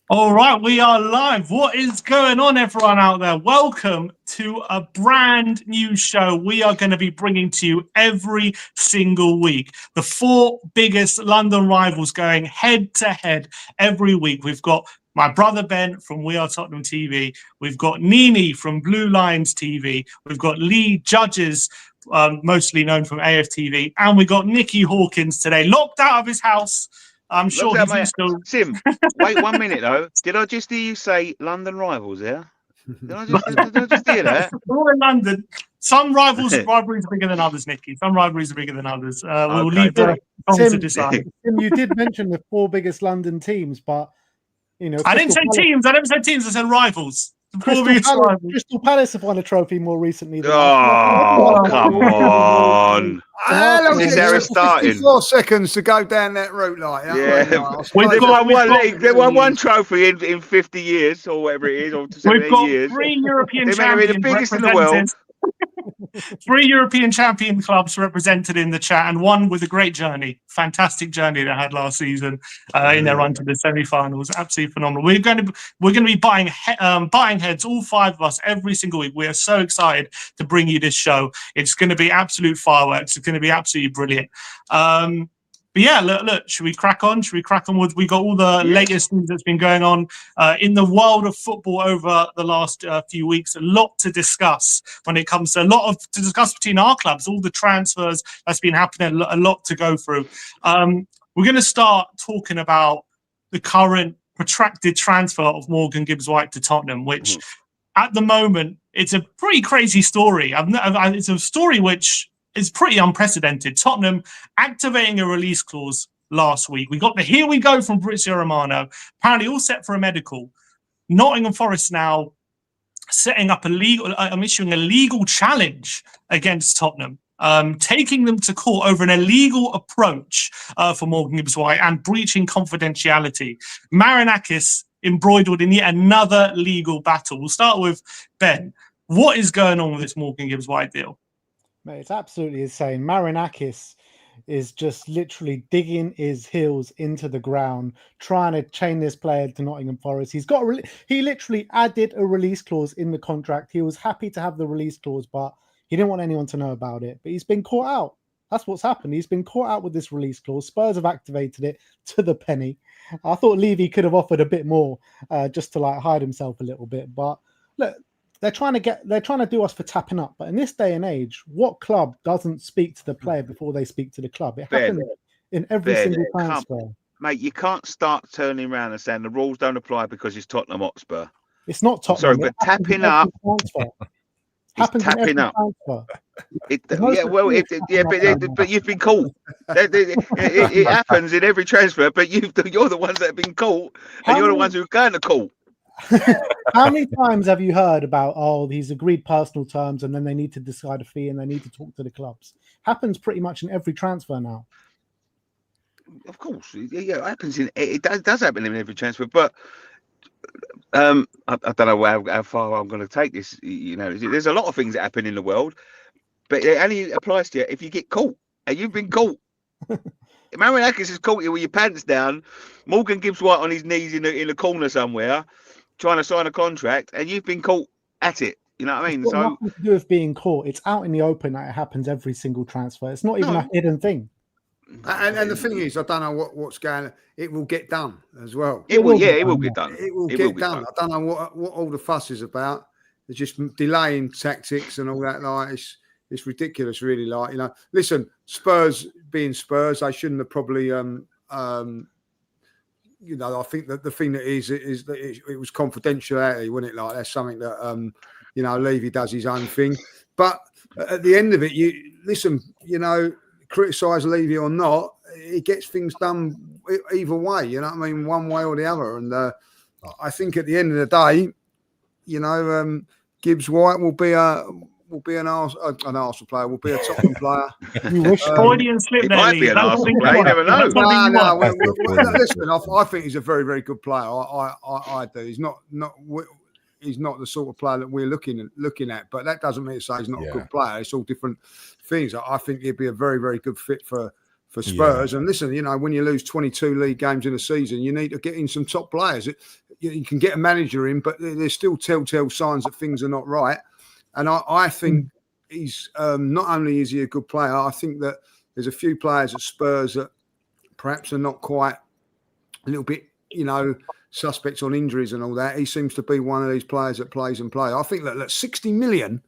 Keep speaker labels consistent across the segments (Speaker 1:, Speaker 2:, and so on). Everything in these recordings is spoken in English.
Speaker 1: All right, we are live. What is going on, everyone out there? Welcome to a brand new show we are going to be bringing to you every single week. The four biggest London rivals going head to head every week. We've got my brother Ben from We Are Tottenham TV. We've got Noni from Blue Lions TV. We've got Lee Judges, mostly known from AFTV. And we got Nicky Hawkins today, locked out of his house. I'm sure he's still...
Speaker 2: Sim, wait 1 minute though. Did I just hear you say London rivals? Yeah. Did I just hear that?
Speaker 1: All in London. Some rivalries are bigger than others, Nicky. Some rivalries are bigger than others. We'll leave that to decide.
Speaker 3: Tim, you did mention the four biggest London teams, but you know,
Speaker 1: I didn't say teams. I said rivals.
Speaker 3: Crystal Palace have won a trophy more recently.
Speaker 2: Oh, come on.
Speaker 4: How long
Speaker 2: is there starting?
Speaker 4: 54 seconds to go down that route, like
Speaker 2: We've got one trophy in 50 years or whatever it is, or 70 years.
Speaker 1: 3 European champions.
Speaker 2: The biggest in the world.
Speaker 1: 3 European champion clubs represented in the chat, and one with a great journey, fantastic journey they had last season in their run to the semi-finals. Absolutely phenomenal. We're going to be buying heads, all 5 of us, every single week. We are so excited to bring you this show. It's going to be absolute fireworks. It's going to be absolutely brilliant. But yeah, look, should we crack on? We got all the latest news that's been going on in the world of football over the last few weeks. A lot to discuss when it comes to to discuss between our clubs, all the transfers that's been happening, a lot to go through. We're going to start talking about the current protracted transfer of Morgan Gibbs-White to Tottenham, which at the moment, it's a pretty crazy story. It's a story which is pretty unprecedented. Tottenham activating a release clause last week. We got the here we go from Fabrizio Romano. Apparently all set for a medical. Nottingham Forest now setting up issuing a legal challenge against Tottenham, taking them to court over an illegal approach for Morgan Gibbs-White and breaching confidentiality. Marinakis embroiled in yet another legal battle. We'll start with Ben. What is going on with this Morgan Gibbs-White deal?
Speaker 3: Mate, it's absolutely insane. Marinakis is just literally digging his heels into the ground, trying to chain this player to Nottingham Forest. He literally added a release clause in the contract. He was happy to have the release clause, but he didn't want anyone to know about it. But he's been caught out. That's what's happened. He's been caught out with this release clause. Spurs have activated it to the penny. I thought Levy could have offered a bit more just to hide himself a little bit. But look, they're trying to do us for tapping up. But in this day and age, what club doesn't speak to the player before they speak to the club? It happens in every single transfer.
Speaker 2: Mate, you can't start turning around and saying the rules don't apply because it's Tottenham Hotspur.
Speaker 3: It's not Tottenham.
Speaker 2: Sorry, but tapping up.
Speaker 3: Happens
Speaker 2: tapping up. But you've been caught. It happens in every transfer, but you're the ones that have been caught, and you're the ones who are going to court.
Speaker 3: How many times have you heard about, he's agreed personal terms and then they need to decide a fee and they need to talk to the clubs? Happens pretty much in every transfer now.
Speaker 2: Of course, it happens it does happen in every transfer, but I don't know how far I'm going to take this. You know, there's a lot of things that happen in the world, but it only applies to you if you get caught, and you've been caught. Marinakis has caught you with your pants down, Morgan Gibbs-White on his knees in a corner somewhere, trying to sign a contract, and you've been caught at it. You know what I mean?
Speaker 3: It's got nothing to do with being caught. It's out in the open that it happens every single transfer. It's not even a hidden thing.
Speaker 4: And the thing is, I don't know what's going on. It will get done as well.
Speaker 2: It will get done.
Speaker 4: It will get done. I don't know what all the fuss is about. It's just delaying tactics and all that. It's ridiculous, really. Listen, Spurs being Spurs, they shouldn't have probably. I think that the thing that is that it was confidentiality, wasn't it? That's something that Levy does his own thing. But at the end of it, criticise Levy or not, he gets things done either way. You know what I mean? One way or the other. And I think at the end of the day, Gibbs-White will be an Arsenal player, will be a Tottenham player.
Speaker 1: You wish Freudian slip there.
Speaker 2: Might be an Arsenal player. You never know.
Speaker 4: Listen, I think he's a very, very good player. I do. He's not the sort of player that we're looking at, but that doesn't mean to say he's not a good player. It's all different things. I think he'd be a very, very good fit for for Spurs. And listen, you know, when you lose 22 league games in a season, you need to get in some top players. You can get a manager in, but there's still telltale signs that things are not right. And I think he's not only is he a good player, I think that there's a few players at Spurs that perhaps are not quite a little bit, you know, suspects on injuries and all that. He seems to be one of these players that plays and plays. I think that 60 million,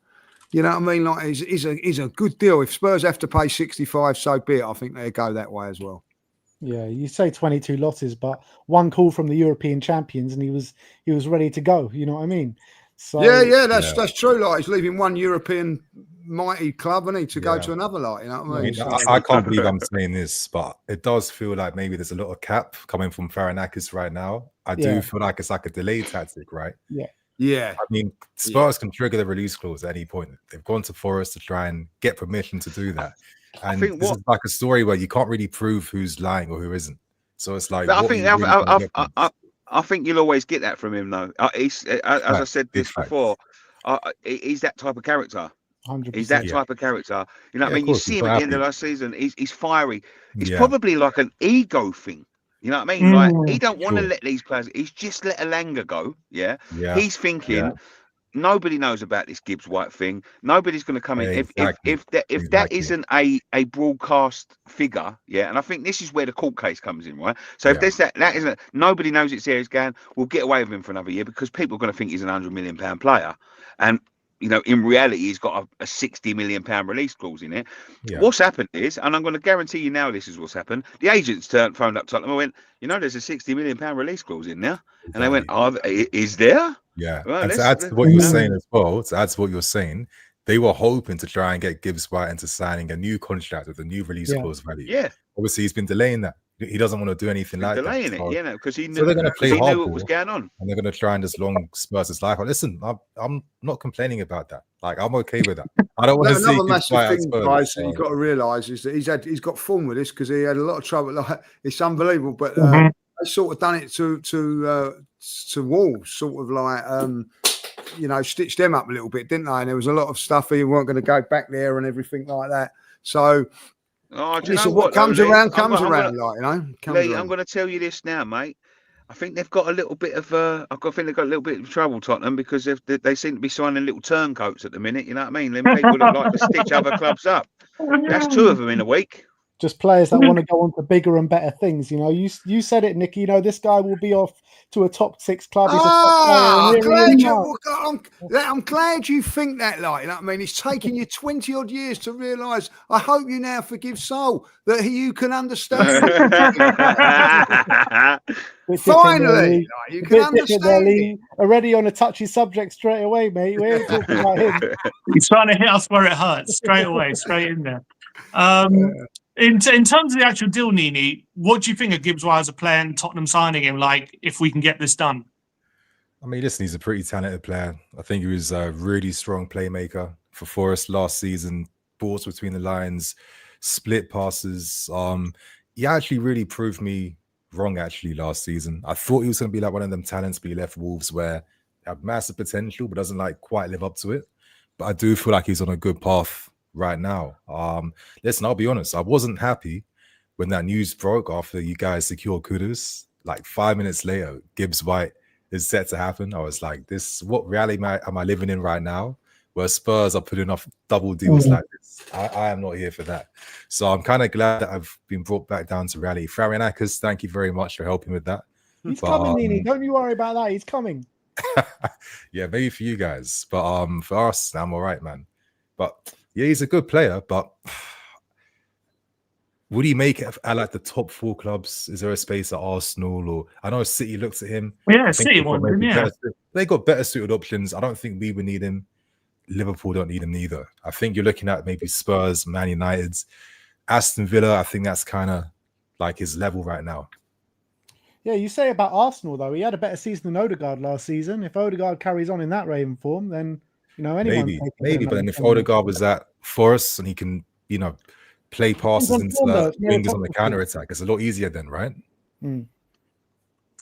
Speaker 4: you know what I mean, like is a good deal. If Spurs have to pay 65, so be it. I think they go that way as well.
Speaker 3: Yeah, you say 22 losses, but one call from the European champions, and he was ready to go. You know what I mean? So
Speaker 4: that's true. Like, he's leaving one European mighty club, and he to go to another. Like, you know what I mean?
Speaker 5: I can't believe I'm saying this, but it does feel like maybe there's a lot of cap coming from Farinakis right now. I do feel like it's like a delay tactic, right?
Speaker 4: Yeah.
Speaker 5: I mean, Spurs can trigger the release clause at any point. They've gone to Forest to try and get permission to do that. And this is like a story where you can't really prove who's lying or who isn't. So it's like,
Speaker 2: I think you'll always get that from him, though. As I said this before, he's that type of character.
Speaker 3: 100%.
Speaker 2: He's that type of character. You know what I mean? You see him at the end of last season. He's fiery. It's probably like an ego thing. You know what I mean? Like, he don't want to let these players. He's just let Elanga go. Yeah. He's thinking nobody knows about this Gibbs-White thing. Nobody's going to come in. If that isn't a broadcast figure, and I think this is where the court case comes in, right? So if there's that isn't, nobody knows it's there. He's going, we'll get away with him for another year because people are going to think he's an £100 million player, and you know, in reality, he's got a £60 million release clause in it. What's happened is, and I'm going to guarantee you now, this is what's happened. The agents phoned up Tottenham and went, you know, there's a £60 million release clause in there, and they went, is there?
Speaker 5: Yeah,
Speaker 2: well,
Speaker 5: and to add to what you're saying as well, they were hoping to try and get Gibbs-White into signing a new contract with a new release clause value.
Speaker 2: Yeah.
Speaker 5: Obviously, he's been delaying that. He doesn't want to do anything like
Speaker 2: delaying
Speaker 5: that.
Speaker 2: Delaying it, you know, because he knew,
Speaker 5: so they're going to play hardball,
Speaker 2: what was going on.
Speaker 5: And they're going to try and just long Spurs' life. Listen, I'm not complaining about that. Like, I'm okay with that. I don't want to see
Speaker 4: another massive thing,
Speaker 5: Spurs,
Speaker 4: guys, that you've got to realise is that he's got form with this because he had a lot of trouble. Like, it's unbelievable, but they sort of done it to Wolves, sort of like you know, stitched them up a little bit, didn't they? And there was a lot of stuff he weren't going to go back there and everything like that. So. Listen, what comes around comes around, like, you know.
Speaker 2: Lee, I'm going to tell you this now, mate. I think they've got a little bit of trouble, Tottenham, because they seem to be signing little turncoats at the minute. You know what I mean? Them people that like to stitch other clubs up. That's 2 of them in a week.
Speaker 3: Just players that want to go on to bigger and better things. You know, you said it, Nicky. You know, this guy will be off to a top 6 club. He's
Speaker 4: I'm glad you think that, like, you know what I mean? It's taken you 20 odd years to realise. I hope you now forgive Sol that you can understand. Finally, you can understand.
Speaker 3: Already on a touchy subject straight away, mate. We ain't talking about him.
Speaker 1: He's trying to hit us where it hurts straight away, straight in there. In terms of the actual deal, Nini, what do you think of Gibbs-White as a player and Tottenham signing him? Like, if we can get this done?
Speaker 5: I mean, listen, he's a pretty talented player. I think he was a really strong playmaker for Forest last season. Balls between the lines, split passes. He actually really proved me wrong, actually, last season. I thought he was going to be like one of them talents, but he left Wolves where he had massive potential, but doesn't like quite live up to it. But I do feel like he's on a good path right now. Listen, I'll be honest, I wasn't happy when that news broke after you guys secured Kudus. Like 5 minutes later, Gibbs-White is set to happen. I was like, what reality am I living in right now, where Spurs are putting off double deals like this? I am not here for that. So I'm kind of glad that I've been brought back down to reality. Farinakis, thank you very much for helping with that.
Speaker 3: He's coming, Nini. Don't you worry about that. He's coming.
Speaker 5: Yeah, maybe for you guys, but for us, I'm all right, man. But yeah, he's a good player, but would he make it at like the top 4 clubs? Is there a space at Arsenal? Or I know City looks at him.
Speaker 1: Yeah, City wants him, yeah.
Speaker 5: They got better suited options. I don't think we would need him. Liverpool don't need him neither. I think you're looking at maybe Spurs, Man United, Aston Villa. I think that's kind of like his level right now.
Speaker 3: Yeah, you say about Arsenal, though. He had a better season than Odegaard last season. If Odegaard carries on in that Raven form, then, you know, anyone.
Speaker 5: Maybe. But then if Odegaard was at Forest and he can, you know, play passes into the wingers on the counter-attack, it's a lot easier then, right?
Speaker 3: Mm.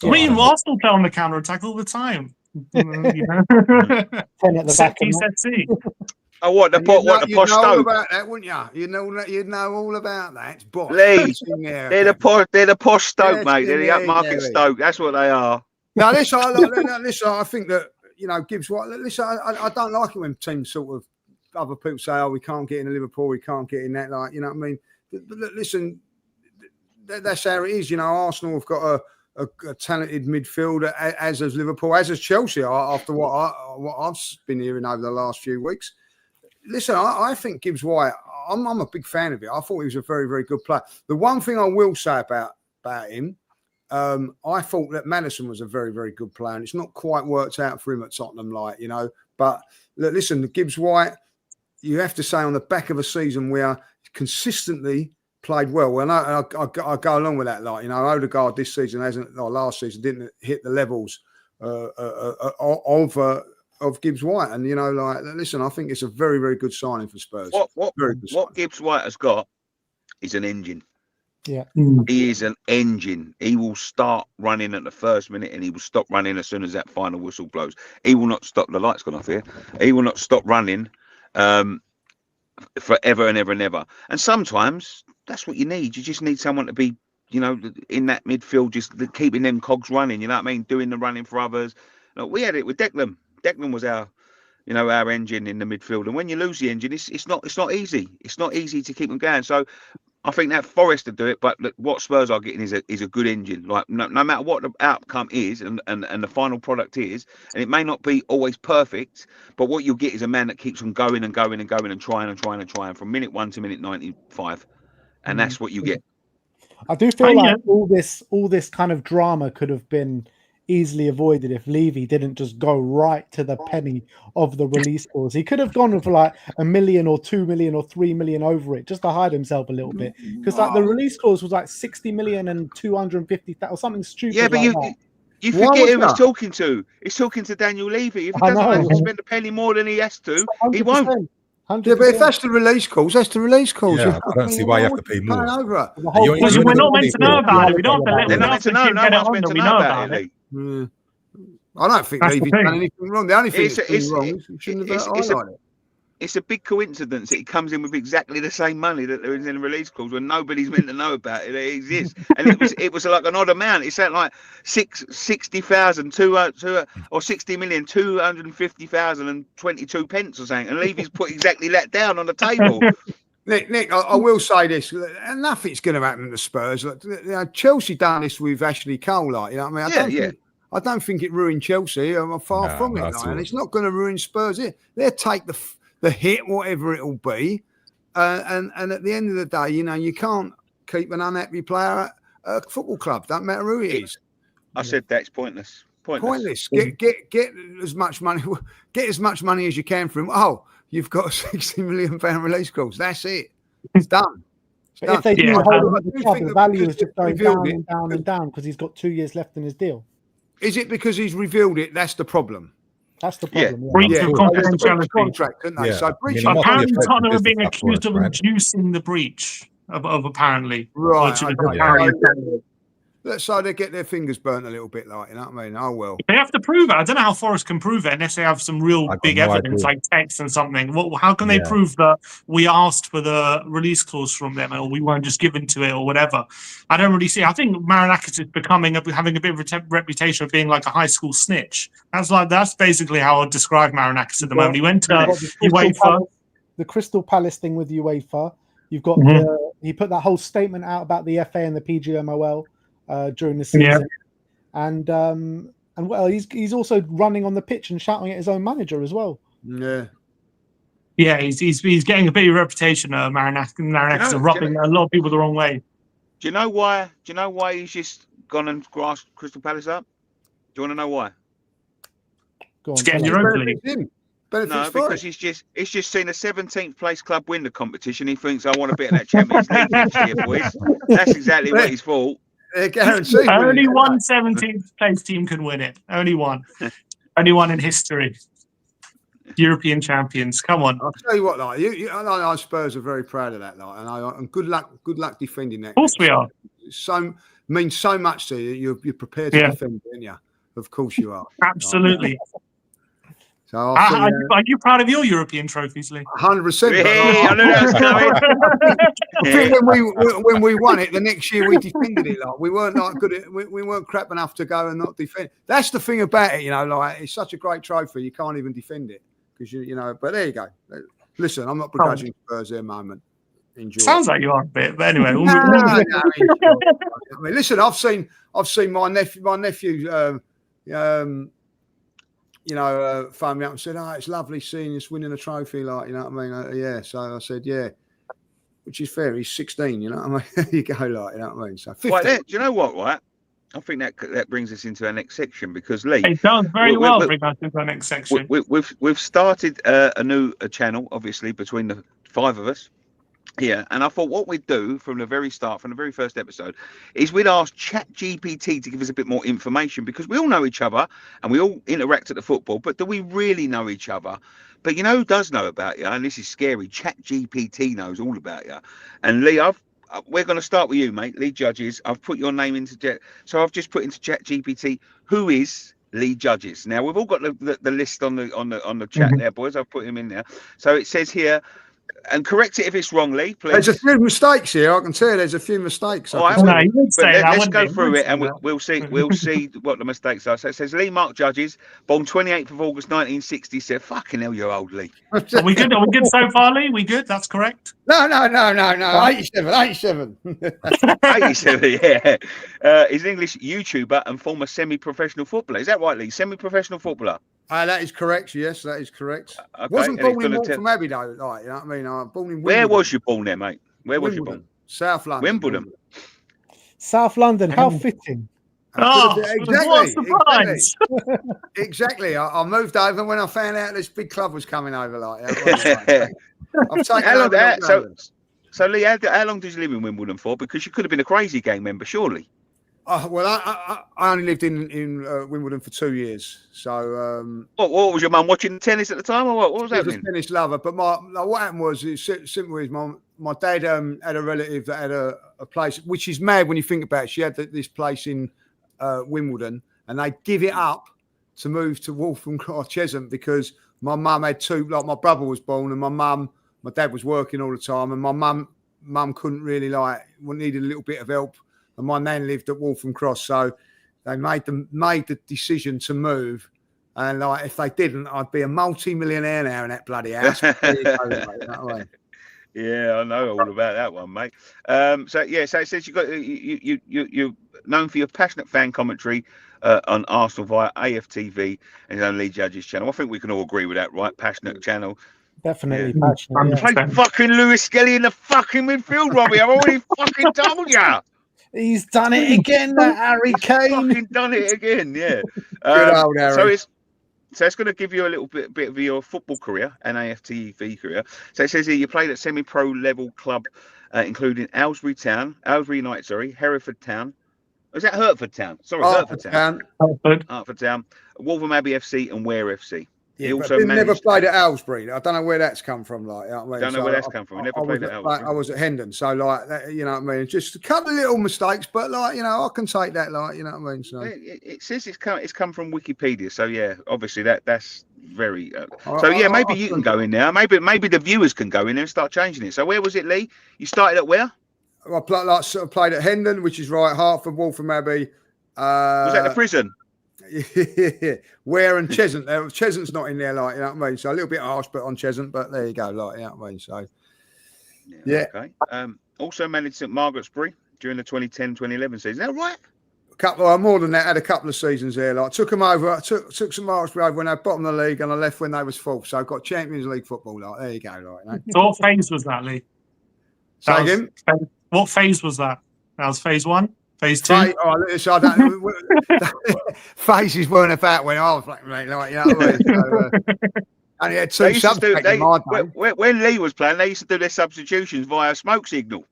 Speaker 1: I mean, Arsenal play on the counter-attack all the time.
Speaker 3: 10 at the back.
Speaker 2: Oh, what the
Speaker 4: And
Speaker 2: posh
Speaker 4: you'd know all
Speaker 2: Stoke?
Speaker 4: about that, wouldn't you? You'd know all about that. It's bosh.
Speaker 2: Lee,
Speaker 4: There,
Speaker 2: they're the posh Stoke,
Speaker 4: Yes,
Speaker 2: mate. They're the
Speaker 4: there,
Speaker 2: upmarket
Speaker 4: Gary.
Speaker 2: Stoke. That's what they are.
Speaker 4: Now, listen, I think that, Gibbs-White, listen, I don't like it when teams sort of, other people say, oh, we can't get in Liverpool, we can't get in that, like, you know what I mean? But listen, that's how it is. Arsenal have got a talented midfielder, as has Liverpool, as has Chelsea, after what I've been hearing over the last few weeks. Listen, I think Gibbs-White, I'm a big fan of it. I thought he was a very, very good player. The one thing I will say about him, I thought that Maddison was a very, very good player, and it's not quite worked out for him at Tottenham, But listen, Gibbs-White, you have to say, on the back of a season where consistently played well. And I go along with that. Odegaard this season last season didn't hit the levels of Gibbs-White. And listen, I think it's a very, very good signing for Spurs.
Speaker 2: What Gibbs-White has got is an engine.
Speaker 3: Yeah,
Speaker 2: he is an engine. He will start running at the first minute, and he will stop running as soon as that final whistle blows. He will not stop. The light's gone off here. He will not stop running forever and ever and ever. And sometimes that's what you need. You just need someone to be, in that midfield, just keeping them cogs running. You know what I mean? Doing the running for others. Look, we had it with Declan. Declan was our engine in the midfield. And when you lose the engine, it's not easy. It's not easy to keep them going. So I think that Forest to do it, but what Spurs are getting is a good engine. Like no matter what the outcome is and the final product is, and it may not be always perfect, but what you'll get is a man that keeps on going and going and going and trying from minute 1 to minute 95, and that's what you get.
Speaker 3: I do feel like all this kind of drama could have been easily avoided if Levy didn't just go right to the penny of the release clause. He could have gone with like $1 million or $2 million or $3 million over it just to hide himself a little bit, because the release clause was like 60 million and 250,000 or something stupid.
Speaker 2: Yeah, but you forget who he's talking to. He's talking to Daniel Levy. If he doesn't have to spend a penny more than he has to, he won't.
Speaker 3: 100%.
Speaker 4: Yeah, but if that's the release clause, that's the release clause.
Speaker 5: Yeah, I don't see why you have to pay more.
Speaker 1: Because we're not meant to know about it. We don't have to
Speaker 2: They're not meant to know. No one's meant to know about it.
Speaker 4: I don't think Levy's done anything wrong. The only thing that's wrong is he shouldn't have highlighted it.
Speaker 2: It's a big coincidence that he comes in with exactly the same money that there is in the release clause when nobody's meant to know about it. It exists, and it was like an odd amount. It's like 60,000 or 60 million 250,000 and 22 pence or something. And Levy's put exactly that down on the table.
Speaker 4: Nick, I will say this, and nothing's going to happen to Spurs. Chelsea done this with Ashley Cole, I I don't think it ruined Chelsea. I'm far from it, and it's not going to ruin Spurs. They'll take the hit, whatever it'll be, and at the end of the day, you can't keep an unhappy player at a football club. Don't matter who it is.
Speaker 2: I said that's pointless. Pointless.
Speaker 4: Get as much money. Get as much money as you can for him. Oh, you've got a £60 million release clause. That's it. It's done.
Speaker 3: If they do hold him at the club, the value is just going down and down and down because he's got 2 years left in his deal.
Speaker 4: Is it because he's revealed it? That's the problem.
Speaker 3: That's the problem.
Speaker 1: Breach of confidentiality
Speaker 4: contract, didn't they? So
Speaker 1: apparently Tottenham are being accused of reducing the breach of apparently.
Speaker 4: Right. So they get their fingers burnt a little bit, like, you know what I mean? Oh, well.
Speaker 1: They have to prove it. I don't know how Forest can prove it unless they have some real big evidence, like text and something. How can they prove that we asked for the release clause from them or we weren't just given to it or whatever? I don't really see. I think Marinakis is having a bit of a reputation of being like a high school snitch. That's basically how I'd describe Marinakis at the moment. He went to UEFA.
Speaker 3: The Crystal Palace thing with UEFA. You've got he put that whole statement out about the FA and the PGMOL. During the season, and he's also running on the pitch and shouting at his own manager as well.
Speaker 1: He's getting a bit of a reputation. Marinakis are rubbing a lot of people the wrong way.
Speaker 2: Do you know why? He's just gone and grasped Crystal Palace up? Do you want to know why?
Speaker 3: Go on,
Speaker 1: to get in Europa League.
Speaker 2: No, because he's just seen a 17th place club win the competition. He thinks, I want a bit of that Champions League next year, boys. That's exactly what he's thought.
Speaker 4: Guaranteed.
Speaker 1: Only one 17th place team can win it. Only one. Only one in history. European champions. Come on.
Speaker 4: I'll tell you what, I know Spurs are very proud of that, and good luck defending that.
Speaker 1: Of course we are.
Speaker 4: Means so much to you. You're prepared to defend, aren't you? Of course you are.
Speaker 1: Absolutely.
Speaker 4: So I think,
Speaker 1: are you proud of your European trophies, Lee?
Speaker 4: 100%.
Speaker 2: Hey, I knew that was coming.
Speaker 4: I think when we won it, the next year we defended it. Like we weren't like good. We weren't crap enough to go and not defend. That's the thing about it, like it's such a great trophy, you can't even defend it because you know. But there you go. Listen, I'm not begrudging Spurs their moment. Enjoy.
Speaker 1: Sounds like you are a bit, but anyway.
Speaker 4: No, I mean, listen, I've seen my nephew. Phoned me up and said, "Oh, it's lovely seeing us winning a trophy." Like, you know what I mean? Yeah. So I said, "Yeah," which is fair. He's 16. You know what I mean? There you go, like, you know what I mean? So 15.
Speaker 2: Right, do you know what? Right, I think that brings us into our next section because Lee,
Speaker 1: it does very well bring us into our next section.
Speaker 2: We've started a new channel, obviously, between the 5 of us. Yeah, and I thought what we'd do from the very start, from the very first episode, is we'd ask ChatGPT to give us a bit more information because we all know each other and we all interact at the football, but do we really know each other? But you know who does know about you? And this is scary. ChatGPT knows all about you. And Lee, we're going to start with you, mate. Lee Judges. I've put your name into so I've just put into ChatGPT. Who is Lee Judges? Now we've all got the list on the chat there, boys. I've put him in there. So it says here. And correct it if it's wrong, Lee, please.
Speaker 4: There's a few mistakes here. I can tell you there's a few mistakes.
Speaker 2: Let's go through it and we'll see what the mistakes are. So it says Lee Mark Judges, born 28th of August 1960. Said, "Fucking hell, you're old, Lee."
Speaker 1: Are we good? Are we good so far, Lee? We good? That's correct.
Speaker 4: No. 87.
Speaker 2: 87, yeah. He's an English YouTuber and former semi-professional footballer. Is that right, Lee? Semi-professional footballer.
Speaker 4: That is correct. Yes, that is correct.
Speaker 2: Okay.
Speaker 4: Wasn't born in Waltham Abbey though, like, you know what I mean? I'm born in Wimbledon.
Speaker 2: Where was you born there, mate? Where was you born?
Speaker 4: South London.
Speaker 2: Wimbledon.
Speaker 3: South London. How fitting.
Speaker 4: Exactly. I moved over when I found out this big club was coming over. Like, I've taken over.
Speaker 2: So Lee, how long did you live in Wimbledon for? Because you could have been a Crazy Gang member, surely.
Speaker 4: Well, I only lived in Wimbledon for 2 years. So,
Speaker 2: what was your mum watching tennis at the time, or what was happening?
Speaker 4: I was a tennis lover, but what happened was simply my dad had a relative that had a place, which is mad when you think about it. She had this place in Wimbledon, and they give it up to move to Waltham Cross Cheshunt because my mum had two. Like my brother was born, and my dad was working all the time, and my mum couldn't really needed a little bit of help. And my nan lived at Waltham Cross, so they made the decision to move. And if they didn't, I'd be a multi-millionaire now in that bloody house.
Speaker 2: Yeah, I know all about that one, mate. So it says you're known for your passionate fan commentary on Arsenal via AFTV and his own Lee Judges channel. I think we can all agree with that, right? Passionate channel.
Speaker 3: Definitely passionate.
Speaker 2: Play fucking Lewis Skelly in the fucking midfield, Robbie. I've already fucking told you.
Speaker 3: He's done it again, that Harry Kane.
Speaker 2: Fucking done it again, yeah.
Speaker 4: Good old Harry.
Speaker 2: So it's going to give you a little bit of your football career and AFTV career. So it says here you played at semi-pro level club, including Aylesbury United, Hereford Town. Was that Hertford Town? Sorry, Hertford Town. Hertford Town, Waltham Abbey FC and Ware FC.
Speaker 4: Yeah, he never played at Aylesbury. I don't know where that's come from. Like, you know what I mean?
Speaker 2: Don't know where that's come from. Never played at Aylesbury.
Speaker 4: I was at Hendon, so you know what I mean. Just a couple of little mistakes, but I can take that. You know what I mean. So
Speaker 2: it says it's come from Wikipedia. So yeah, obviously that's very. Maybe you can go in there. Maybe the viewers can go in there and start changing it. So where was it, Lee? You started at where?
Speaker 4: I played at Hendon, which is right, Hertford, Waltham Abbey.
Speaker 2: Was that the prison?
Speaker 4: Ware and Cheshunt. Cheshunt's not in there, you know what I mean. So a little bit harsh, but on Cheshunt. But there you go, you know what I mean. So yeah.
Speaker 2: Okay. Also managed St Margaret's Bury during the 2010-2011 season. Is that right?
Speaker 4: More than that. Had a couple of seasons there. Took them over. Took St Margaret's Bury over when they were bottom of the league, and I left when they was fourth. So I got Champions League football. There you go. You know?
Speaker 1: So what phase was that, Lee? What phase was that? That was phase 1. Phase 2.
Speaker 4: Phases weren't about when I was playing, you know what I mean? So, only had 2 subs.
Speaker 2: When Lee was playing, they used to do their substitutions via smoke signal.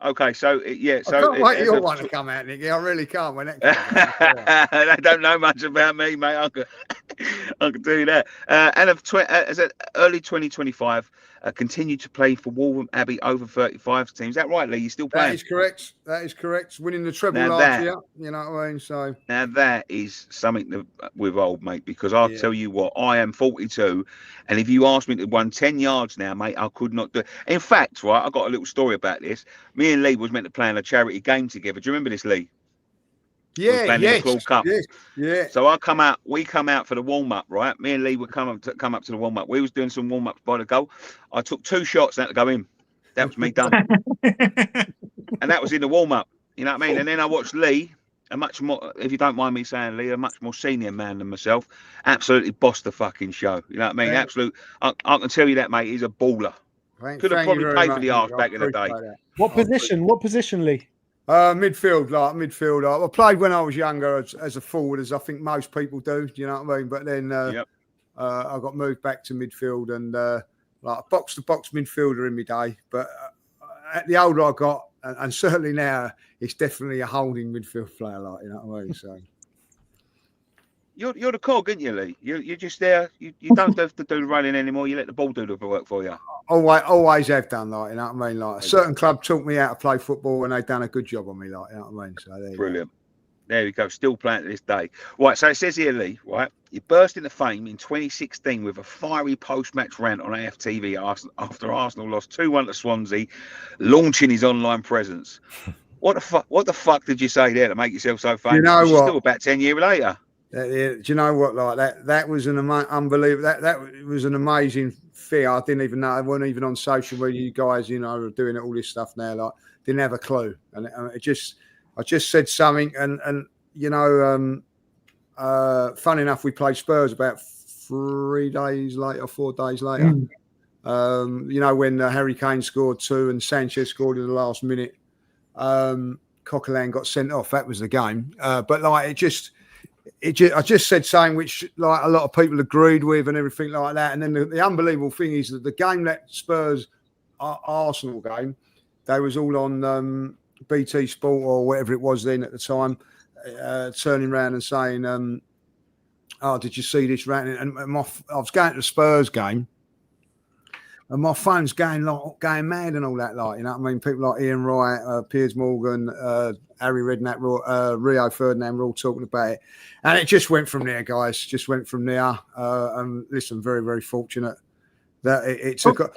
Speaker 2: Okay, so yeah, so
Speaker 4: I can't wait your one to come out, Nicky. I really can't. When that
Speaker 2: they don't know much about me, mate. I can do that. And as early 2025, continued to play for Waltham Abbey over 35 teams. Is that right, Lee? You still playing?
Speaker 4: That is correct. That is correct. Winning the treble
Speaker 2: Now
Speaker 4: last year. You know what I mean? So
Speaker 2: now that is something that we've old, mate. Because I'll tell you what, I am 42, and if you asked me to run 10 yards now, mate, I could not do it. In fact, right, I got a little story about this. Me and Lee was meant to play in a charity game together. Do you remember this, Lee?
Speaker 4: yeah,
Speaker 2: The Claw Cup.
Speaker 4: yes, yeah.
Speaker 2: So we come out for the warm up, right? Me and Lee would come up to the warm up. We was doing some warm ups by the goal. I took 2 shots and had to go in. That was me done. And that was in the warm up. You know what I mean? And then I watched Lee, a much more, if you don't mind me saying, Lee, a much more senior man than myself, absolutely bossed the fucking show. You know what I mean? Absolute. I can tell you that, mate. He's a baller. Could have probably paid for the arse back in the day.
Speaker 3: What position? What position, Lee?
Speaker 4: Midfield. I played when I was younger as a forward, as I think most people do. Do you know what I mean? But then I got moved back to midfield and like a box-to-box midfielder in my day. But at the older I got, and certainly now, it's definitely a holding midfield player. Like, you know what I mean? So
Speaker 2: you're the cog, aren't you, Lee? You're just there. You don't have to do the running anymore. You let the ball do the work for you.
Speaker 4: Always have done, like, you know what I mean? Like, a certain club taught me how to play football and they've done a good job on me, like, you know what I mean? So
Speaker 2: brilliant. There we go. Still playing to this day. Right. So it says here, Lee, right? You burst into fame in 2016 with a fiery post-match rant on AFTV after Arsenal lost 2-1 to Swansea, launching his online presence. What the fuck did you say there to make yourself so famous?
Speaker 4: You know what?
Speaker 2: Still about 10 years later.
Speaker 4: Do you know what? Like that was an unbelievable. That was an amazing fear. I didn't even know. I wasn't even on social media. You guys, you know, are doing all this stuff now. Like, didn't have a clue. And I just said something, and you know, funny enough, we played Spurs about 4 days later. You know, when Harry Kane scored 2 and Sanchez scored in the last minute. Coquelin got sent off. That was the game. But like I just said something which like a lot of people agreed with and everything like that. And then the unbelievable thing is that the game, that Spurs Arsenal game, they was all on BT Sport or whatever it was then at the time, turning around and saying, "Oh, did you see this?" And I was going to the Spurs game. And my phone's going mad and all that, like, you know what I mean? People like Ian Wright, Piers Morgan, Harry Redknapp, Rio Ferdinand were all talking about it. And it just went from there, guys. Just went from there. And listen, very, very fortunate that it took...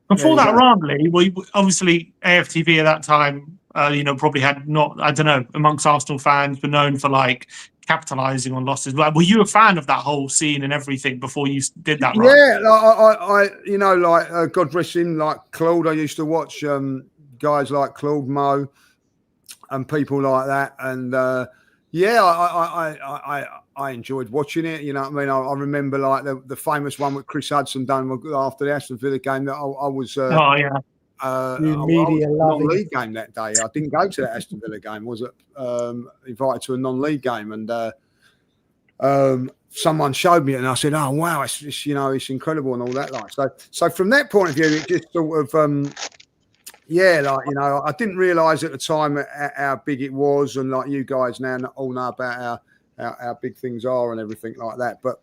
Speaker 1: Before that run, Lee, we obviously AFTV at that time, you know, probably had not, I don't know, amongst Arsenal fans, were known for like capitalising on losses. Were you a fan of that whole scene and everything before you did that run?
Speaker 4: Yeah, I you know, like God rest him, like Claude. I used to watch guys like Claude Mo and people like that, and yeah, I enjoyed watching it. You know what I mean? I remember like the famous one with Chris Hudson done after the Aston Villa game that I was.
Speaker 1: Oh yeah.
Speaker 3: Media
Speaker 4: non-league game that day. I didn't go to that Aston Villa game. Was invited to a non-league game, and someone showed me it, and I said, "Oh wow, it's you know, it's incredible and all that." Like so from that point of view, it just sort of yeah, like, you know, I didn't realise at the time how big it was, and like you guys now all know about how big things are and everything like that. But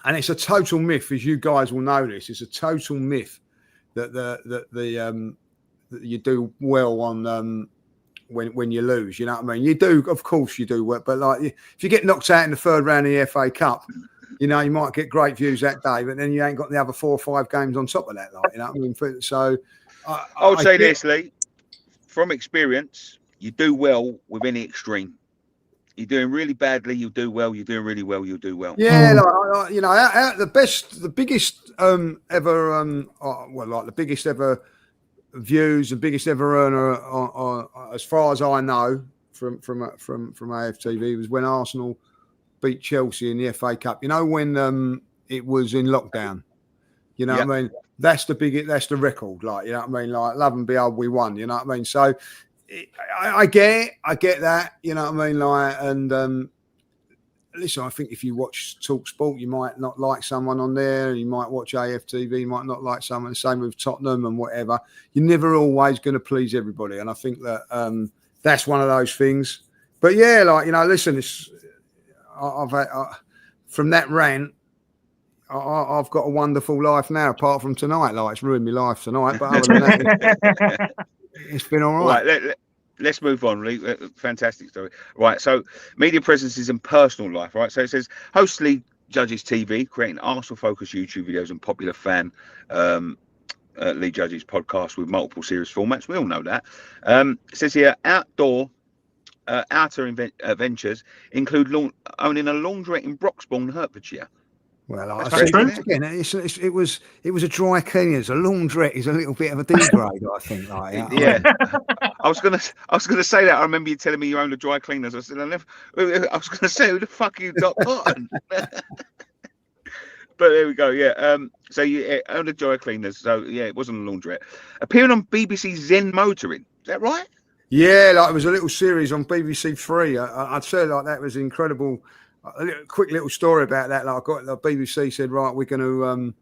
Speaker 4: and it's a total myth, as you guys will know. This it's a total myth. That you do well on when you lose, you know what I mean? You do, of course, you do well, but like if you get knocked out in the 3rd round of the FA Cup, you know, you might get great views that day, but then you ain't got the other 4 or 5 games on top of that, like, you know what I mean? So
Speaker 2: I would say this, Lee, from experience, you do well with any extreme. You're doing really badly, you'll do well. You're doing really well, you'll do well.
Speaker 4: Yeah, like, you know, the biggest ever, well, like the biggest ever views, the biggest ever earner, as far as I know, from AFTV was when Arsenal beat Chelsea in the FA Cup. You know, when it was in lockdown. You know what I mean? That's the record. Like, you know what I mean? Like, love and behold, we won. You know what I mean? So. I get that, you know what I mean, like, and listen, I think if you watch Talk Sport, you might not like someone on there, you might watch AFTV, you might not like someone. Same with Tottenham and whatever. You're never always going to please everybody, and I think that that's one of those things. But yeah, like, you know, listen, I've had from that rant, I've got a wonderful life now. Apart from tonight, like it's ruined my life tonight. But other than that, it's been all right.
Speaker 2: Let's move on. Lee. Fantastic story. Right. So media presences and personal life. Right. So it says host Lee Judges TV, creating Arsenal-focused YouTube videos and popular fan Lee Judges podcast with multiple series formats. We all know that. It says here outer ventures include owning a laundrette in Broxbourne, Hertfordshire.
Speaker 4: Well,
Speaker 1: That's
Speaker 4: I
Speaker 1: true.
Speaker 4: again, it was a dry cleaners. A laundrette is a little bit of a degrade, I think. Like,
Speaker 2: Yeah, I was gonna say that. I remember you telling me you own a dry cleaners. I said I was gonna say who the fuck you got cotton. But there we go. Yeah. So you own a dry cleaners. So yeah, it wasn't a laundrette. Appearing on BBC Zen Motoring. Is that right?
Speaker 4: Yeah, like it was a little series on BBC Three. I'd say like that was incredible. Quick little story about that. Like I got the BBC said, right, we're going to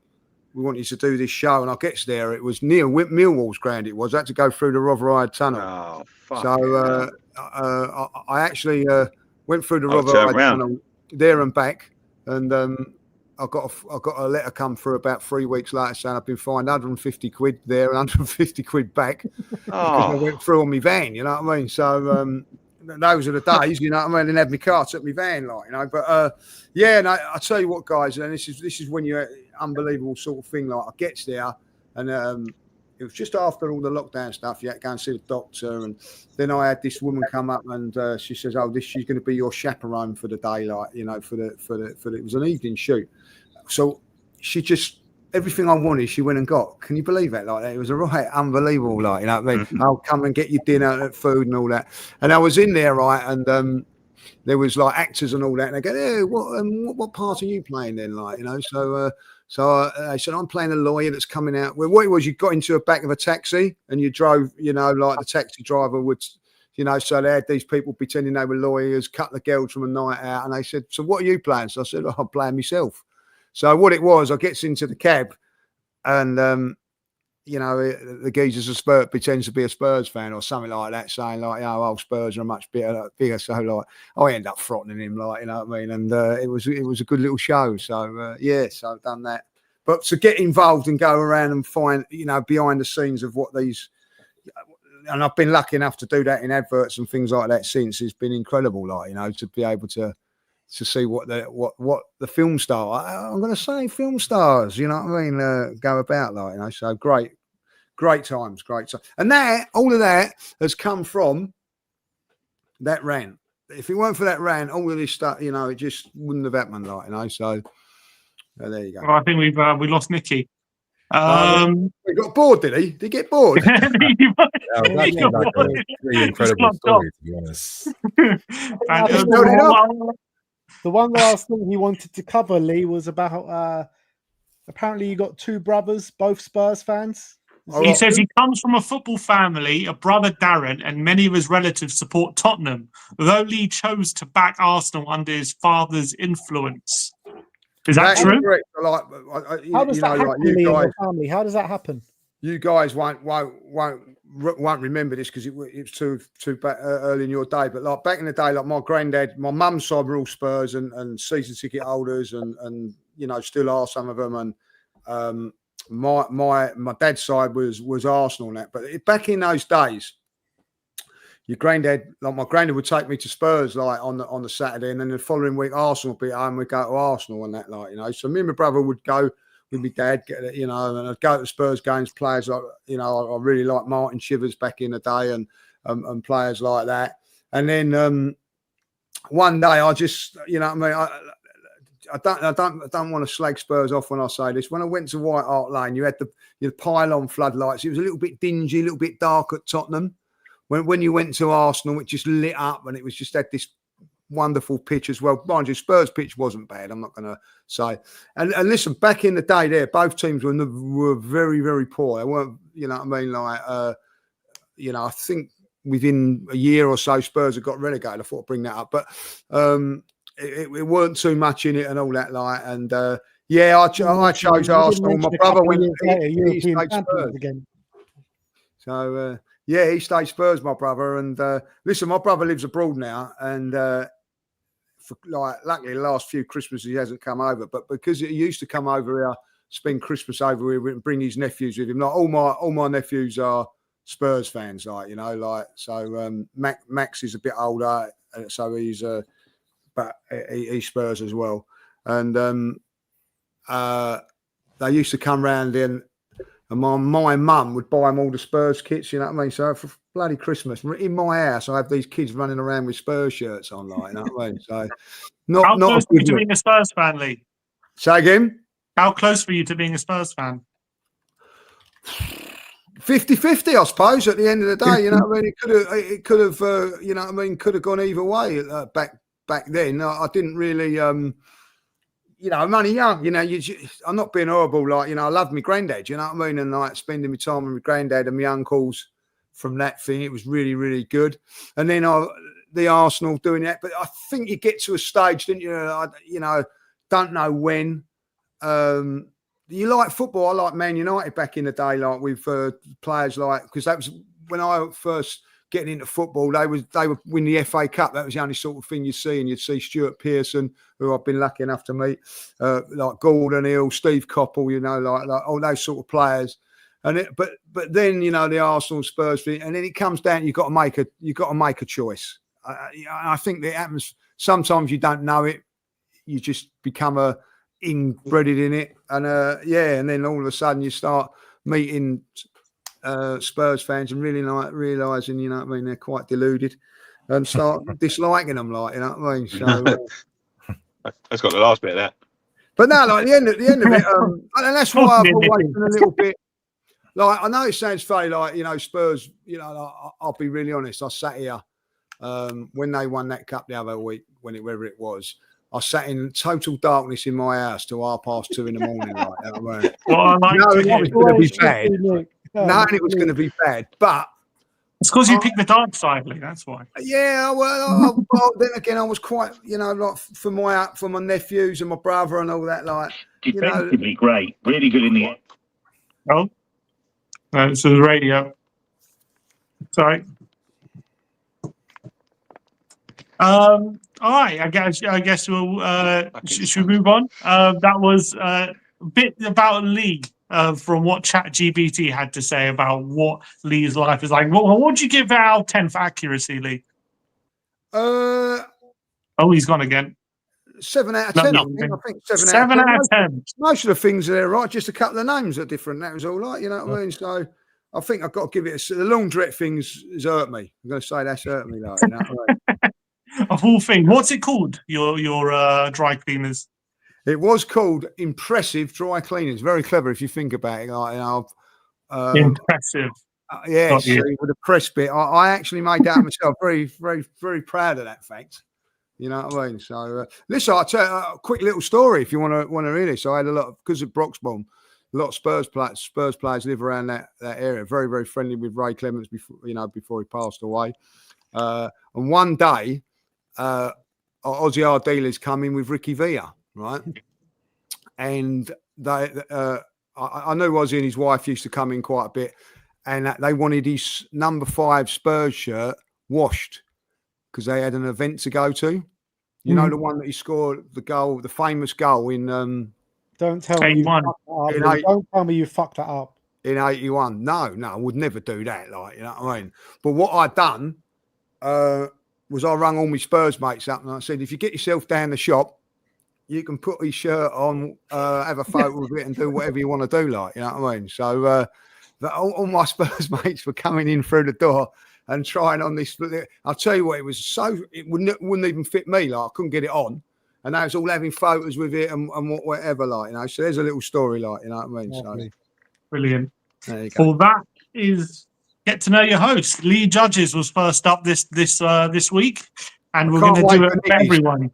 Speaker 4: we want you to do this show, and I gets there. It was near Millwall's ground. It was. I had to go through the Rotherhithe Tunnel.
Speaker 2: Oh fuck!
Speaker 4: So I actually went through the Rotherhithe Tunnel there and back, and I got a letter come through about 3 weeks later saying I've been fined 150 quid there and 150 quid back because I went through on my van. You know what I mean? So. Those are the days, you know what I mean? And had my car, took my van, like, you know. But yeah, and I tell you what, guys, and this is when you're unbelievable sort of thing. Like I gets there, and it was just after all the lockdown stuff. You had to go and see the doctor, and then I had this woman come up and she says, "Oh, she's going to be your chaperone for the day, like, you know, for the it was an evening shoot." So she just. Everything I wanted, she went and got. Can you believe that? Like that, it was a right unbelievable. Like, you know what I mean? I'll come and get you dinner, food, and all that. And I was in there, right, and there was like actors and all that. And they go, "Hey, what part are you playing then?" Like, you know. So I said, "I'm playing a lawyer that's coming out." Well, what it was, you got into the back of a taxi and you drove, you know, like the taxi driver would, you know. So they had these people pretending they were lawyers, cut the girls from a night out, and they said, "So what are you playing?" So I said, "Oh, I'm playing myself." So what it was, I gets into the cab, and you know, the geezer's a Spurs, pretends to be a Spurs fan or something like that, saying like, "Oh, Spurs are much bigger." So like, I end up throttling him, like, you know what I mean. And it was a good little show. So yeah, so I've done that. But to get involved and go around and find, you know, behind the scenes of what these, and I've been lucky enough to do that in adverts and things like that since. It's been incredible, like, you know, to be able to see what the film star, I'm going to say film stars, you know what I mean, go about, like, you know. So great times. And that, all of that has come from that rant. If it weren't for that rant, all of this stuff, you know, it just wouldn't have happened, like, you know. So there you go.
Speaker 1: Well, I think we lost Nicky.
Speaker 4: He got bored, did he? Did he get bored?
Speaker 5: That was actually like a really incredible story, to be honest.
Speaker 3: The one last thing he wanted to cover, Lee, was about apparently you got two brothers, both Spurs fans.
Speaker 1: He says he comes from a football family, a brother Darren, and many of his relatives support Tottenham, though Lee chose to back Arsenal under his father's influence. Is that true?
Speaker 4: Correct. Like,
Speaker 3: how does that happen, Lee, in your family? How does that happen?
Speaker 4: You guys won't remember this because it was too early in your day. But like back in the day, like my granddad, my mum's side were all Spurs and season ticket holders, and you know, still are some of them. And my dad's side was Arsenal and that. But back in those days, your granddad, like my granddad, would take me to Spurs like on the Saturday, and then the following week Arsenal would be home. We'd go to Arsenal and that, like, you know. So me and my brother would go with my dad, you know, and I'd go to Spurs games. Players like, you know, I really like Martin Shivers back in the day, and players like that. And then one day I just, you know what I mean, I don't want to slag Spurs off when I say this. When I went to White Hart Lane, you had the pylon floodlights. It was a little bit dingy, a little bit dark at Tottenham. When you went to Arsenal, it just lit up, and it was just had this wonderful pitch as well. Mind you, Spurs pitch wasn't bad, I'm not going to say. And listen, back in the day there, both teams were very, very poor. They weren't, you know what I mean, like, you know, I think within a year or so, Spurs have got relegated. I thought I'd bring that up. But it weren't too much in it and all that, like, and yeah, I chose Arsenal. My brother went he stayed Spurs again. So yeah, he stayed Spurs, my brother. And listen, my brother lives abroad now, and luckily the last few Christmases he hasn't come over, but because he used to come over here, spend Christmas over here and bring his nephews with him. Like all my nephews are Spurs fans, like, you know, like, so Max is a bit older, so he's but he's Spurs as well. And they used to come round in, and my mum would buy them all the Spurs kits, you know what I mean? So for bloody Christmas, in my house, I have these kids running around with Spurs shirts on, like, you know what I mean? So
Speaker 1: How close were you to being a Spurs fan, Lee?
Speaker 4: Say again?
Speaker 1: How close were you to being a Spurs fan?
Speaker 4: 50-50, I suppose, at the end of the day, you know what I mean? It could have, you know what I mean, could have gone either way back then. I didn't really, you know, I'm only young, you know, I'm not being horrible, like, you know, I love my granddad, you know what I mean? And like spending my time with my granddad and my uncles from that thing, it was really, really good. And then the Arsenal doing that, but I think you get to a stage, didn't you? You know, don't know when. You like football? I like Man United back in the day, like with players like, because that was when I first getting into football. They would win the FA Cup. That was the only sort of thing you see, and you'd see Stuart Pearson, who I've been lucky enough to meet, like Gordon Hill, Steve Coppell, you know, like all those sort of players. And but then, you know, the Arsenal Spurs thing, and then it comes down. You've got to make a choice. I think that happens. Sometimes you don't know it. You just become inbred in it, and and then all of a sudden you start meeting Spurs fans and really like realising, you know what I mean, they're quite deluded, and start disliking them, like, you know what I mean. So
Speaker 2: that's got the last bit of that.
Speaker 4: But no, like the end of it, and that's why I've always been a little bit. Like, I know it sounds funny, like, you know, Spurs, you know, like, I'll be really honest. I sat here when they won that cup the other week, wherever it was. I sat in total darkness in my house till 2:30 in the morning. Like, you know what I mean?
Speaker 1: Well, I like
Speaker 4: no,
Speaker 1: to
Speaker 4: it was going to be bad. No, it was going to be bad. But
Speaker 1: it's because you picked the dark side, Lee. That's why.
Speaker 4: Yeah, well, then again, I was quite, you know, like for my nephews and my brother and all that. Like,
Speaker 6: defensively, you know, great, really good in the end.
Speaker 1: Oh, no, this is radio. Sorry. All right, I guess we'll should we move on? That was a bit about Lee from what ChatGPT had to say about what Lee's life is like. What would you give out of 10 for accuracy, Lee?
Speaker 4: Oh,
Speaker 1: he's gone again.
Speaker 4: 7 out of 10. I think 7
Speaker 1: out of 10.
Speaker 4: Most of the things are right. Just a couple of names are different. That was all right. You know what I mean? So I think I've got to give it the laundrette things has hurt me. I'm going to say that's hurt me. Like, you know what I mean?
Speaker 1: Of all things, what's it called? Your dry cleaners.
Speaker 4: It was called Impressive Dry Cleaners. Very clever if you think about it. Like, you know,
Speaker 1: impressive.
Speaker 4: Yeah, so with the press bit, I actually made that myself. Very, very, very proud of that fact. You know what I mean? So listen, I'll tell you a quick little story if you want to hear this. So I had a lot of, because of Broxbourne, a lot of Spurs players live around that area. Very, very friendly with Ray Clements before he passed away. And one day, Aussie R dealers come in with Ricky Villa, right? And I knew Aussie and his wife used to come in quite a bit, and they wanted his number 5 Spurs shirt washed because they had an event to go to. You know, the one that he scored the famous goal in.
Speaker 3: Don't tell me. Don't tell me you fucked that up.
Speaker 4: In 81. No, I would never do that. Like, you know what I mean? But what I'd done was I rung all my Spurs mates up and I said, if you get yourself down the shop, you can put his shirt on, have a photo of it and do whatever you want to do, like, you know what I mean? So all my Spurs mates were coming in through the door and trying on this. I'll tell you what, it wouldn't even fit me. Like, I couldn't get it on. And they was all having photos with it and whatever, like, you know. So there's a little story, like, you know what I mean? So,
Speaker 1: brilliant.
Speaker 4: There you go.
Speaker 1: Well, that is get to know your host. Lee Judges was first up this week, and we're going to do it for everyone.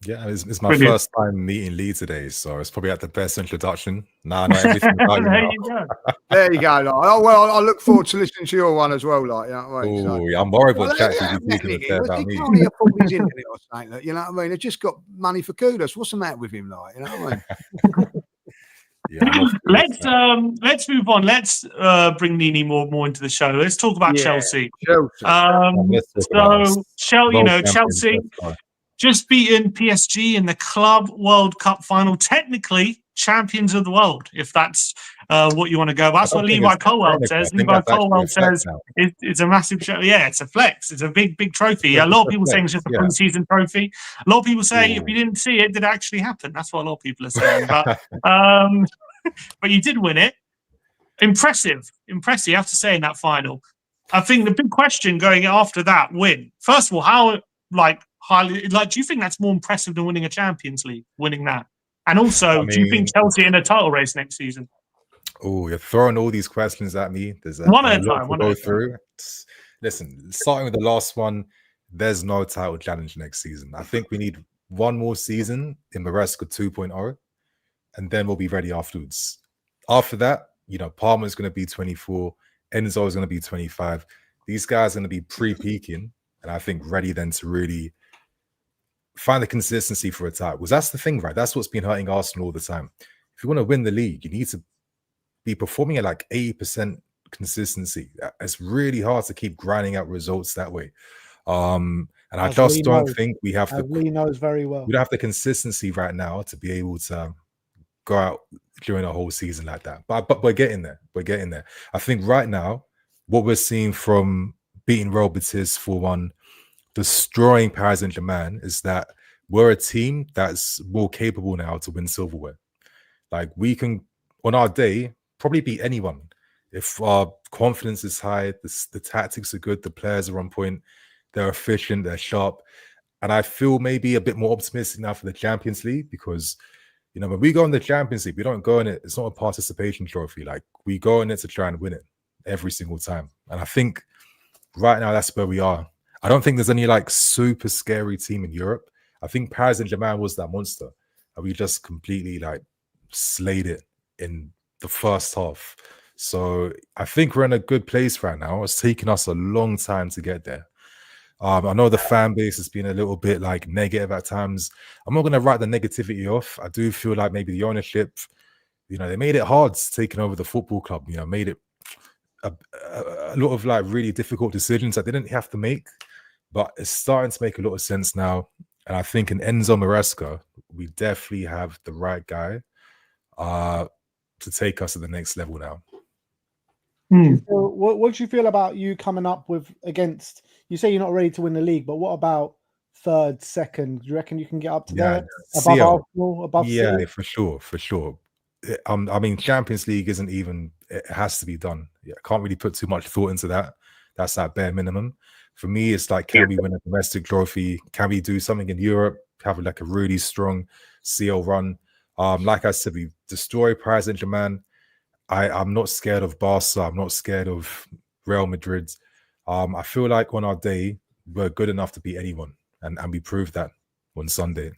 Speaker 5: Yeah, it's my first time meeting Lee today, so it's probably at the best introduction. Now I know everything about you.
Speaker 4: There you go. Like, oh, well, I look forward to listening to your one as well. Like, you know what I mean?
Speaker 5: Oh, yeah, I'm worried about ChatGPT about me.
Speaker 4: Or something, you know what I mean? They've just got money for Kudus. What's the matter with him? Like, you know what I mean?
Speaker 1: Yeah, let's move on. Let's bring Nini more into the show. Let's talk about Chelsea.
Speaker 4: Chelsea.
Speaker 1: Chelsea. just beaten PSG in the Club World Cup final. Technically, champions of the world, if that's what you want to go. That's what Levi Colwell says. Levi Colwell says it's a massive show. Yeah, it's a flex. It's a big trophy. A lot of people saying it's just a pre-season trophy. A lot of people say if you didn't see it, did it actually happen? That's what a lot of people are saying. But but you did win it. Impressive. You have to say in that final. I think the big question going after that win. First of all, how highly do you think that's more impressive than winning a Champions League? Winning that. And also, do you think Chelsea in a title race next season?
Speaker 5: Oh, you're throwing all these questions at me. There's
Speaker 1: one at a
Speaker 5: lot
Speaker 1: time.
Speaker 5: to go through. Listen, starting with the last one, there's no title challenge next season. I think we need one more season in Maresca 2.0, and then we'll be ready afterwards. After that, Palmer's going to be 24, Enzo is going to be 25. These guys are going to be pre-peaking, and I think ready then to really find the consistency for a title. Because that's the thing, right? That's what's been hurting Arsenal all the time. If you want to win the league, you need to be performing at like 80% consistency. It's really hard to keep grinding out results that way. And I just don't think we have
Speaker 3: Lee knows very well.
Speaker 5: We don't have the consistency right now to be able to go out during a whole season like that. But we're getting there. I think right now, what we're seeing from beating Real Betis 4-1, destroying Paris Saint-Germain, is that we're a team that's more capable now to win silverware. Like, we can, on our day, probably beat anyone. If our confidence is high, the tactics are good, the players are on point, they're efficient, they're sharp. And I feel maybe a bit more optimistic now for the Champions League, because when we go in the Champions League, we don't go in it. It's not a participation trophy. Like, we go in it to try and win it every single time. And I think right now that's where we are. I don't think there's any super scary team in Europe. I think Paris Saint-Germain was that monster, and we just completely slayed it in the first half. So I think we're in a good place right now. It's taken us a long time to get there. I know the fan base has been a little bit negative at times. I'm not going to write the negativity off. I do feel like maybe the ownership, they made it hard taking over the football club. Made it a lot of really difficult decisions I didn't have to make, but it's starting to make a lot of sense now. And I think in Enzo Maresca, we definitely have the right guy to take us to the next level now.
Speaker 3: So what do you feel about you coming up with against? You say you're not ready to win the league, but what about third, second? Do you reckon you can get up to there above Arsenal, above City?
Speaker 5: For sure. I mean, Champions League isn't even. It has to be done. I can't really put too much thought into that. That's that bare minimum. For me, it's can we win a domestic trophy? Can we do something in Europe? Have a really strong CL run? Like I said, we destroy Paris Saint-Germain. I'm not scared of Barca. I'm not scared of Real Madrid. I feel like on our day, we're good enough to beat anyone. And we proved that on Sunday.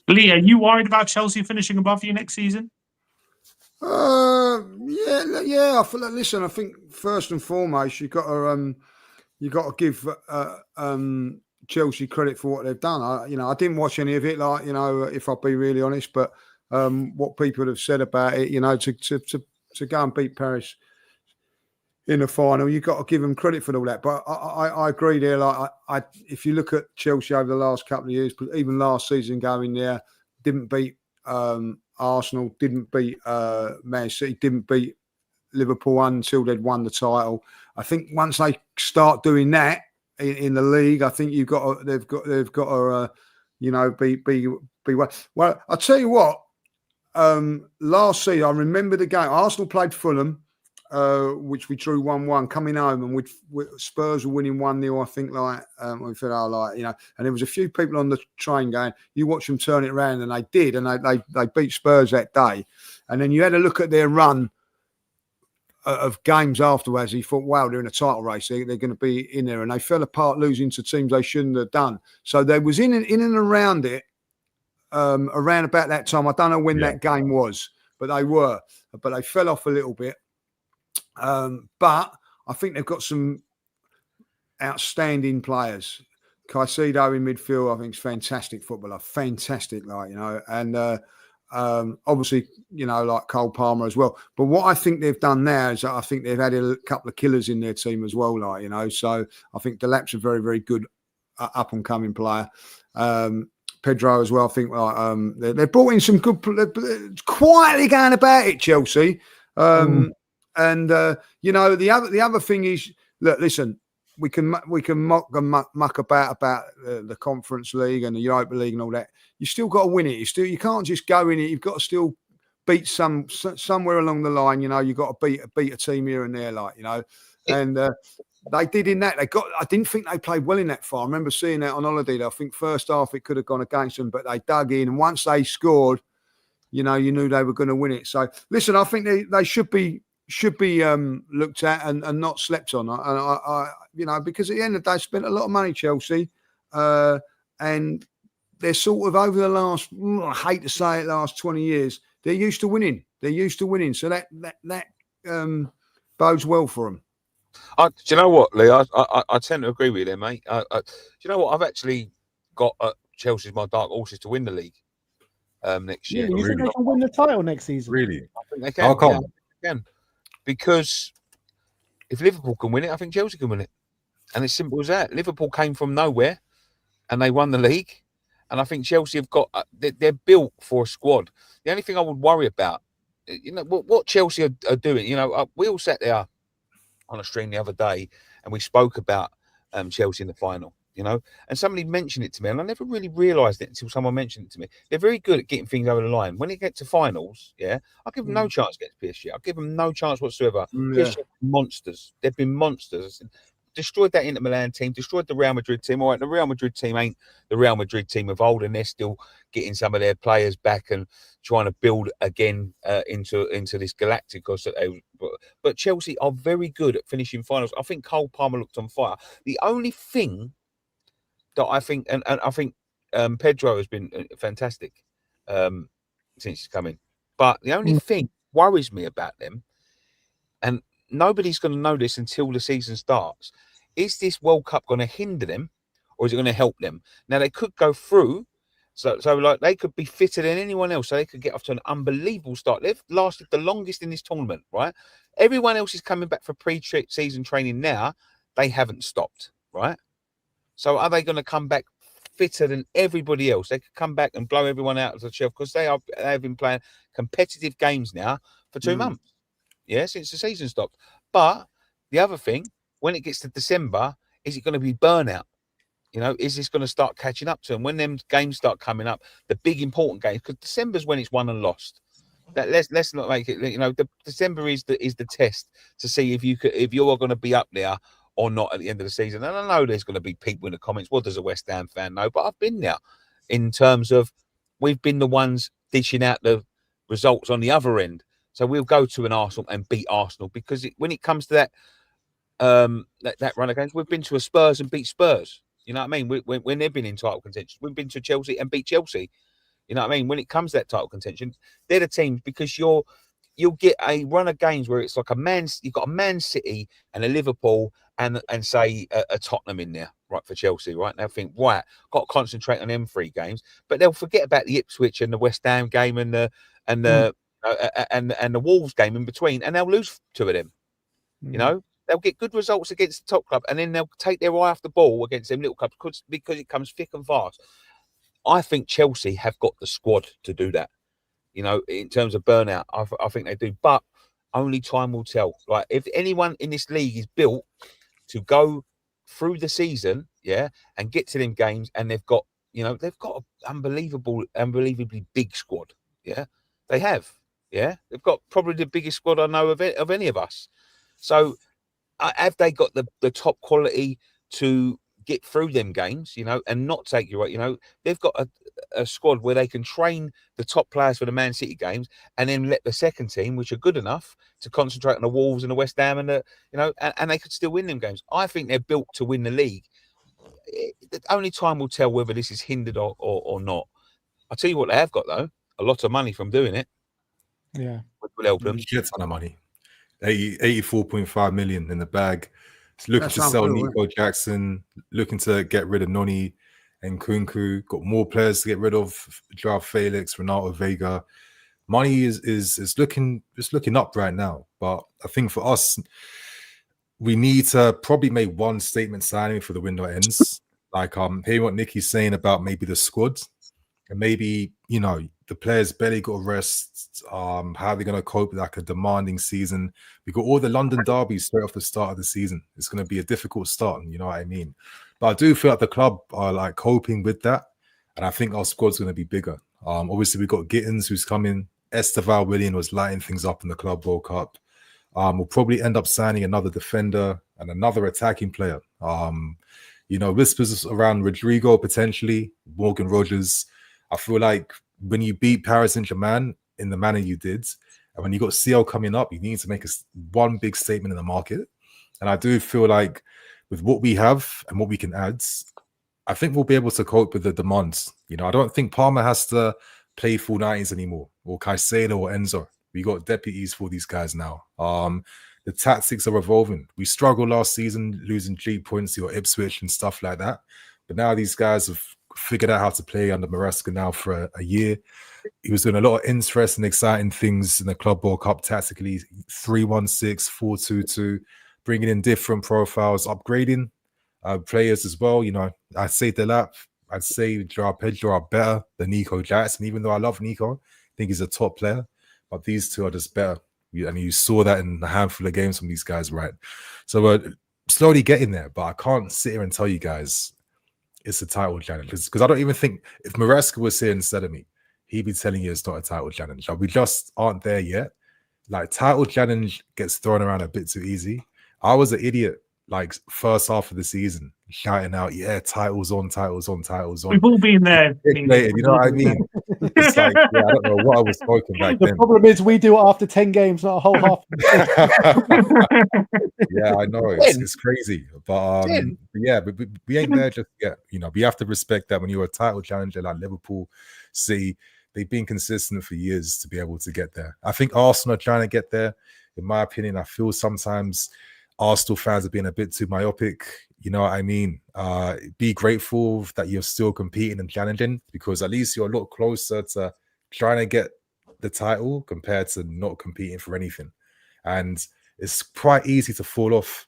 Speaker 1: Lee, are you worried about Chelsea finishing above you next season?
Speaker 4: Yeah. I feel listen, I think first and foremost, you've got to give Chelsea credit for what they've done. I didn't watch any of it, if I'll be really honest, but what people have said about it, to go and beat Paris in the final, you've got to give them credit for all that. But I agree there. If you look at Chelsea over the last couple of years, even last season going there, didn't beat Arsenal, didn't beat Man City, didn't beat Liverpool until they'd won the title. I think once they start doing that in the league, I think they've got to be well. I'll tell you what. Last season, I remember the game. Arsenal played Fulham, which we drew 1-1 coming home, and Spurs were winning 1-0. I think we felt and there was a few people on the train going, "You watch them turn it around," and they did, and they beat Spurs that day. And then you had a look at their run of games afterwards. You thought, "Wow, they're in a title race. They're going to be in there," and they fell apart, losing to teams they shouldn't have done. So they was in and around it. Around about that time, I don't know when that game was, but they fell off a little bit. But I think they've got some outstanding players. Caicedo in midfield, I think, is fantastic footballer, fantastic, and obviously, Cole Palmer as well. But what I think they've done now is I think they've added a couple of killers in their team as well, So I think Delap's a very, very good up and coming player. Pedro as well. I think they've brought in some good, quietly going about it, Chelsea. And you know, the other thing is, look, listen, we can muck about the Conference League and the Europa League and all that. You still got to win it. You can't just go in it. You've got to still beat somewhere along the line. You know, you've got to beat a team here and there, like, you know. And they did in that. I didn't think they played well in that far. I remember seeing that on holiday. I think first half it could have gone against them, but they dug in. And once they scored, you know, you knew they were going to win it. So listen, I think they should be looked at and not slept on. And I you know, because at the end of the day, spent a lot of money, Chelsea, and they're sort of over the last, I hate to say it, last 20 years, they're used to winning. So that bodes well for them.
Speaker 7: Do you know what, Lee? I tend to agree with you there, mate. Do you know what? I've actually got Chelsea's my dark horses to win the league next year.
Speaker 3: You think they can win the title next season?
Speaker 5: Really?
Speaker 7: I think they can.
Speaker 5: How come?
Speaker 7: Yeah, they can. Because if Liverpool can win it, I think Chelsea can win it. And it's simple as that. Liverpool came from nowhere and they won the league. And I think Chelsea have got, they're built for a squad. The only thing I would worry about, you know, what Chelsea are doing, you know, we all sat there on a stream the other day and we spoke about Chelsea in the final, you know, and somebody mentioned it to me and I never really realised it until someone mentioned it to me. They're very good at getting things over the line. When they get to finals, yeah, I'll give them no chance against PSG. I'll give them no chance whatsoever. PSG are monsters. They've been monsters. Destroyed that Inter Milan team, destroyed the Real Madrid team. All right, the Real Madrid team ain't the Real Madrid team of old, and they're still getting some of their players back and trying to build again into this Galacticos. But Chelsea are very good at finishing finals. I think Cole Palmer looked on fire. The only thing that I think, and I think Pedro has been fantastic since he's come in, but the only thing worries me about them, and nobody's going to know this until the season starts. Is this World Cup going to hinder them or is it going to help them? Now, they could go through. So like they could be fitter than anyone else. So they could get off to an unbelievable start. They've lasted the longest in this tournament, right? Everyone else is coming back for pre-season training now. They haven't stopped, right? So are they going to come back fitter than everybody else? They could come back and blow everyone out of the shelf because they've been playing competitive games now for 2 months. Yeah, since the season stopped. But the other thing, when it gets to December, is it going to be burnout? You know, is this going to start catching up to them? When them games start coming up, the big important games, because December's when it's won and lost. That let's not make it. You know, December is the test to see if you are going to be up there or not at the end of the season. And I know there's going to be people in the comments. What does a West Ham fan know? But I've been there in terms of we've been the ones dishing out the results on the other end. So we'll go to an Arsenal and beat Arsenal because when it comes to that run of games, we've been to a Spurs and beat Spurs. You know what I mean? When they've been in title contention, we've been to Chelsea and beat Chelsea. You know what I mean? When it comes to that title contention, they're the teams because you'll get a run of games where it's like you've got a Man City and a Liverpool and say a Tottenham in there, right, for Chelsea, right? And they'll think, right, got to concentrate on them 3 games, but they'll forget about the Ipswich and the West Ham game and the Wolves game in between, and they'll lose 2 of them. You know, they'll get good results against the top club, and then they'll take their eye off the ball against them little clubs because it comes thick and fast. I think Chelsea have got the squad to do that. You know, in terms of burnout, I think they do, but only time will tell. Like, if anyone in this league is built to go through the season, yeah, and get to them games, and they've got an unbelievably big squad. Yeah, they have. Yeah, they've got probably the biggest squad I know of any of us. So have they got the top quality to get through them games, you know, and not take you right? You know, they've got a squad where they can train the top players for the Man City games and then let the second team, which are good enough, to concentrate on the Wolves and the West Ham and and they could still win them games. I think they're built to win the league. Only time will tell whether this is hindered or not. I'll tell you what they have got, though, a lot of money from doing it.
Speaker 3: Yeah.
Speaker 7: Which will help them.
Speaker 5: Shit ton of money. 84.5 million in the bag. It's looking to sell Nico Jackson, looking to get rid of Noni and Kunku. Got more players to get rid of. Joao Felix, Renato Vega. Money is looking up right now. But I think for us, we need to probably make one statement signing for the window ends. Like hearing what Nicky's saying about maybe the squad, and maybe the players barely got a rest. How are they going to cope with like a demanding season? We got all the London derbies straight off the start of the season. It's going to be a difficult start, you know what I mean? But I do feel like the club are like coping with that, and I think our squad's going to be bigger. Obviously we got Gittins who's coming. Esteval Willian was lighting things up in the Club World Cup. We'll probably end up signing another defender and another attacking player. Whispers around Rodrigo potentially, Morgan Rogers. I feel like when you beat Paris Saint-Germain in the manner you did, and when you got CL coming up, you need to make one big statement in the market. And I do feel like with what we have and what we can add, I think we'll be able to cope with the demands. I don't think Palmer has to play full 90s anymore, or Caicedo or Enzo. We got deputies for these guys now. The tactics are evolving. We struggled last season, losing G points or Ipswich and stuff like that. But now these guys have figured out how to play under Maresca now for a year. He was doing a lot of interesting, exciting things in the Club World Cup tactically, 3-1-6, 4-2-2, bringing in different profiles, upgrading players as well. I'd say Delap, I'd say João Pedro are better than Nico Jackson, even though I love Nico. I think he's a top player, but these two are just better. And you saw that in a handful of games from these guys, right? So we're slowly getting there, but I can't sit here and tell you guys it's a title challenge, because I don't even think if Maresca was here instead of me, he'd be telling you it's not a title challenge. We just aren't there yet. Like, title challenge gets thrown around a bit too easy. I was an idiot, like, first half of the season, shouting out, yeah, titles on, titles on, titles on.
Speaker 1: We've all been there.
Speaker 5: You know what I mean? It's like, yeah, I don't know what I was smoking back then.
Speaker 3: The problem is we do it after 10 games, not a whole half.
Speaker 5: Yeah, I know. It's crazy. But yeah, but we ain't there just yet. We have to respect that when you're a title challenger like Liverpool, City, they've been consistent for years to be able to get there. I think Arsenal are trying to get there. In my opinion, I feel sometimes Arsenal fans are being a bit too myopic. You know what I mean? Be grateful that you're still competing and challenging, because at least you're a lot closer to trying to get the title compared to not competing for anything. And it's quite easy to fall off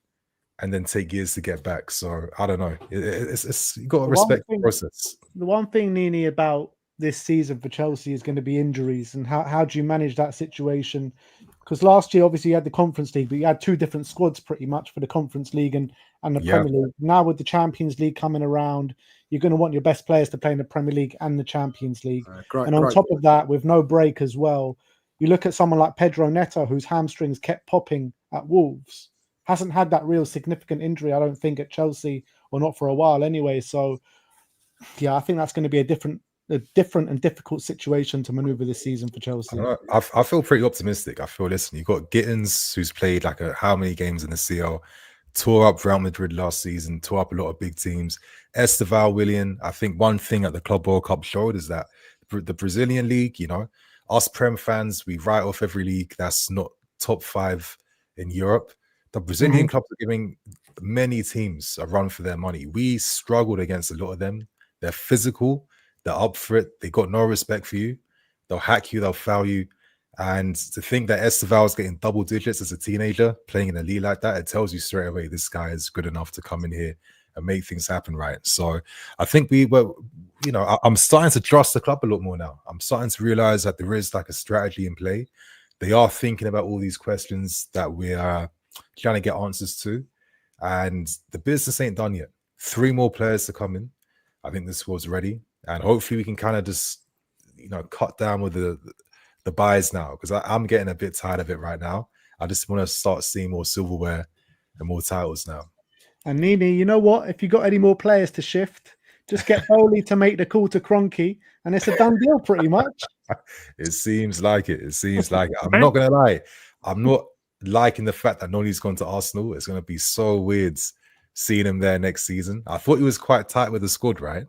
Speaker 5: and then take years to get back. So I don't know. It's you got to respect the process.
Speaker 3: The one thing, Nini, about this season for Chelsea is going to be injuries, and how do you manage that situation? Because last year, obviously, you had the Conference League, but you had two different squads pretty much for the Conference League and the Premier League. Now with the Champions League coming around, you're going to want your best players to play in the Premier League and the Champions League. And on top of that, with no break as well, you look at someone like Pedro Neto, whose hamstrings kept popping at Wolves. Hasn't had that real significant injury, I don't think, at Chelsea, or not for a while anyway. So, yeah, I think that's going to be a different and difficult situation to maneuver this season for Chelsea.
Speaker 5: I feel pretty optimistic. I feel, listen, you've got Gittins, who's played like how many games in the CL, tore up Real Madrid last season, tore up a lot of big teams. Esteval Willian, I think one thing at the Club World Cup showed is that the Brazilian league, us Prem fans, we write off every league that's not top 5 in Europe. The Brazilian clubs are giving many teams a run for their money. We struggled against a lot of them. They're physical. They're up for it. They got no respect for you. They'll hack you. They'll foul you. And to think that Esteval is getting double digits as a teenager, playing in a league like that, it tells you straight away this guy is good enough to come in here and make things happen, right? So I think I'm starting to trust the club a lot more now. I'm starting to realize that there is like a strategy in play. They are thinking about all these questions that we are trying to get answers to. And the business ain't done yet. 3 more players to come in. I think this was ready. And hopefully we can kind of just, cut down with the buys now, because I'm getting a bit tired of it right now. I just want to start seeing more silverware and more titles now.
Speaker 3: And Nini, you know what? If you got any more players to shift, just get Bowley to make the call to Kroenke, and it's a done deal pretty much.
Speaker 5: It seems like it. I'm not going to lie. I'm not liking the fact that Noni's gone to Arsenal. It's going to be so weird seeing him there next season. I thought he was quite tight with the squad, right?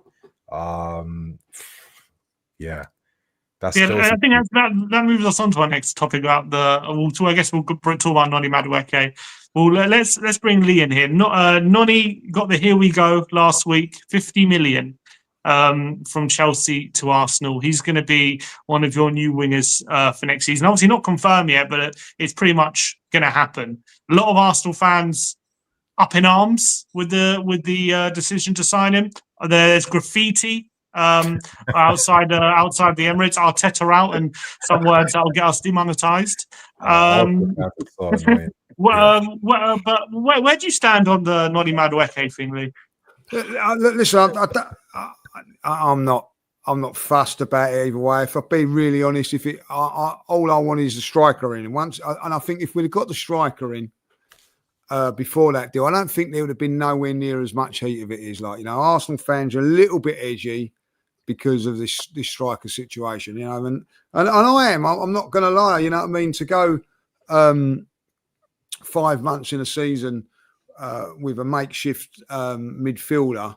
Speaker 5: Yeah.
Speaker 1: I think that moves us on to our next topic about I guess we'll talk about Noni Madueke. Well, let's bring Lee in here. Noni got the here we go last week, 50 million from Chelsea to Arsenal. He's going to be one of your new wingers for next season. Obviously not confirmed yet, but it's pretty much going to happen. A lot of Arsenal fans up in arms with the decision to sign him. There's graffiti outside the Emirates. Arteta out, and some words that'll get us demonetized. But where do you stand on the Noni Madueke thing, Lee?
Speaker 4: Listen, I'm not fussed about it either way. If I'll be really honest, all I want is a striker in. And I think if we'd have got the striker in before that deal, I don't think there would have been nowhere near as much heat of it is. Like, Arsenal fans are a little bit edgy because of this striker situation, and I am. I'm not going to lie, you know what I mean. To go 5 months in a season with a makeshift midfielder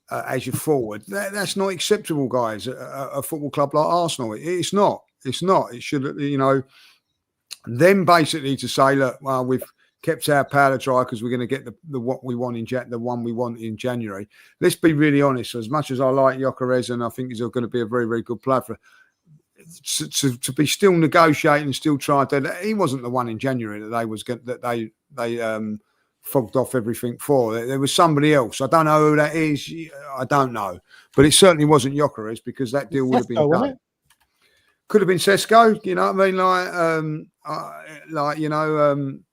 Speaker 4: as your forward, that's not acceptable, guys. A football club like Arsenal, it's not. It should, Then basically to say, look, well, we've kept our powder dry because we're going to get the what we want the one we want in January. Let's be really honest. As much as I like Gyökeres and I think he's going to be a very, very good player, to be still negotiating, still trying to. He wasn't the one in January that they fogged off everything for. There was somebody else. I don't know who that is. I don't know, but it certainly wasn't Gyökeres because that deal would have been done. Could have been Sesko. You know what I mean?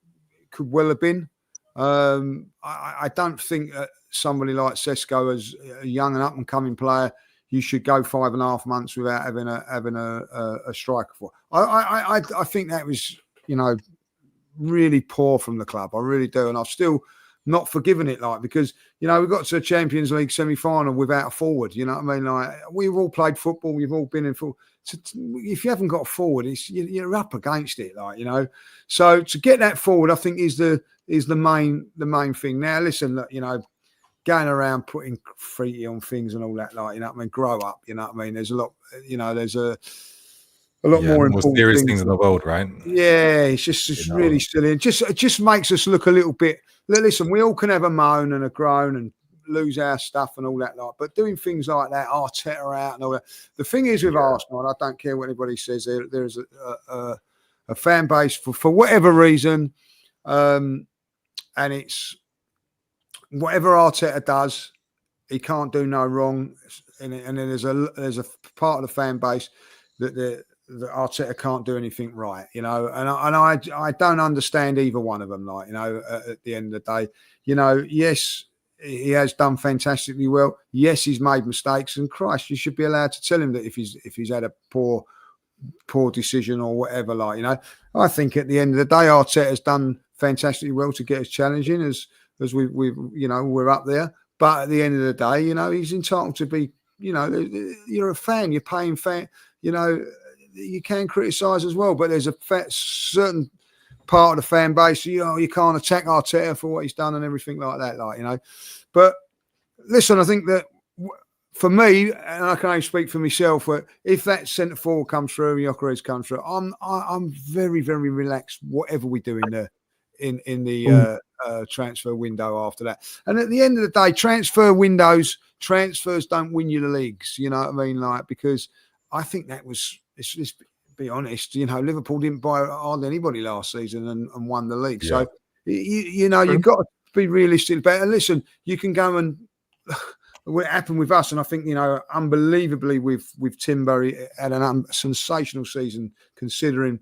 Speaker 4: Could well have been. I don't think somebody like Sesko, as a young and up and coming player, you should go 5.5 months without having a striker for. I think that was really poor from the club. I really do, and I've still not forgiven it. Because we got to a Champions League semi-final without a forward. You know what I mean? We've all played football. We've all been in football. If you haven't got a forward, you're up against it. So to get that forward, I think is the main thing. Now, listen, look, going around putting graffiti on things and all that, grow up. There's a lot. There's a lot more important
Speaker 5: serious things in the world, right?
Speaker 4: Yeah, it's just really silly. It just makes us look a little bit. Listen, we all can have a moan and a groan and lose our stuff and all that but doing things like that, Arteta out and all that. The thing is with Arsenal, and I don't care what anybody says, there's a fan base for whatever reason, and it's whatever Arteta does, he can't do no wrong, and then there's a part of the fan base that Arteta can't do anything right, and I don't understand either one of them. At the end of the day, yes, he has done fantastically well. Yes, he's made mistakes, and Christ, you should be allowed to tell him that if he's had a poor decision or whatever. I think at the end of the day, Arteta has done fantastically well to get us challenging as we're up there. But at the end of the day, he's entitled to be. You're a fan. You're paying fan. You can criticise as well, but there's a certain part of the fan base, you can't attack Arteta for what he's done and everything like that, But listen, I think that for me, and I can only speak for myself, if that centre forward comes through, Gyökeres comes through, I'm very, very relaxed. Whatever we do in the transfer window after that, and at the end of the day, transfers don't win you the leagues. You know what I mean? Because I think that was. Let's be honest, Liverpool didn't buy hardly anybody last season and won the league. Yeah. So, you've got to be realistic about it. And listen, you can go and what happened with us, and I think, unbelievably with Timber, had a sensational season considering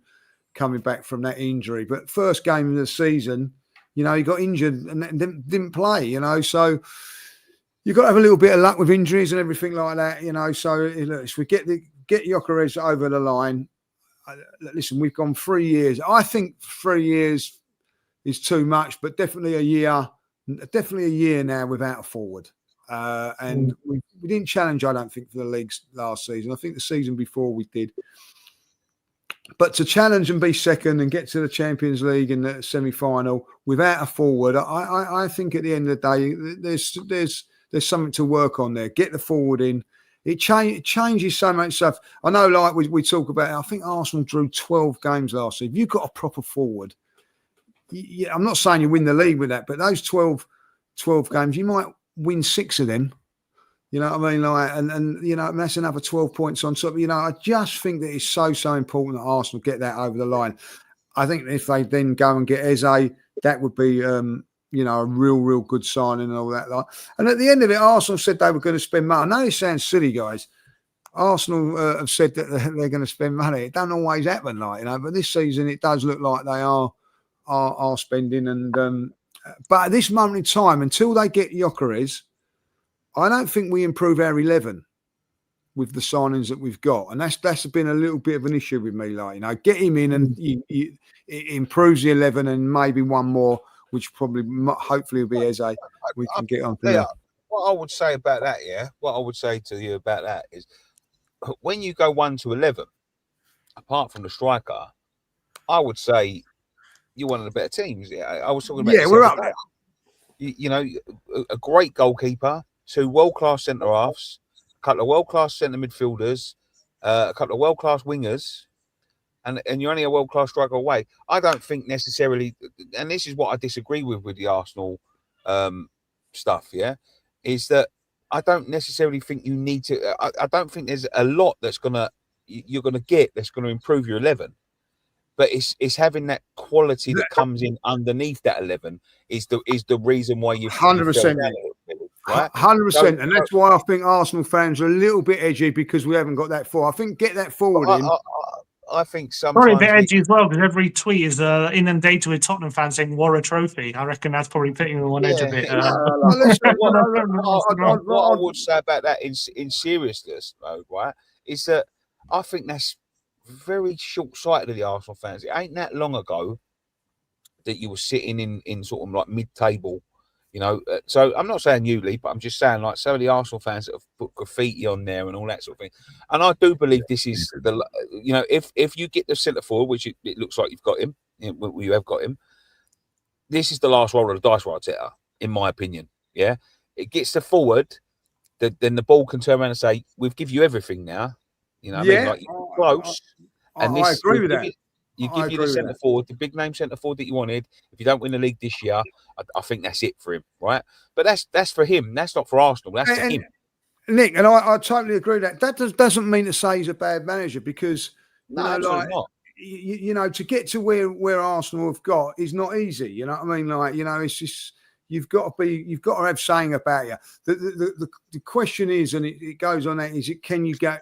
Speaker 4: coming back from that injury. But first game of the season, he got injured and didn't play, So you've got to have a little bit of luck with injuries and everything like that, So look, if we get Gyökeres over the line. Listen, we've gone 3 years. I think 3 years is too much, but definitely a year now without a forward. And we didn't challenge, I don't think, for the leagues last season. I think the season before we did. But to challenge and be second and get to the Champions League in the semi-final without a forward, I think at the end of the day, there's something to work on there. Get the forward in. It changes so much stuff. I know, we talk about, I think Arsenal drew 12 games last season. If you've got a proper forward, I'm not saying you win the league with that, but those 12 games, you might win 6 of them. You know what I mean? And that's another 12 points on top. I just think that it's so important that Arsenal get that over the line. I think if they then go and get Eze, that would be you know, a real good signing and all that. Like, and at the end of it, Arsenal said they were going to spend money. I know it sounds silly, guys. Arsenal have said that they're going to spend money. It don't always happen, like, you know. But this season, it does look like they are spending. And but at this moment in time, until they get Gyökeres, I don't think we improve our 11 with the signings that we've got, and that's been a little bit of an issue with me. Like, you know, get him in and it improves the 11 and maybe one more, which probably hopefully will be Eze. We can get on to that.
Speaker 7: What I would say about that, what I would say to you about that is, when you go 1 to 11, apart from the striker, I would say you're one of the better teams. I was talking about
Speaker 4: we're up there.
Speaker 7: You know, a great goalkeeper, 2 world-class centre halves, a couple of world-class centre midfielders, a couple of world-class wingers, and you're only a world-class striker away. I don't think necessarily, and this is what I disagree with the Arsenal stuff, is that I don't necessarily think you need to. I don't think there's a lot you're gonna get that's gonna improve your 11. But it's having that quality that comes in underneath that 11 is the reason why you
Speaker 4: 100%. 100%, and that's why I think Arsenal fans are a little bit edgy because we haven't got that forward. I think get that forward in.
Speaker 7: I think sometimes
Speaker 1: probably a bit edgy as well, because every tweet is inundated with Tottenham fans saying "War a trophy." I reckon that's probably putting them on edge a bit.
Speaker 7: What I would say about that in seriousness mode, right, is that I think that's very short-sighted of the Arsenal fans. It ain't that long ago that you were sitting in sort of like mid-table, you know. So I'm not saying you, Lee, but I'm just saying like some of the Arsenal fans that have put graffiti on there and all that sort of thing. And I do believe this is you know, if you get the centre forward, which it looks like you've got him, you have got him. This is the last roll of the dice, right, Arteta, in my opinion. Yeah, it gets the forward, then the ball can turn around and say, "We've give you everything now." You know, what I mean, like you're close.
Speaker 4: I agree with that.
Speaker 7: You give you the centre forward, the big name centre forward that you wanted. If you don't win the league this year, I think that's it for him, right? But that's for him. That's not for Arsenal. That's for him.
Speaker 4: Nick, and I totally agree with that. That doesn't mean to say he's a bad manager, because
Speaker 7: absolutely not.
Speaker 4: You know, to get to where Arsenal have got is not easy. You know what I mean? Like, you know, it's just you've got to have saying about you. The question is, and it goes on that, is it can you go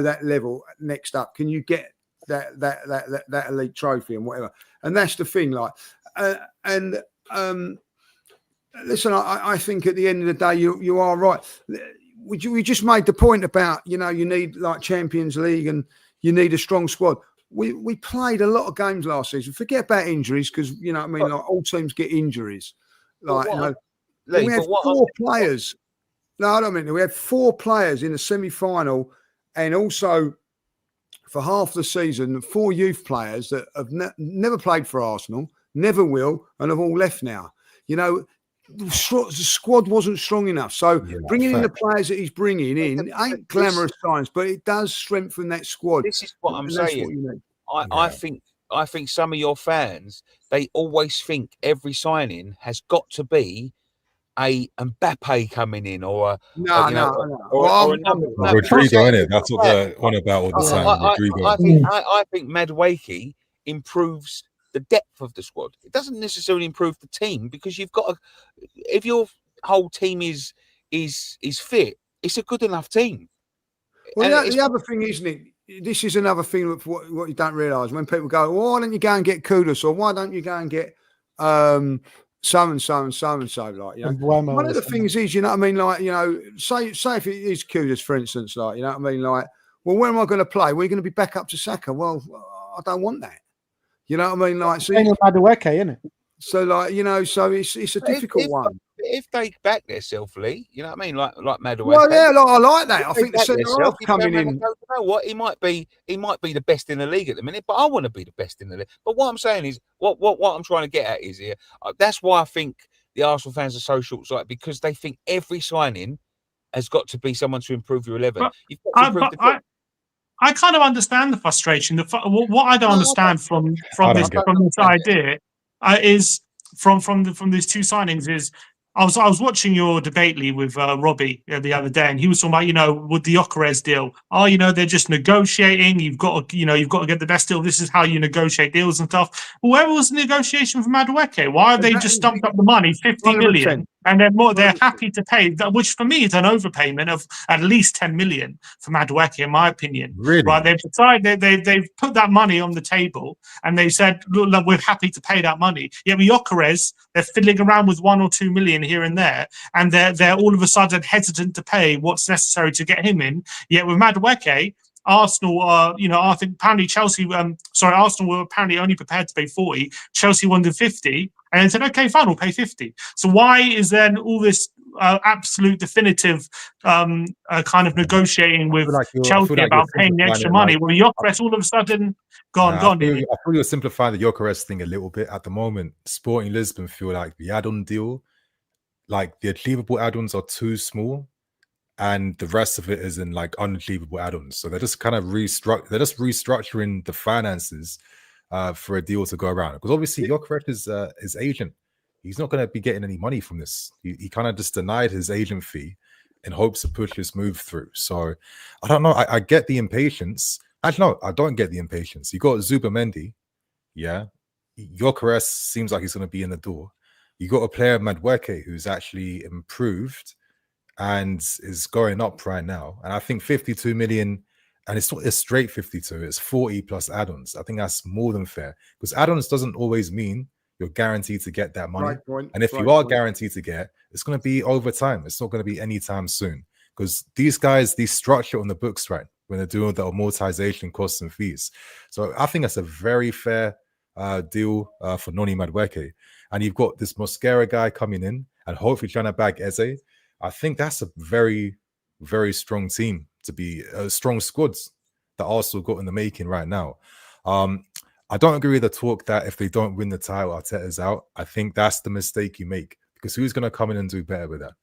Speaker 4: that level next up? Can you get that elite trophy and whatever? And that's the thing. Like, listen, I think at the end of the day, you are right. We just made the point about, you know, you need like Champions League and you need a strong squad. We played a lot of games last season. Forget about injuries, because, you know what I mean, like all teams get injuries. Like, we had 4 players. No, I don't mean that. We had 4 players in the semi-final, and also for half the season, 4 youth players that have never played for Arsenal, never will, and have all left now. You know, the squad wasn't strong enough. So bringing in the players that he's bringing in ain't glamorous signs, but it does strengthen that squad.
Speaker 7: This is what I'm saying. I think some of your fans, they always think every signing has got to be a Mbappe coming in or a
Speaker 5: Rodrigo, isn't it? That's what they're on about all the time. Rodrigo.
Speaker 7: I think Madueke improves the depth of the squad. It doesn't necessarily improve the team, because you've got if your whole team is fit, it's a good enough team.
Speaker 4: Well, the other thing, isn't it? This is another thing of what you don't realise. When people go, well, why don't you go and get Kudus, or why don't you go and get so and so and so and so, like, you know. One of the things is, you know what I mean, like, you know, say if it is Kudus, for instance, like, you know what I mean, like, well, where am I going to play? We're going to be back up to Saka. Well, I don't want that. You know what I mean? Like, so
Speaker 3: Madueke, isn't it?
Speaker 4: So, like, you know, so it's a difficult one.
Speaker 7: If they back themselves, Lee, you know what I mean? Like Madueke.
Speaker 4: Well, yeah, like, I like that. I think the centre half coming in.
Speaker 7: You know what? He might be the best in the league at the minute, but I want to be the best in the league. But what I'm saying is, what I'm trying to get at is here. That's why I think the Arsenal fans are so short-sighted, because they think every signing has got to be someone to improve your 11. You've got to improve the team.
Speaker 1: I kind of understand the frustration. What I don't understand from this idea is from these 2 signings is, I was watching your debate, Lee, with Robbie the other day, and he was talking about, with the Gyökeres deal. They're just negotiating. You've got to get the best deal. This is how you negotiate deals and stuff. Well, where was the negotiation for Madueke? Why have they just stumped up the money, 50 million, and they're happy to pay, which for me is an overpayment of at least 10 million for Madueke, in my opinion.
Speaker 5: Really?
Speaker 1: Right? They've decided they've put that money on the table, and they said, look, we're happy to pay that money. Yet with Gyökeres, they're fiddling around with 1 or 2 million here and there, and they're all of a sudden hesitant to pay what's necessary to get him in. Yet with Madueke, Arsenal I think apparently Arsenal were apparently only prepared to pay 40. Chelsea wanted 50, and they said, okay, fine, we'll pay 50. So why is then all this absolute definitive kind of negotiating with Chelsea about paying the extra money? Well, Gyökeres all of a sudden gone.
Speaker 5: I feel you're simplifying the Gyökeres thing a little bit at the moment. Sporting Lisbon feel like the add-on deal, like the achievable add-ons are too small, and the rest of it is in like unachievable add-ons. So they're just kind of restructuring the finances for a deal to go around. Because obviously Gyökeres is his agent. He's not going to be getting any money from this. He kind of just denied his agent fee in hopes to push this move through. So I don't know. I get the impatience. Actually, no, I don't get the impatience. You got Zubamendi. Yeah. Gyökeres seems like he's going to be in the door. You got a player, Madueke, who's actually improved and is going up right now. And I think 52 million, and it's not a straight 52, it's 40 plus add-ons. I think that's more than fair, because add-ons doesn't always mean you're guaranteed to get that money.
Speaker 4: Right point.
Speaker 5: And if you are guaranteed to get, it's going to be over time. It's not going to be anytime soon, because these guys, these structure on the books, right, when they're doing the amortization costs and fees. So I think that's a very fair deal for Noni Madueke. And you've got this Mosquera guy coming in and hopefully trying to bag Eze. I think that's a very, very strong team to be strong squads that Arsenal got in the making right now. I don't agree with the talk that if they don't win the title, Arteta's out. I think that's the mistake you make, because who's going to come in and do better with that?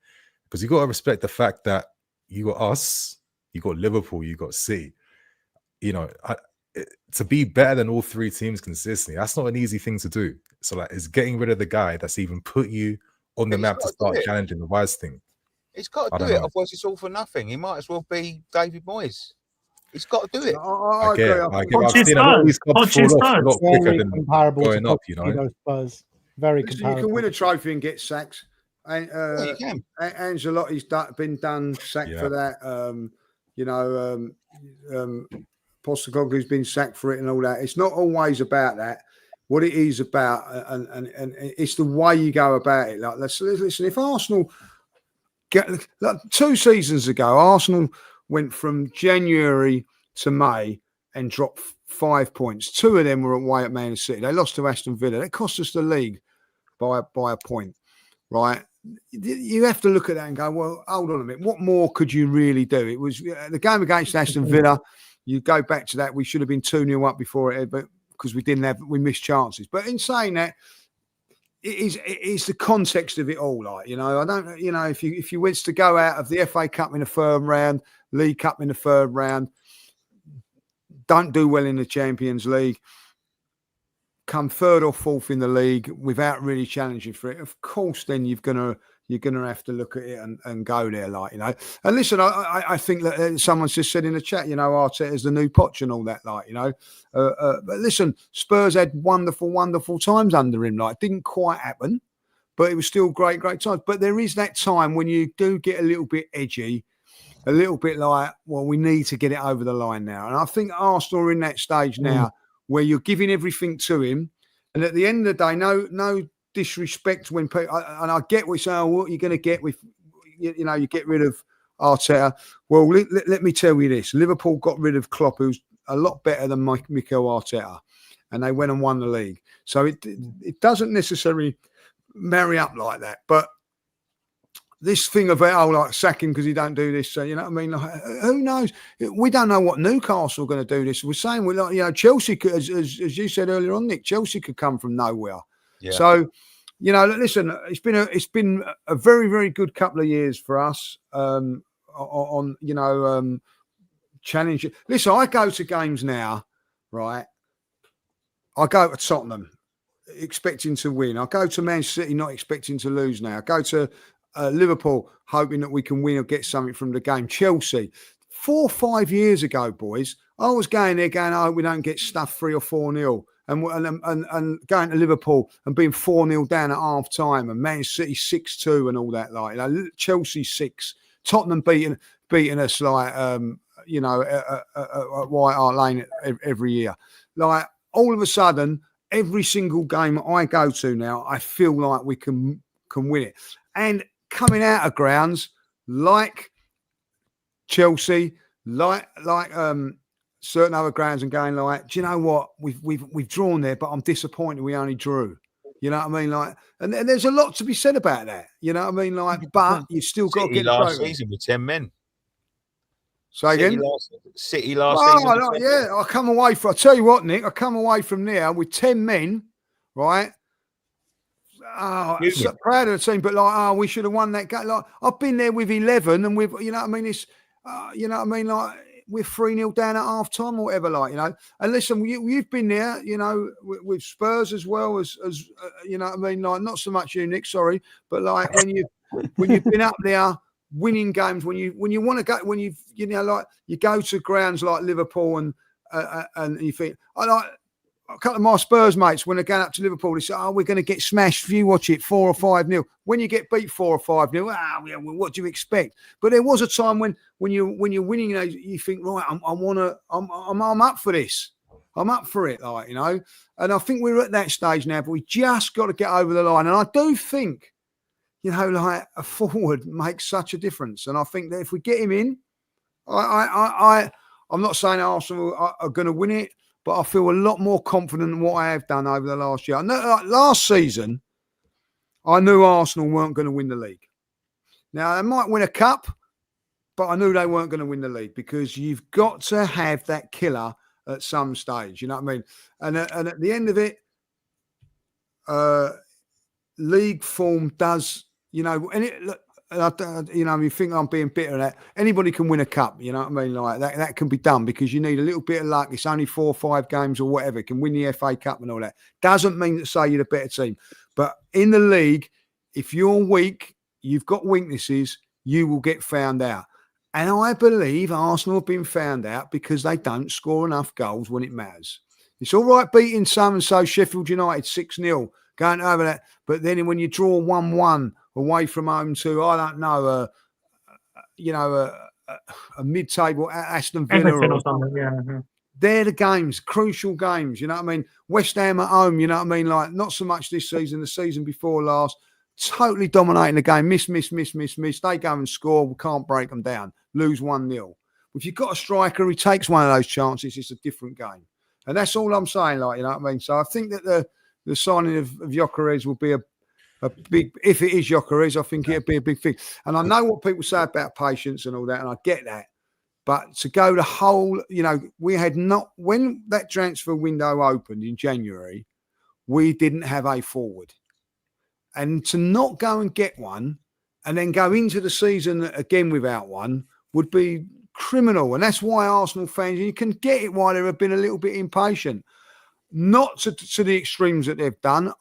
Speaker 5: Because you got to respect the fact that you got us, you got Liverpool, you got City. To be better than all three teams consistently, that's not an easy thing to do. So like, it's getting rid of the guy that's even put you on the map to start challenging the Wise thing.
Speaker 7: He's got to do it, otherwise it's all for nothing. He might as well be David Moyes. He's got to do it.
Speaker 4: I agree.
Speaker 5: I've seen a lot of these clubs fall off a lot quicker than going up,
Speaker 3: Spurs. Very comparable.
Speaker 4: You can win a trophy and get sacks.
Speaker 7: You can.
Speaker 4: Ancelotti's been sacked for that. Postecoglou's been sacked for it and all that. It's not always about that. What it is about, and it's the way you go about it. Like, listen, if Arsenal like 2 seasons ago, Arsenal went from January to May and dropped 5 points. 2 of them were away at Man City. They lost to Aston Villa. That cost us the league by a point, right? You have to look at that and go, well, hold on a minute. What more could you really do? It was the game against Aston Villa. You go back to that. We should have been 2-0 up before it, but because we missed chances. But in saying that, it's the context of it all. Like, I don't, if you was to go out of the FA Cup in the 3rd round, League Cup in the 3rd round, don't do well in the Champions League, come 3rd or 4th in the league without really challenging for it, of course, then you're gonna have to look at it and go there, like, And listen, I think that someone's just said in the chat, Arteta's the new Poch and all that, like, but listen, Spurs had wonderful, wonderful times under him. Like, it didn't quite happen, but it was still great times. But there is that time when you do get a little bit edgy, a little bit like, well, we need to get it over the line now. And I think Arsenal are in that stage now where you're giving everything to him, and at the end of the day, no disrespect when people, and I get what you're saying, what you're going to get with, you get rid of Arteta. Well, let me tell you this: Liverpool got rid of Klopp, who's a lot better than Mikel Arteta, and they went and won the league. So it doesn't necessarily marry up like that. But this thing about like sacking because he don't do this, so you know what I mean? Like, who knows? We don't know what Newcastle are going to do this. We're saying we're like, Chelsea could, as you said earlier on, Nick, Chelsea could come from nowhere. Yeah. So, listen, it's been a very, very good couple of years for us challenge. Listen, I go to games now, right? I go to Tottenham. expecting to win. I go to Man City not expecting to lose now. I go to Liverpool hoping that we can win or get something from the game. Chelsea, 4 or 5 years ago, boys, I was going there going, oh, we don't get stuff 3 or 4-0. And going to Liverpool and being 4-0 down at half time, and Man City 6-2 and all that, like, you know, Chelsea 6, Tottenham beating us like you know, at White Hart Lane every year. Like, all of a sudden, every single game I go to now, I feel like we can win it. And coming out of grounds like Chelsea, like certain other grounds, and going like, do you know what? We've drawn there, but I'm disappointed we only drew. You know what I mean? Like, and there's a lot to be said about that. You know what I mean? Like, but you've still got to get
Speaker 7: last season with 10 men.
Speaker 4: Say again?
Speaker 7: City last season.
Speaker 4: Like, yeah, I come away from. I tell you what, Nick, I come away from there with 10 men, right? Oh, I'm so proud of the team, but like, oh, we should have won that game. Like, I've been there with 11, and we've, you know what I mean? It's, you know what I mean? Like, we're 3-0 down at half time or whatever, like, you know. And listen, you've been there, you know, with Spurs as well as you know what I mean? Like, not so much you, Nick, sorry, but like when you've been up there winning games, when you want to go, when you know, like, you go to grounds like Liverpool and you think, I like a couple of my Spurs mates when they're going up to Liverpool, they say, oh, we're going to get smashed if you watch it 4 or 5-0. When you get beat 4 or 5-0, yeah, well, what do you expect? But there was a time when you're winning, you know, you think, right, I'm up for this. I'm up for it, like, you know. And I think we're at that stage now, but we just got to get over the line. And I do think, you know, like, a forward makes such a difference. And I think that if we get him in, I'm not saying Arsenal are going to win it, but I feel a lot more confident than what I have done over the last year. I know, like, last season, I knew Arsenal weren't going to win the league. Now, they might win a cup, but I knew they weren't going to win the league, because you've got to have that killer at some stage. You know what I mean? And at the end of it, league form does, you know, and you know, you think I'm being bitter at that. Anybody can win a cup, you know what I mean? Like, that can be done, because you need a little bit of luck. It's only 4 or 5 games or whatever. Can win the FA Cup and all that. Doesn't mean to say you're the better team. But in the league, if you're weak, you've got weaknesses, you will get found out. And I believe Arsenal have been found out because they don't score enough goals when it matters. It's all right beating so Sheffield United 6-0, going over that. But then when you draw 1-1 away from home to, I don't know, you know, a mid-table Aston Villa or something.
Speaker 1: Yeah.
Speaker 4: They're the games, crucial games. You know what I mean? West Ham at home, you know what I mean? Like, not so much this season, the season before last, totally dominating the game. Miss. They go and score. We can't break them down. Lose 1-0. If you've got a striker who takes one of those chances, it's a different game. And that's all I'm saying, like, you know what I mean? So I think that the signing of Gyökeres will be a big, if it is Gyökeres, I think it'll be a big thing. And I know what people say about patience and all that, and I get that. But to go the whole, you know, we had not, when that transfer window opened in January, we didn't have a forward. And to not go and get one and then go into the season again without one would be criminal. And that's why Arsenal fans, you can get it why they have been a little bit impatient. Not to the extremes that they've done,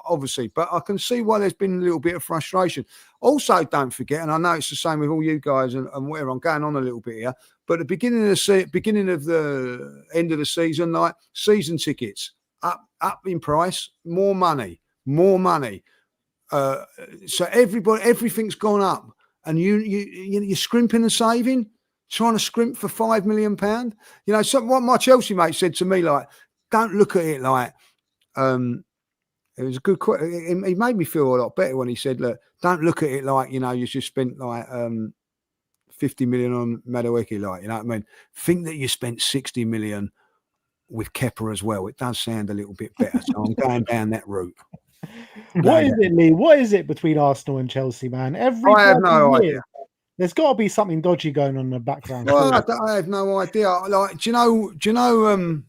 Speaker 4: obviously, but I can see why there's been a little bit of frustration. Also, don't forget, and I know it's the same with all you guys and whatever, I'm going on a little bit here, but at the beginning of the end of the season, like, season tickets up in price, more money. So everything's gone up, and you're scrimping and saving, trying to scrimp for £5 million. You know, what my Chelsea mate said to me, like, don't look at it like, it was a good question. He made me feel a lot better when he said, look, don't look at it like, you know, you just spent like 50 million on Madueke, like, you know what I mean? Think that you spent 60 million with Kepa as well. It does sound a little bit better. So I'm going down that route.
Speaker 3: What is it, Lee? What is it between Arsenal and Chelsea, man?
Speaker 4: I have no idea.
Speaker 3: There's got to be something dodgy going on in the background.
Speaker 4: Well, I have no idea. Like, do you know?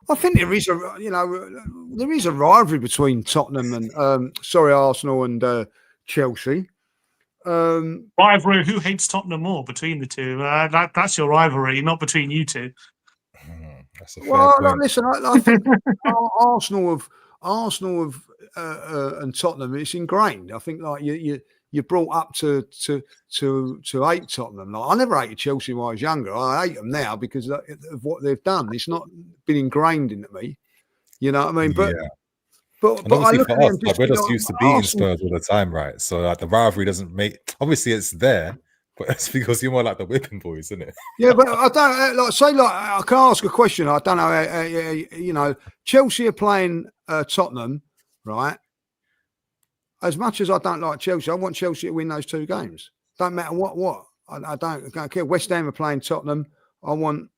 Speaker 4: I think there is a rivalry between Tottenham and Arsenal and Chelsea.
Speaker 1: Rivalry. Who hates Tottenham more between the two? That's your rivalry, not between you two.
Speaker 5: That's a fair point.
Speaker 4: Listen, I think Arsenal and Tottenham, it's ingrained. I think like you're brought up to hate Tottenham. Like I never hated Chelsea when I was younger. I hate them now because of what they've done. It's not been ingrained into me. You know what I mean? But
Speaker 5: Yeah.
Speaker 4: but
Speaker 5: And
Speaker 4: I
Speaker 5: obviously
Speaker 4: look
Speaker 5: for
Speaker 4: at them
Speaker 5: us,
Speaker 4: just
Speaker 5: like, we're
Speaker 4: you
Speaker 5: just
Speaker 4: know,
Speaker 5: used to beating
Speaker 4: Arsenal-
Speaker 5: Spurs all the time, right? So like the rivalry doesn't make. Obviously, it's there, but it's because you're more like the whipping boys, isn't it?
Speaker 4: Yeah, but I don't like say like I can ask a question. I don't know. You know, Chelsea are playing Tottenham, right? As much as I don't like Chelsea, I want Chelsea to win those two games. Don't matter what. I don't care. West Ham are playing Tottenham. I want,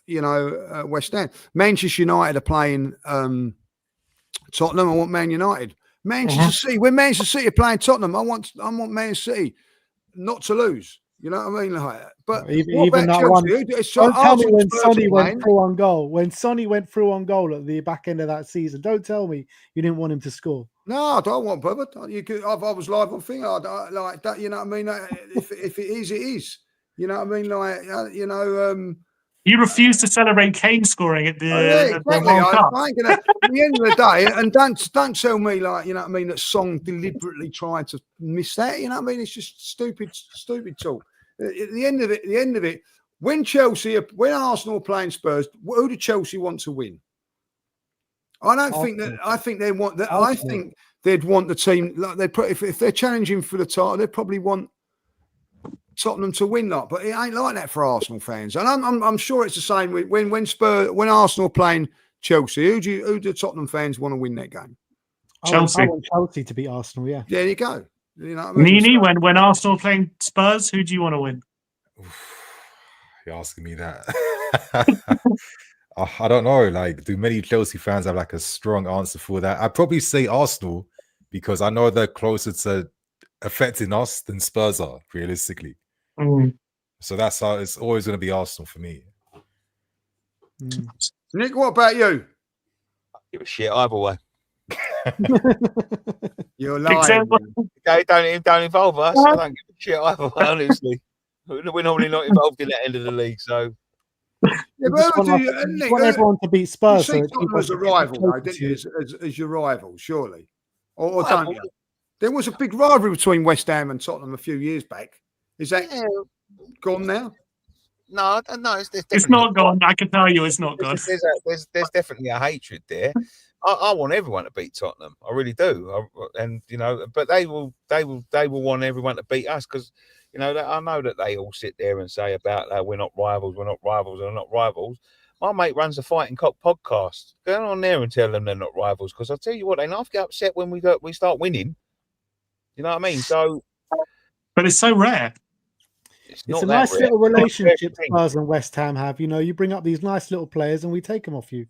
Speaker 4: West Ham. Manchester United are playing Tottenham. I want Man United. Manchester City. When Manchester City are playing Tottenham, I want Man City not to lose. You know what I mean? Like, but what about
Speaker 3: that
Speaker 4: Chelsea?
Speaker 3: one.
Speaker 4: It's
Speaker 3: Don't tell me
Speaker 4: Arsenal,
Speaker 3: when
Speaker 4: Spurs
Speaker 3: Sonny
Speaker 4: are
Speaker 3: went
Speaker 4: playing.
Speaker 3: through on goal. When Sonny went through on goal at the back end of that season, don't tell me you didn't want him to score.
Speaker 4: No, I don't want Bubba. I was live on thing. I like that. You know what I mean? If it is, it is. You know what I mean? Like,
Speaker 1: You refuse to celebrate Kane scoring at the,
Speaker 4: yeah,
Speaker 1: the
Speaker 4: exactly.
Speaker 1: World Cup.
Speaker 4: I ain't gonna. At the end of the day, and don't tell me like you know what I mean that Song deliberately tried to miss that. You know what I mean? It's just stupid talk. At the end of it, when Arsenal are playing Spurs, who do Chelsea want to win? I don't think that. I think they want that. I think they'd want the team like they put if they're challenging for the title, they probably want Tottenham to win that. But it ain't like that for Arsenal fans, and I'm sure it's the same when Arsenal playing Chelsea. Who do Tottenham fans want to win that game?
Speaker 1: Chelsea.
Speaker 3: I want Chelsea to beat Arsenal. Yeah.
Speaker 4: There you go. You know what I mean?
Speaker 1: Nini, when Arsenal are playing Spurs, who do you want to win?
Speaker 5: You're asking me that. I don't know. Like, do many Chelsea fans have like a strong answer for that? I'd probably say Arsenal because I know they're closer to affecting us than Spurs are, realistically. So that's how it's always going to be Arsenal for me.
Speaker 4: Nick, what about you?
Speaker 7: Give a shit either way.
Speaker 4: You're lying.
Speaker 7: Don't involve us. I don't give a shit either way, honestly. We're normally not involved in that end of the league, so.
Speaker 4: Yeah,
Speaker 3: want everyone to beat Spurs.
Speaker 4: You see Tottenham as a rival, though, didn't you? As your rival, surely, or don't you? There was a big rivalry between West Ham and Tottenham a few years back. Is that gone now?
Speaker 7: No,
Speaker 1: It's not gone. I can tell you, it's not gone.
Speaker 7: There's definitely a hatred there. I want everyone to beat Tottenham. I really do. But they will want everyone to beat us because. I know that they all sit there and say about we're not rivals, we're not rivals. My mate runs a Fighting Cock podcast. Go on there and tell them they're not rivals because I'll tell you what, they not get upset when we start winning. You know what I mean? So,
Speaker 1: but it's so rare.
Speaker 3: It's a nice little relationship Spurs and West Ham have. You bring up these nice little players and we take them off you.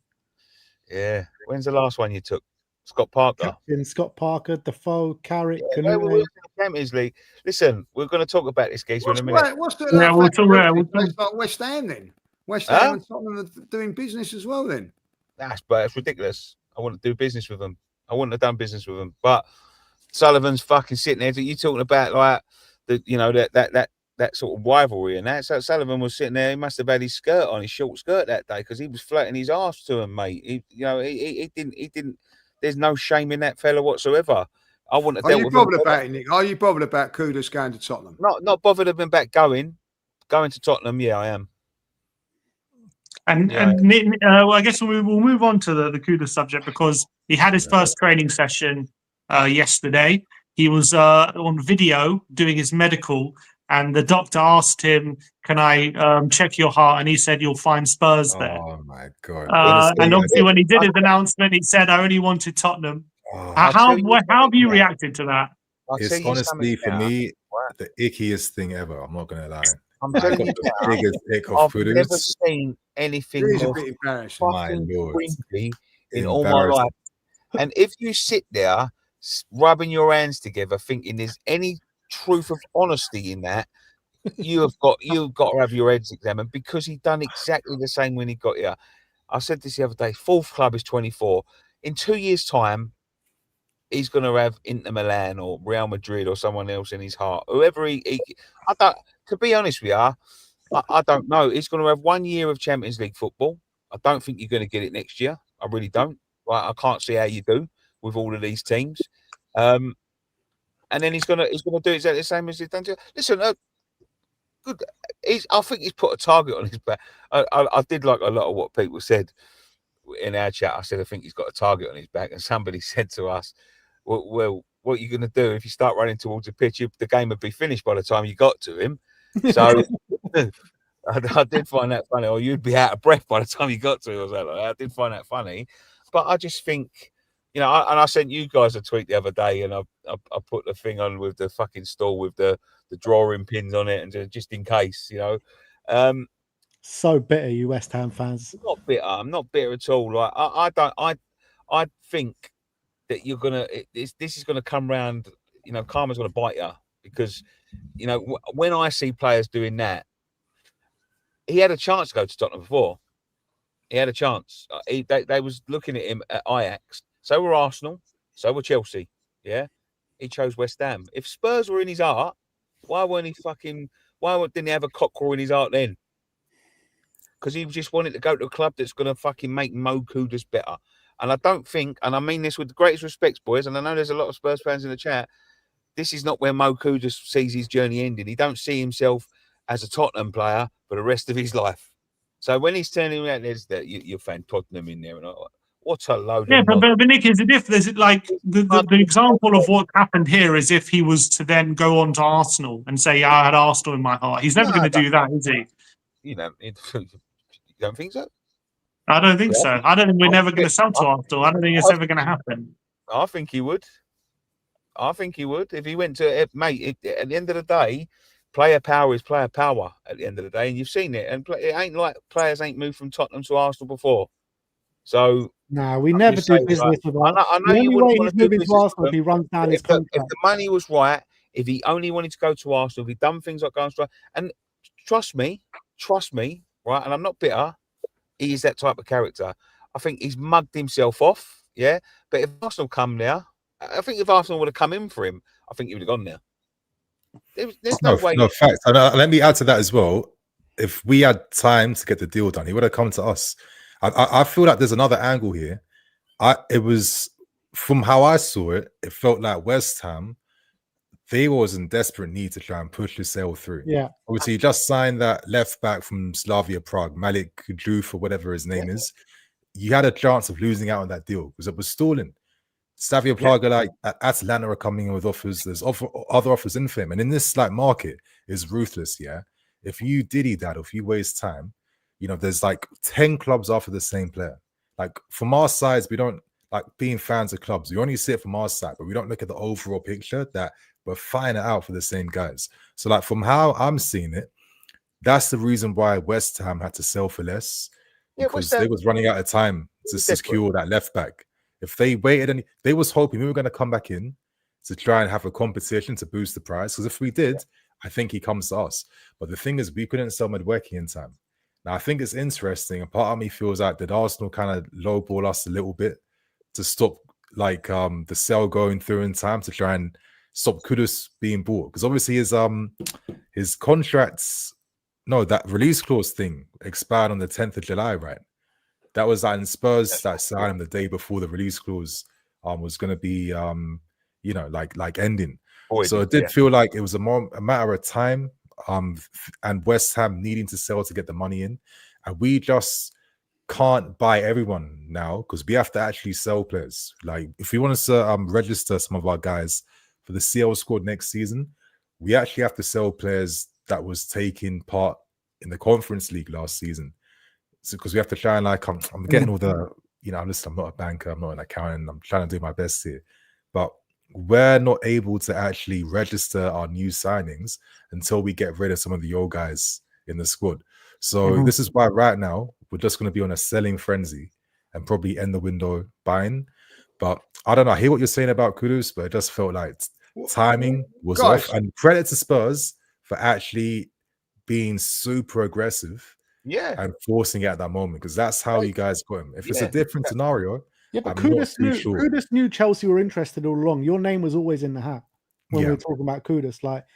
Speaker 7: Yeah. When's the last one you took? Scott Parker.
Speaker 3: Captain Scott Parker, Defoe, Carrick,
Speaker 7: We're in the Champions League. Listen, we're going to talk about this case in a minute.
Speaker 4: What's the
Speaker 1: we'll
Speaker 4: West Ham then? West Ham and Tottenham are doing business as well then.
Speaker 7: That's ridiculous. I wouldn't do business with them. I wouldn't have done business with them. But Sullivan's fucking sitting there. You talking about like that sort of rivalry and that. So Sullivan was sitting there. He must have had his short skirt that day because he was flirting his ass to him, mate. He didn't. There's no shame in that fella whatsoever. I wouldn't have dealt with him.
Speaker 4: Are you bothered about Kudus going to Tottenham?
Speaker 7: Not bothered of him back going to Tottenham. Yeah, I am.
Speaker 1: I guess we'll move on to the Kudus subject because he had his first training session yesterday. He was on video doing his medical, and the doctor asked him, "Can I check your heart?" And he said, "You'll find Spurs there."
Speaker 5: Oh my god!
Speaker 1: And obviously, when he did his announcement, he said, "I only wanted Tottenham." How have you reacted to that?
Speaker 5: It's honestly for me the ickiest thing ever. I'm not gonna lie.
Speaker 7: I'm telling you,
Speaker 5: the biggest ick of
Speaker 7: I've
Speaker 5: Kudus.
Speaker 7: never seen anything more fucking creepy in all my life. And if you sit there rubbing your hands together, thinking there's any truth of honesty in that, you've got to have your heads examined because he done exactly the same when he got here. I said this the other day. Fourth club is 24. In 2 years' time, he's going to have Inter Milan or Real Madrid or someone else in his heart. Whoever I don't. To be honest with you, I don't know. He's going to have 1 year of Champions League football. I don't think you're going to get it next year. I really don't. Like, I can't see how you do with all of these teams. And then he's gonna do exactly the same as he's done to. Listen, good. I think he's put a target on his back. I did like a lot of what people said in our chat. I said I think he's got a target on his back, and somebody said to us, "Well, what are you going to do if you start running towards the pitch? The game would be finished by the time you got to him." So I did find that funny. Or you'd be out of breath by the time you got to him. Or something like that. I did find that funny, but I just think. You know, I sent you guys a tweet the other day, and I put the thing on with the fucking stall with the drawing pins on it, and just in case, you know.
Speaker 3: So bitter, you West Ham fans.
Speaker 7: Not bitter. I'm not bitter at all. Like I think that you're gonna. This is gonna come round. You know, karma's gonna bite you because, you know, when I see players doing that, he had a chance to go to Tottenham before. He had a chance. They was looking at him at Ajax. So were Arsenal. So were Chelsea. Yeah, he chose West Ham. If Spurs were in his heart, why didn't he have a cockerel in his heart then? Because he just wanted to go to a club that's going to fucking make Mo Kudus better. And I don't think, and I mean this with the greatest respect, boys, and I know there's a lot of Spurs fans in the chat, this is not where Mo Kudus sees his journey ending. He don't see himself as a Tottenham player for the rest of his life. So when he's turning around, there's that you're fan Tottenham in there, and what a load of
Speaker 1: but Nick, is it if there's like the example of what happened here is if he was to then go on to Arsenal and say, I had Arsenal in my heart. He's never going to do that, is he?
Speaker 7: You know, you don't think so?
Speaker 1: I don't think so. I don't think we're never going to sell to Arsenal. I don't think it's ever going to happen.
Speaker 7: I think he would. If he went to mate. At the end of the day, player power is player power. At the end of the day, and you've seen it. And it ain't like players ain't moved from Tottenham to Arsenal before. So
Speaker 3: we never do business with that.
Speaker 7: I know you wouldn't want to do business
Speaker 3: Arsenal if he runs down his contract.
Speaker 7: If the money was right, if he only wanted to go to Arsenal, if he'd done things like going straight, and trust me, right? And I'm not bitter. He is that type of character. I think he's mugged himself off, yeah. But if Arsenal come there, I think if Arsenal would have come in for him, I think he would have gone there. There's no way.
Speaker 5: No, facts. And let me add to that as well. If we had time to get the deal done, he would have come to us. I feel like there's another angle here. It was, from how I saw it, it felt like West Ham, they was in desperate need to try and push the sale through.
Speaker 3: Yeah.
Speaker 5: Obviously, you just signed that left back from Slavia Prague, Malik Kudus, or whatever his name is. You had a chance of losing out on that deal because it was stalling. Slavia Prague, like Atalanta, are coming in with offers. There's other offers in for him, and in this like market is ruthless. Yeah, if you diddy that, or if you waste time, you know, there's like 10 clubs after the same player. Like from our sides, we don't like being fans of clubs. We only see it from our side, but we don't look at the overall picture that we're finding out for the same guys. So like from how I'm seeing it, that's the reason why West Ham had to sell for less, because they was running out of time to secure that left back. If they waited, and they was hoping we were going to come back in to try and have a competition to boost the price. Because if we did, I think he comes to us. But the thing is, we couldn't sell Madueke in time. Now, I think it's interesting. A part of me feels like did Arsenal kind of lowball us a little bit to stop like the sale going through in time to try and stop Kudus being bought? Because obviously his contracts, no, that release clause thing expired on the 10th of July, right? That was like in Spurs that signed him the day before the release clause was going to be, you know, like ending. So it did feel like it was a matter of time. And West Ham needing to sell to get the money in, and we just can't buy everyone now because we have to actually sell players. Like if we want to register some of our guys for the CL squad next season, we actually have to sell players that was taking part in the Conference League last season. So because we have to try and like I'm getting all the, you know, I'm not a banker, I'm not an accountant, I'm trying to do my best here, but we're not able to actually register our new signings until we get rid of some of the old guys in the squad. So this is why right now we're just going to be on a selling frenzy and probably end the window buying. But I don't know. I hear what you're saying about Kudus, but it just felt like timing was off. And credit to Spurs for actually being super aggressive, and forcing it at that moment, because that's how you guys got him. If it's a different scenario.
Speaker 3: Yeah, but Kudus knew Chelsea were interested all along. Your name was always in the hat when we were talking about Kudus. Like,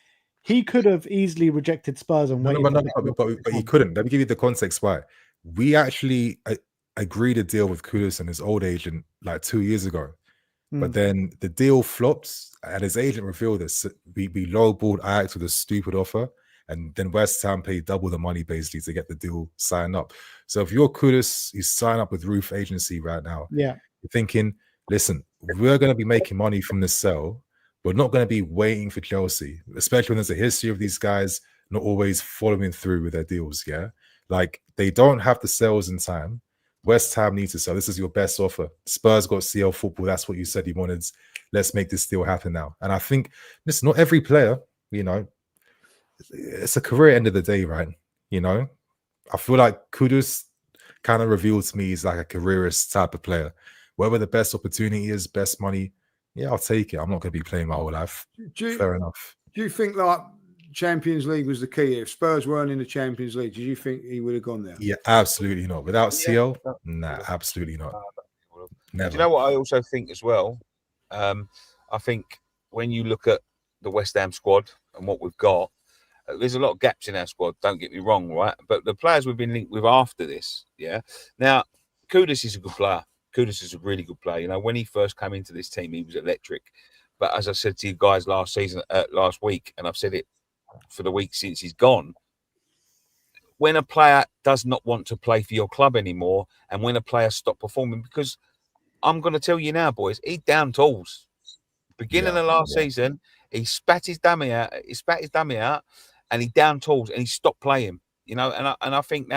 Speaker 3: he could have easily rejected Spurs and waited.
Speaker 5: But he couldn't. Let me give you the context why. We actually, agreed a deal with Kudus and his old agent like 2 years ago. But
Speaker 3: Mm.
Speaker 5: then the deal flopped, and his agent revealed this. We lowballed Ajax with a stupid offer, and then West Ham paid double the money basically to get the deal signed up. So if you're Kudus, you sign up with Roof Agency right now.
Speaker 3: Yeah.
Speaker 5: You're thinking, listen, we're going to be making money from this sale. We're not going to be waiting for Chelsea, especially when there's a history of these guys not always following through with their deals. Yeah, like they don't have the sales in time. West Ham needs to sell. This is your best offer. Spurs got CL football. That's what you said you wanted. Let's make this deal happen now. And I think this, not every player, you know, it's a career end of the day, right? You know, I feel like Kudus kind of revealed to me he's like a careerist type of player. Wherever the best opportunity is, best money, yeah, I'll take it. I'm not going to be playing my whole life. Fair enough.
Speaker 4: Do you think like Champions League was the key? If Spurs weren't in the Champions League, do you think he would have gone there?
Speaker 5: Yeah, absolutely not. Without CL, nah, absolutely not. Never.
Speaker 7: Do you know what I also think as well? I think when you look at the West Ham squad and what we've got, there's a lot of gaps in our squad. Don't get me wrong, right? But the players we've been linked with after this, yeah. Now, Kudus is a good player. Kudus is a really good player. You know, when he first came into this team, he was electric. But as I said to you guys last week, and I've said it for the week since he's gone, when a player does not want to play for your club anymore, and when a player stops performing, because I'm going to tell you now, boys, he down tools. Beginning of last season, he spat his dummy out. And he down tools and he stopped playing. You know, and I think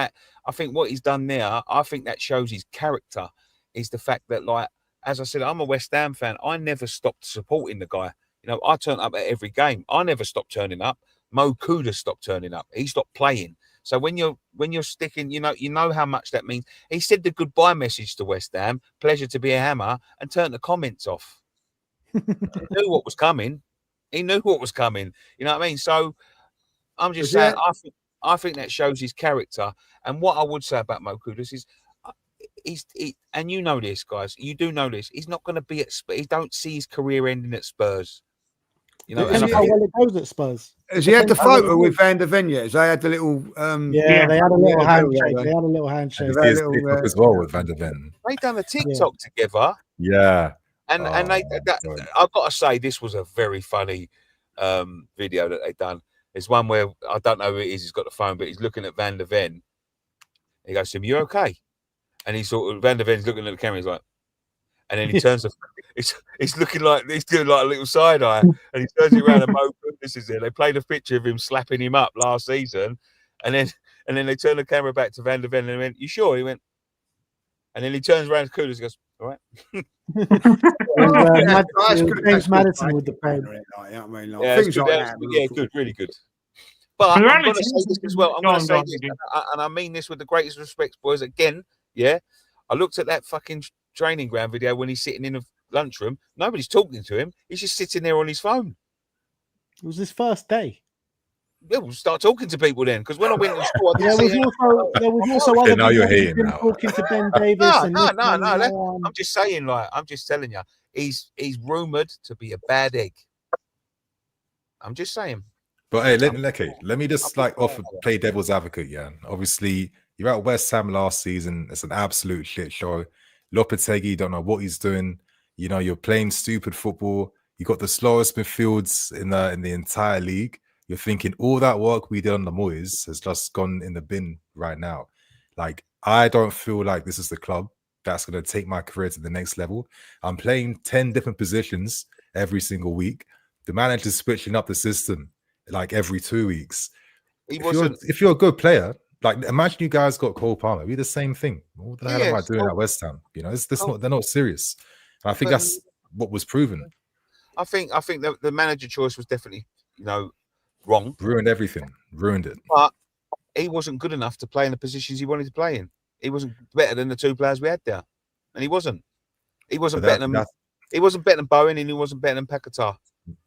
Speaker 7: what he's done there, I think that shows his character. Is the fact that, like, as I said, I'm a West Ham fan. I never stopped supporting the guy. You know, I turned up at every game. I never stopped turning up. Mo Kudus stopped turning up. He stopped playing. So when you're sticking, you know how much that means. He said the goodbye message to West Ham, pleasure to be a Hammer, and turned the comments off. He knew what was coming. You know what I mean? So I'm just saying, I think that shows his character. And what I would say about Mo Kudus is, and you know this, guys. You do know this. He's not going to be at Spurs. He don't see his career ending at Spurs. You know,
Speaker 3: Depends how well it goes at Spurs.
Speaker 4: Has he had the photo with Van der Ven yet? Has they had the little?
Speaker 3: Yeah, they had a little handshake. They had a little handshake.
Speaker 5: They had TikTok as well with Van der Ven.
Speaker 7: They done a TikTok together.
Speaker 5: Yeah.
Speaker 7: And I've got to say, this was a very funny video that they done. There's one where I don't know who it is. He's got the phone, but he's looking at Van der Ven. He goes to him, "You okay?" And he's sort of, Van der Ven's looking at the camera. He's like, and then he turns. He's looking like he's doing like a little side eye, and he turns it around and Mo Kudus is there. They played a picture of him slapping him up last season, and then they turn the camera back to Van der Ven and went, "You sure?" He went, and then he turns around to Kudus and goes, "All right."
Speaker 3: James Maddison with the pen.
Speaker 7: Good, really good. But I'm going to say this as well. I'm going to say this, and I mean this with the greatest respect, boys. Again, yeah, I looked at that fucking training ground video when he's sitting in a lunchroom. Nobody's talking to him. He's just sitting there on his phone.
Speaker 3: It was his first day.
Speaker 7: Yeah, we'll start talking to people then. Because when I went to school,
Speaker 3: there was also other
Speaker 5: now you're hating now.
Speaker 3: talking to Ben Davis.
Speaker 7: No. I'm just saying, like, I'm just telling you, he's rumoured to be a bad egg. I'm just saying.
Speaker 5: But hey, let me just play devil's advocate. Yeah, obviously you're at West Ham last season. It's an absolute shit show. Lopetegui, don't know what he's doing. You know, you're playing stupid football. You got the slowest midfields in the entire league. You're thinking all that work we did on the Moyes has just gone in the bin right now. Like, I don't feel like this is the club that's going to take my career to the next level. I'm playing 10 different positions every single week. The manager's switching up the system like every 2 weeks. If you're a good player, like, imagine you guys got Cole Palmer. Be the same thing. What the hell am I doing at West Ham? You know, they're not serious. And I think that's what was proven.
Speaker 7: I think the manager choice was definitely, wrong.
Speaker 5: Ruined everything. Ruined it.
Speaker 7: But he wasn't good enough to play in the positions he wanted to play in. He wasn't better than the two players we had there. And he wasn't. He wasn't better than Bowen, and he wasn't better than Paquetá.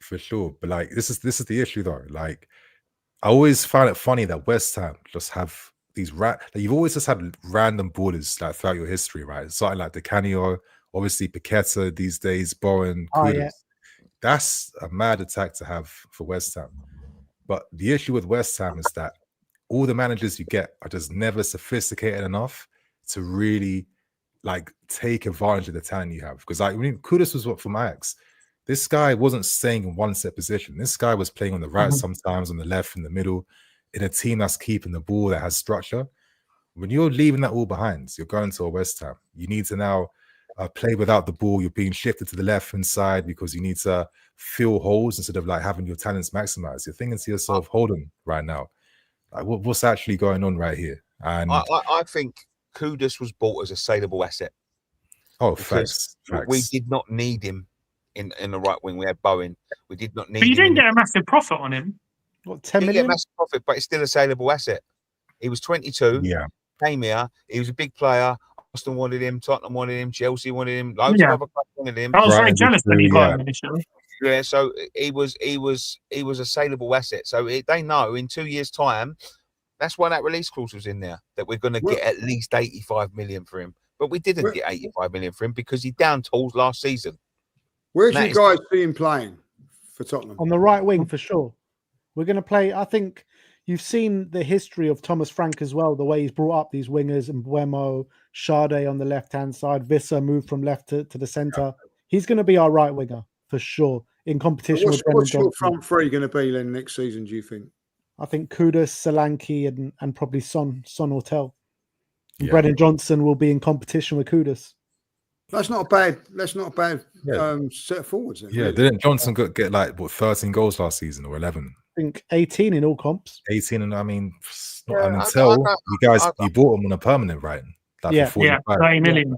Speaker 5: For sure. But like, this is the issue though. Like, I always find it funny that West Ham just have these you've always just had random borders like throughout your history, right? Something like the Canio, obviously Paquetá these days, Bowen, Kudus. Yeah. That's a mad attack to have for West Ham. But the issue with West Ham is that all the managers you get are just never sophisticated enough to really like take advantage of the talent you have. Because like, I mean, Kudus was what from Ajax. This guy wasn't staying in one set position. This guy was playing on the right sometimes, on the left, in the middle, in a team that's keeping the ball, that has structure. When you're leaving that all behind, you're going to a West Ham. You need to now play without the ball. You're being shifted to the left-hand side because you need to fill holes instead of like having your talents maximized. You're thinking to yourself, hold on right now. Like, what's actually going on right here? And
Speaker 7: I think Kudus was bought as a saleable asset.
Speaker 5: Oh, facts.
Speaker 7: We did not need him in the right wing. We had Bowen. We did not need.
Speaker 1: But you didn't get a massive profit on him.
Speaker 3: What, 10
Speaker 7: Didn't
Speaker 3: million?
Speaker 7: get a massive profit, but it's still a saleable asset. He was 22.
Speaker 5: Yeah,
Speaker 7: came here. He was a big player. Arsenal wanted him. Tottenham wanted him. Chelsea wanted him. Loads of other clubs wanted him.
Speaker 1: I was very
Speaker 5: Brighton
Speaker 1: jealous
Speaker 5: did
Speaker 1: when he
Speaker 5: too,
Speaker 1: got
Speaker 5: yeah.
Speaker 1: him initially.
Speaker 7: Yeah, so he was a saleable asset. So they know in 2 years' time, that's why that release clause was in there, that we're going to get at least 85 million for him. But we didn't get 85 million for him because he down tools last season.
Speaker 4: Where's you guys see him playing for Tottenham?
Speaker 3: On the right wing, for sure. We're going to play, I think you've seen the history of Thomas Frank as well, the way he's brought up these wingers, and Mbeumo, Sade on the left-hand side, Visser moved from left to the centre. He's going to be our right winger, for sure, in competition with Brendan
Speaker 4: What's your
Speaker 3: Johnson.
Speaker 4: front three going to be then next season, do you think?
Speaker 3: I think Kudus, Solanke, and probably Son Hotel.
Speaker 5: Yeah.
Speaker 3: Brendan Johnson will be in competition with Kudus.
Speaker 4: That's not a bad set of forwards. Then,
Speaker 5: Yeah,
Speaker 4: really.
Speaker 5: didn't Johnson get like what 13 goals last season or 11?
Speaker 3: I think 18 in all comps.
Speaker 5: 18, and I mean,
Speaker 7: Yeah,
Speaker 5: and until you bought him on a permanent, right? Like
Speaker 3: Yeah.
Speaker 5: for 45.
Speaker 1: 90 million.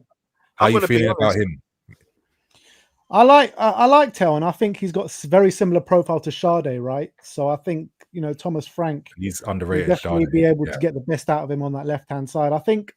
Speaker 5: How
Speaker 7: I'm
Speaker 5: you
Speaker 7: gonna be
Speaker 5: feeling about
Speaker 7: honest.
Speaker 5: him?
Speaker 3: I like Tel, and I think he's got a very similar profile to Sade, right? So I think, Thomas Frank
Speaker 5: He's
Speaker 3: will
Speaker 5: underrated.
Speaker 3: definitely
Speaker 5: Sade.
Speaker 3: be able
Speaker 5: Yeah.
Speaker 3: to get the best out of him on that left-hand side. I think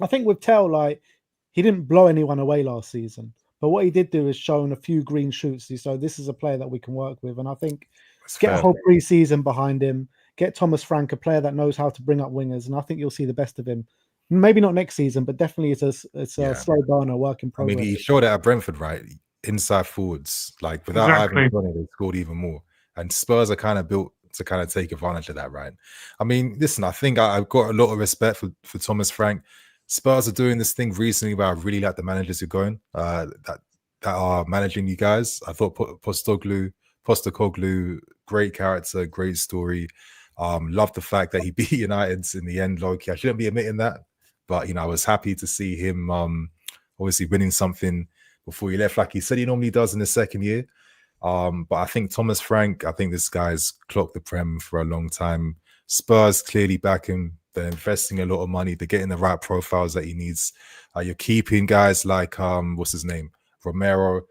Speaker 3: with Tel, like, he didn't blow anyone away last season, but what he did do is shown a few green shoots. So this is a player that we can work with, and I think
Speaker 5: That's
Speaker 3: get a
Speaker 5: fair.
Speaker 3: whole pre-season behind him, get Thomas Frank, a player that knows how to bring up wingers, and I think you'll see the best of him. Maybe not next season, but definitely it's a
Speaker 5: Yeah.
Speaker 3: slow burner, work in
Speaker 5: I mean,
Speaker 3: progress.
Speaker 5: he showed it at Brentford, right? Inside forwards, like without
Speaker 1: Exactly.
Speaker 5: Ivan Toney, they scored even more. And Spurs are kind of built to kind of take advantage of that, right? I mean, listen, I think I've got a lot of respect for Thomas Frank. Spurs are doing this thing recently where I really like the managers who are going that are managing you guys. I thought Postecoglou, great character, great story. Love the fact that he beat United in the end. Low-key, I shouldn't be admitting that, but I was happy to see him obviously winning something before he left, like he said he normally does in the second year. But I think Thomas Frank, I think this guy's clocked the Prem for a long time. Spurs clearly back him. They're investing a lot of money. They're getting the right profiles that he needs. You're keeping guys like what's his name, Romero,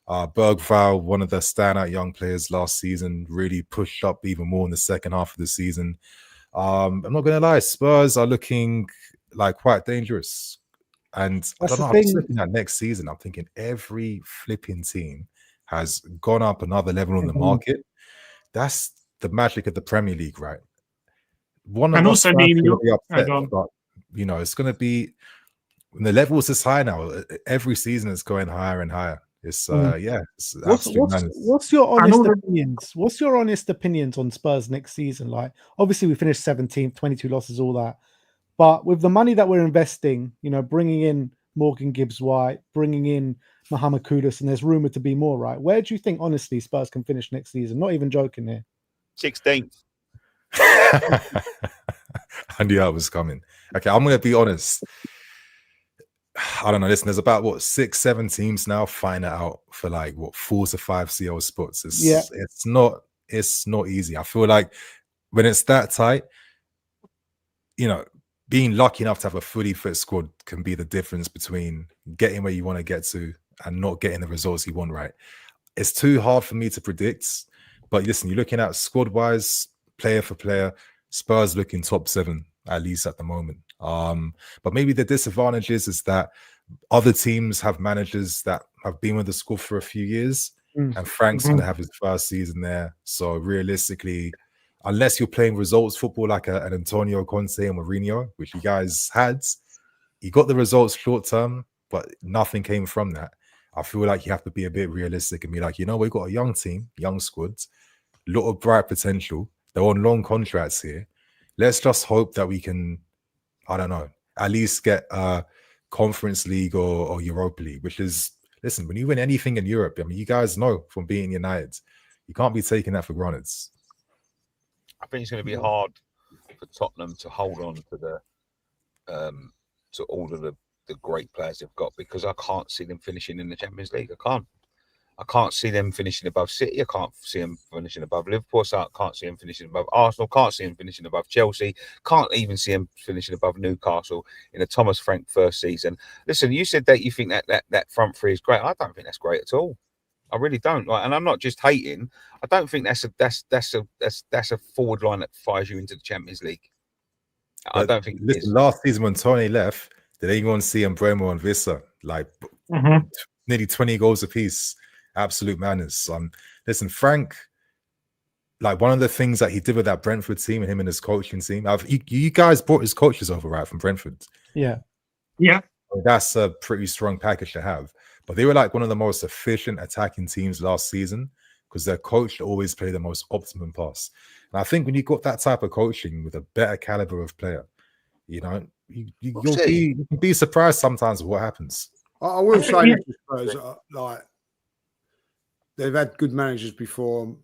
Speaker 5: Bergvall, one of the standout young players last season, really pushed up even more in the second half of the season. I'm not going to lie, Spurs are looking like quite dangerous. And I
Speaker 3: That's
Speaker 5: don't know,
Speaker 3: the
Speaker 5: I'm just
Speaker 3: thing.
Speaker 5: looking at next season. I'm thinking every flipping team has gone up another level on the market. That's the magic of the Premier League, right? One of
Speaker 1: And
Speaker 5: us
Speaker 1: also,
Speaker 5: fans
Speaker 1: Nini,
Speaker 5: will be upset,
Speaker 1: go on.
Speaker 5: but it's going to be when the level is this high now. Every season it's going higher and higher. It's it's absolute madness.
Speaker 3: What's your honest
Speaker 1: all the-
Speaker 3: opinions? What's your honest opinions on Spurs next season? Like, obviously we finished 17th, 22 losses, all that. But with the money that we're investing, bringing in Morgan Gibbs-White, bringing in Mohamed Kudus, and there's rumored to be more, right? Where do you think, honestly, Spurs can finish next season? Not even joking here.
Speaker 7: 16th.
Speaker 5: I knew that was coming. Okay, I'm going to be honest. I don't know. Listen, there's about 6-7 teams now fighting it out for 4 to 5 CL spots. It's not easy. I feel like when it's that tight, being lucky enough to have a fully fit squad can be the difference between getting where you want to get to and not getting the results you want, right? It's too hard for me to predict. But listen, you're looking at squad-wise, player for player, Spurs looking top 7, at least at the moment. But maybe the disadvantage is that other teams have managers that have been with the squad for a few years, and Frank's going to have his first season there. So realistically, unless you're playing results football like an Antonio Conte and Mourinho, which you guys had, you got the results short term, but nothing came from that. I feel like you have to be a bit realistic and be like, we've got a young team, young squads, a lot of bright potential. They're on long contracts here. Let's just hope that we can, I don't know, at least get Conference League or Europa League, which is, listen, when you win anything in Europe, I mean, you guys know from being United, you can't be taking that for granted.
Speaker 7: I think it's going to be hard for Tottenham to hold on to the to all of the great players they've got, because I can't see them finishing in the Champions League. I can't see them finishing above City. I can't see them finishing above Liverpool. So I can't see them finishing above Arsenal. Can't see them finishing above Chelsea. Can't even see them finishing above Newcastle in a Thomas Frank first season. Listen, you said that you think that front three is great. I don't think that's great at all. I really don't. Like, and I'm not just hating. I don't think that's a forward line that fires you into the Champions League. I don't think.
Speaker 5: Listen, last season when Tony left, did anyone see Mbeumo and Vissa like nearly 20 goals apiece? Absolute madness. Listen, Frank, like one of the things that he did with that Brentford team and him and his coaching team, you guys brought his coaches over, right, from Brentford?
Speaker 3: Yeah.
Speaker 5: That's a pretty strong package to have. But they were like one of the most efficient attacking teams last season because their coach always played the most optimum pass. And I think when you got that type of coaching with a better caliber of player, you know, you can be surprised sometimes with what happens.
Speaker 4: I will say this, Spurs, like, they've had good managers before.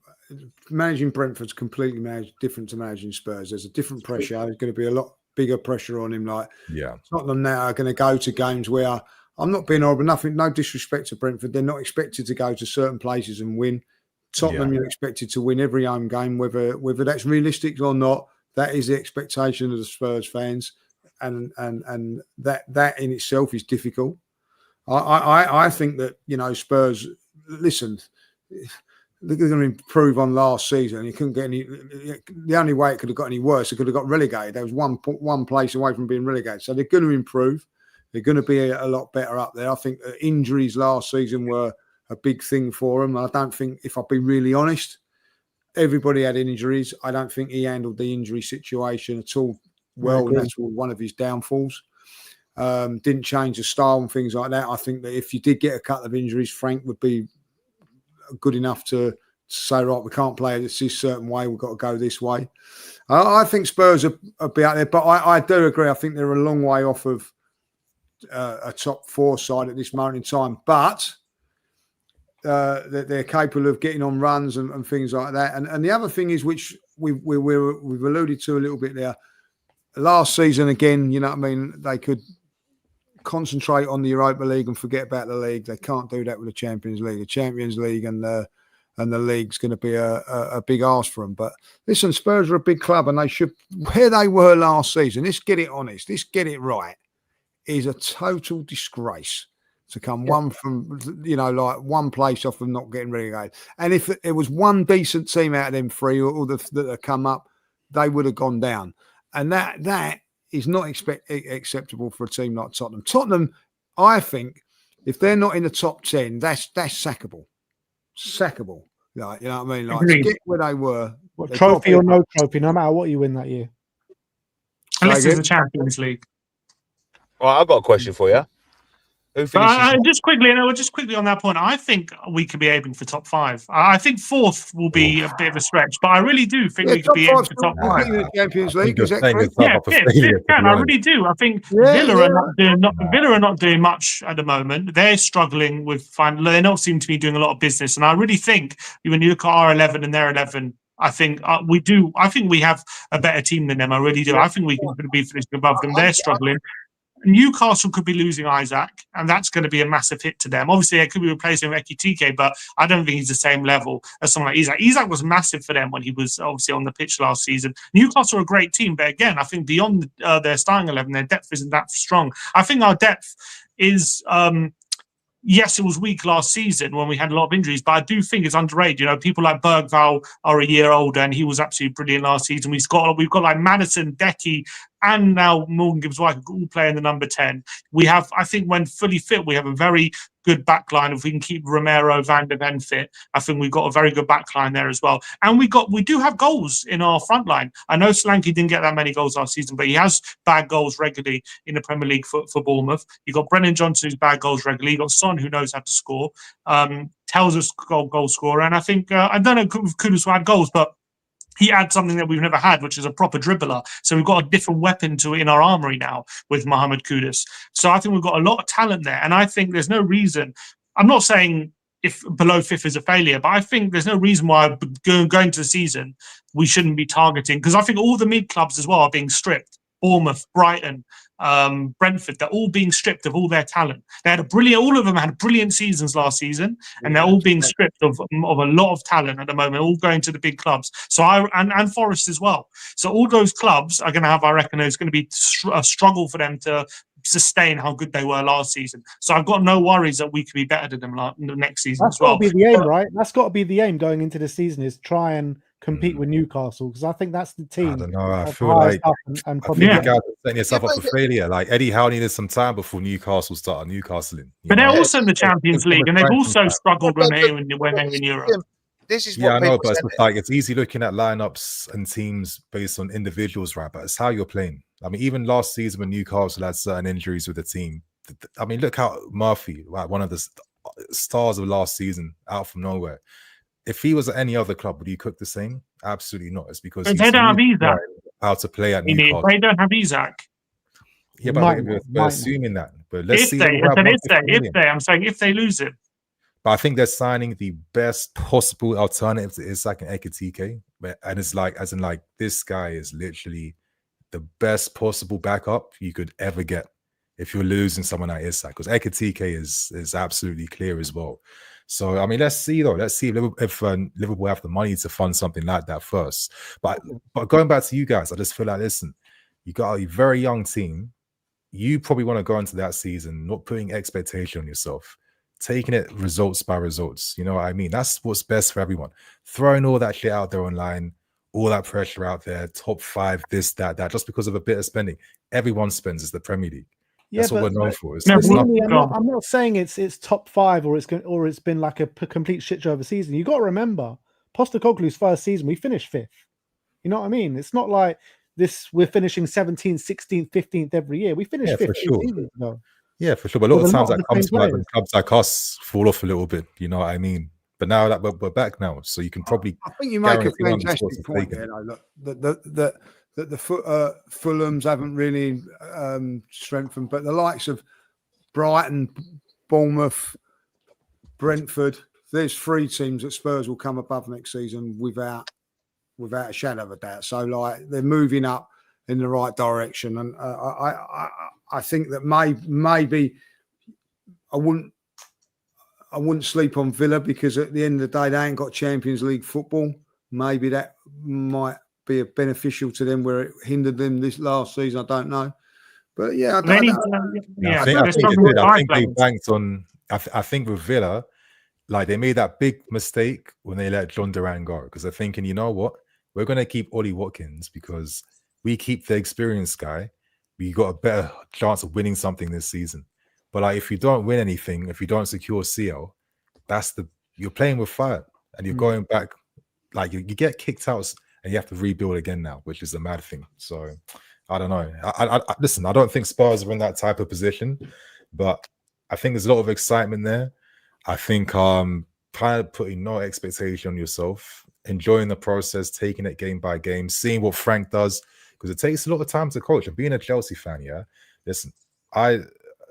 Speaker 4: Managing Brentford's completely different to managing Spurs. There's a different pressure. There's going to be a lot bigger pressure on him. Like, Tottenham now are going to go to games where, I'm not being horrible, no disrespect to Brentford, they're not expected to go to certain places and win. Tottenham, you're expected to win every home game, whether that's realistic or not. That is the expectation of the Spurs fans, and that in itself is difficult. I think that, you know, Spurs, listen, they're going to improve on last season. You couldn't get any. The only way it could have got any worse, it could have got relegated. There was one place away from being relegated, so they're going to improve. They're going to be a lot better up there. I think injuries last season were a big thing for them. I don't think, if I'll be really honest, everybody had injuries. I don't think he handled the injury situation at all well, and that's one of his downfalls. Didn't change the style and things like that. I think that if you did get a couple of injuries, Frank would be good enough to say, right, we can't play this certain way. We've got to go this way. I think Spurs will be out there, but I do agree. I think they're a long way off of a top four side at this moment in time, but they're capable of getting on runs and things like that. And the other thing is, which we've alluded to a little bit there, last season again, you know what I mean, they could concentrate on the Europa League and forget about the league. They can't do that with the Champions League. The Champions League and the league's going to be a big ask for them. But listen, Spurs are a big club, and they should, where they were last season, let's get it honest, let's get it right, is a total disgrace to come one from, you know, like one place off of not getting relegated. And if it was one decent team out of them three or that have come up, they would have gone down. And that is not acceptable for a team like Tottenham. Tottenham, I think, if they're not in the top 10, that's sackable. Sackable. Like, you know what I mean? Like, to get where they were.
Speaker 3: What, trophy or no trophy, no matter what you win that year.
Speaker 1: Unless it's the Champions League.
Speaker 7: Well, I've got a question for you. Who finishes?
Speaker 1: Just quickly on that point, I think we could be aiming for top 5. I think 4th will be a bit of a stretch, but I really do think we could be aiming for top 5.
Speaker 4: The Champions League, is that correct?
Speaker 1: Yeah, I really do. I think Villa are not doing much at the moment. They're struggling with they don't seem to be doing a lot of business, and I really think when you look at our 11 and their 11. I think we do. I think we have a better team than them. I really do. I think we can be finishing above them. They're struggling. Newcastle could be losing Isaac, and that's going to be a massive hit to them. Obviously, they could be replacing Ekitike, but I don't think he's the same level as someone like Isaac. Isaac was massive for them when he was obviously on the pitch last season. Newcastle are a great team, but again, I think beyond their starting 11, their depth isn't that strong. I think our depth is... yes, it was weak last season when we had a lot of injuries, but I do think it's underrated. You know, people like Bergvall are a year older, and he was absolutely brilliant last season. We've got like Maddison, Decky, and now Morgan Gibbs-White all play in the number 10. We have, I think, when fully fit, we have a very good backline. If we can keep Romero, Van de Ven fit, I think we've got a very good backline there as well. And we do have goals in our front line. I know Solanke didn't get that many goals last season, but he has bad goals regularly in the Premier League for Bournemouth. You've got Brennan Johnson, who's bad goals regularly. You've got Son, who knows how to score. Tells us goal scorer. And I think, I don't know if Kudus had goals, but he adds something that we've never had, which is a proper dribbler. So we've got a different weapon to in our armory now with Mohamed Kudus. So I think we've got a lot of talent there. And I think there's no reason, I'm not saying if below fifth is a failure, but I think there's no reason why going to the season, we shouldn't be targeting, because I think all the mid clubs as well are being stripped. Bournemouth, Brighton, Brentford, they're all being stripped of all their talent. All of them had brilliant seasons last season, and they're all being stripped of a lot of talent at the moment, all going to the big clubs. So and Forest as well. So all those clubs are going to have, I reckon, it's going to be a struggle for them to sustain how good they were last season. So I've got no worries that we could be better than them the next season.
Speaker 3: That's got to be the aim, right? That's got to be the aim going into the season, is try and compete with Newcastle, because I think that's the team.
Speaker 5: I don't know. I feel like
Speaker 3: and
Speaker 5: I think you guys are setting yourself up for failure. Like Eddie Howe needed some time before Newcastle started Newcastling.
Speaker 1: But they're also in the Champions League, and they've also struggled when they were in Europe.
Speaker 7: This is
Speaker 5: what I know, but it's like it's easy looking at lineups and teams based on individuals, right? But it's how you're playing. I mean, even last season when Newcastle had certain injuries with the team, I mean, look how Murphy, like one of the stars of last season, out from nowhere. If he was at any other club, would he cook the same? Absolutely not. It's because
Speaker 1: they don't have Isaac.
Speaker 5: How to play at Newcastle.
Speaker 1: They don't have Isaac.
Speaker 5: Yeah, but we're assuming that. But let's see.
Speaker 1: I'm saying if they lose it.
Speaker 5: But I think they're signing the best possible alternative to Isaac and Ekitike. And it's like, as in like, this guy is literally the best possible backup you could ever get if you're losing someone like Isaac. Because Ekitike is absolutely clear as well. So, I mean, let's see, though. Let's see if Liverpool have the money to fund something like that first. But going back to you guys, I just feel like, listen, you got a very young team. You probably want to go into that season not putting expectation on yourself, taking it results by results. You know what I mean? That's what's best for everyone. Throwing all that shit out there online, all that pressure out there, top 5, this, that, just because of a bit of spending. Everyone spends. It's the Premier League. That's what we're known for.
Speaker 3: I'm not saying it's top 5 or it's been like a complete shit show of a season. You got to remember, Postecoglou's first season, we finished 5th. You know what I mean? It's not like this. We're finishing 17th, 16th, 15th every year. We finished 5th.
Speaker 5: For sure. Yeah, for sure. But a lot of times that comes from like when clubs like us fall off a little bit. You know what I mean? But now that we're back now, so you can probably.
Speaker 4: I think you make a fantastic point there. That the Fulhams haven't really strengthened, but the likes of Brighton, Bournemouth, Brentford, there's 3 teams that Spurs will come above next season without a shadow of a doubt. So like they're moving up in the right direction, and I think that maybe I wouldn't sleep on Villa, because at the end of the day they ain't got Champions League football. Maybe that might be beneficial to them where it hindered them this last season. I don't know, but yeah, I
Speaker 5: think they banked on. I think with Villa, like they made that big mistake when they let John Duran go, because they're thinking, you know what, we're going to keep Ollie Watkins because we keep the experienced guy. We got a better chance of winning something this season. But like, if you don't win anything, if you don't secure CL, you're playing with fire, and you're going back. Like you get kicked out and you have to rebuild again now, which is a mad thing. So I don't know. Listen, I don't think Spurs are in that type of position, but I think there's a lot of excitement there. I think kind of putting no expectation on yourself, enjoying the process, taking it game by game, seeing what Frank does, because it takes a lot of time to coach. And being a Chelsea fan, yeah, listen, I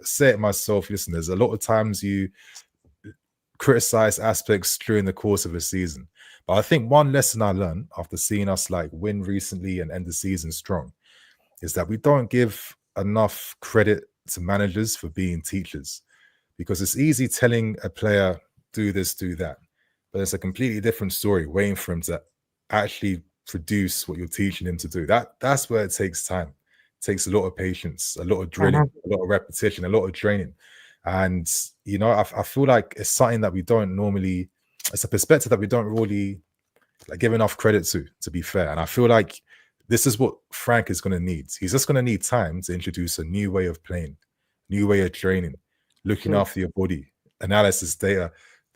Speaker 5: say it myself. Listen, there's a lot of times you criticize aspects during the course of a season. But I think one lesson I learned after seeing us like win recently and end the season strong is that we don't give enough credit to managers for being teachers, because it's easy telling a player, do this, do that. But it's a completely different story waiting for him to actually produce what you're teaching him to do. That's where it takes time. It takes a lot of patience, a lot of drilling, a lot of repetition, a lot of training. And, you know, I feel like it's something that we don't normally, it's a perspective that we don't really like give enough credit to be fair. And I feel like this is what Frank is going to need. He's just going to need time to introduce a new way of playing, new way of training, looking after your body, analysis, data.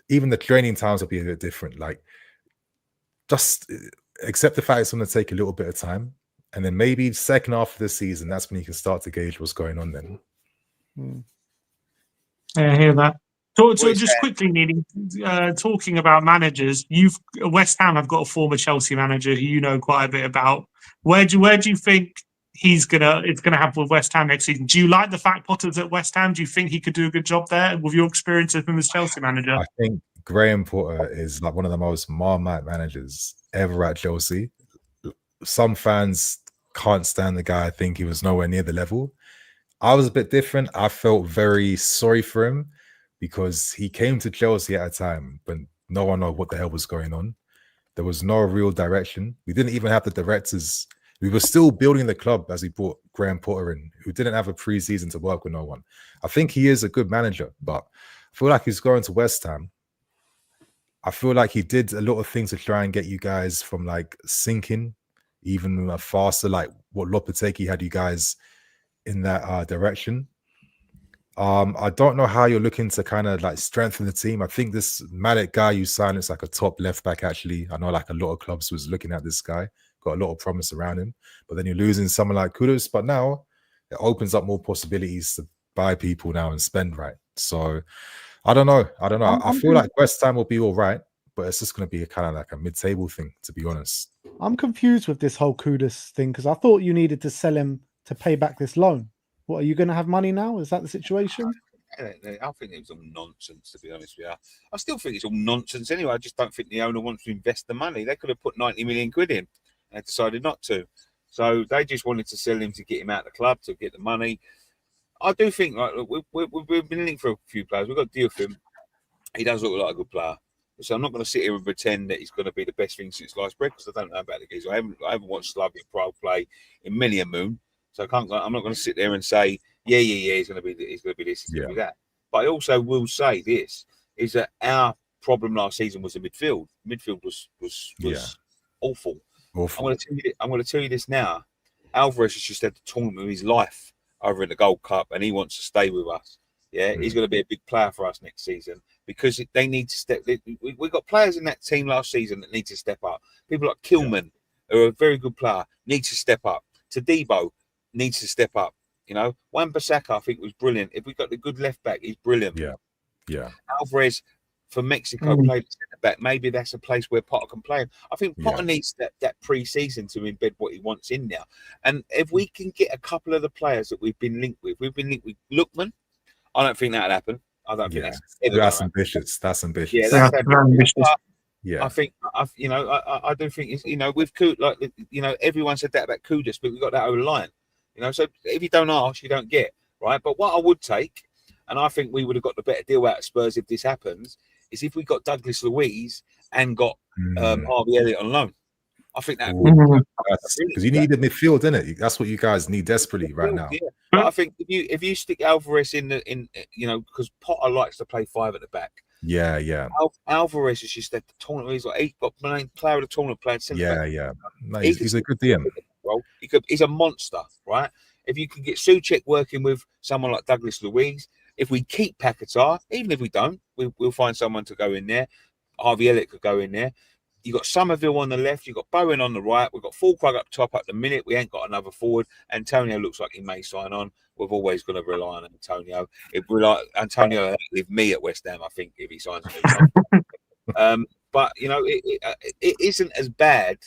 Speaker 5: Even the training times will be a bit different. Like, just accept the fact it's going to take a little bit of time. And then maybe second half of the season, that's when you can start to gauge what's going on then.
Speaker 1: Yeah, I hear that. So
Speaker 7: What is
Speaker 1: just
Speaker 7: that?
Speaker 1: quickly, Nini, talking about managers, West Ham have got a former Chelsea manager who you know quite a bit about. Where do you think it's gonna happen with West Ham next season? Do you like the fact Potter's at West Ham? Do you think he could do a good job there with your experience of him as Chelsea manager?
Speaker 5: I think Graham Potter is like one of the most Marmite managers ever at Chelsea. Some fans can't stand the guy. I think he was nowhere near the level. I was a bit different. I felt very sorry for him because he came to Chelsea at a time when no one knew what the hell was going on. There was no real direction. We didn't even have the directors. We were still building the club as we brought Graham Potter in, who didn't have a pre-season to work with no one. I think he is a good manager, but I feel like he's going to West Ham. I feel like he did a lot of things to try and get you guys from like sinking even faster, like what Lopetegui had you guys in that direction. I don't know how you're looking to kind of like strengthen the team. I think this Madueke guy you signed is like a top left back. Actually, I know like a lot of clubs was looking at this guy, got a lot of promise around him. But then you're losing someone like Kudus. But now it opens up more possibilities to buy people now and spend right. So I don't know. I feel like West Ham will be all right, but it's just going to be kind of like a mid-table thing, to be honest.
Speaker 3: I'm confused with this whole Kudus thing because I thought you needed to sell him to pay back this loan. What, are you going to have money now? Is that the situation?
Speaker 7: I think it was all nonsense, to be honest with you. I still think it's all nonsense anyway. I just don't think the owner wants to invest the money. They could have put 90 million quid in and decided not to. So they just wanted to sell him to get him out of the club, to get the money. I do think, like, we've been linked for a few players. We've got Dioufim. He does look like a good player. So I'm not going to sit here and pretend that he's going to be the best thing since sliced bread because I don't know about the geezer. I haven't watched Slavia Prague play in many a moon. So I'm not going to sit there and say, yeah, he's going to be this, he's going to be that. But I also will say this, is that our problem last season was the midfield. Midfield was awful. I'm going to tell you this now. Alvarez has just had the tournament of his life over in the Gold Cup and he wants to stay with us. Yeah, he's going to be a big player for us next season because they need to step. We've got players in that team last season that need to step up. People like Kilman, who are a very good player, need to step up. Tadibo needs to step up. You know, Wan-Bissaka, I think, was brilliant. If we got the good left back, he's brilliant.
Speaker 5: Yeah.
Speaker 7: Alvarez for Mexico played centre back. Maybe that's a place where Potter can play him. I think Potter needs that pre-season to embed what he wants in now. And if we can get a couple of the players that we've been linked with Lookman. I don't think that'll happen. I don't think that's
Speaker 5: ambitious. That's ambitious.
Speaker 7: Yeah, that's ambitious.
Speaker 5: Yeah,
Speaker 7: I think I do think it's, with Kudus, everyone said that about Kudus, but we got that over the line. So if you don't ask, you don't get, right? But what I would take, and I think we would have got the better deal out of Spurs if this happens, is if we got Douglas Luiz and got Harvey Elliott on loan. I think that
Speaker 5: because you need a midfield, isn't it? That's what you guys need desperately right now.
Speaker 7: Yeah. But I think if you stick Alvarez in because Potter likes to play five at the back.
Speaker 5: Yeah.
Speaker 7: Alvarez is just at the tournament. He's like got player of the tournament playing centre back.
Speaker 5: Yeah. No, he's a good DM.
Speaker 7: Well, he's a monster, right? If you can get Souček working with someone like Douglas Luiz, if we keep Paquetá, even if we don't, we'll find someone to go in there. Harvey Elliott could go in there. You've got Somerville on the left. You've got Bowen on the right. We've got Fulkrug up top at the minute. We ain't got another forward. Antonio looks like he may sign on. We've always got to rely on Antonio. Antonio with me at West Ham, I think, if he signs a new but, it isn't as bad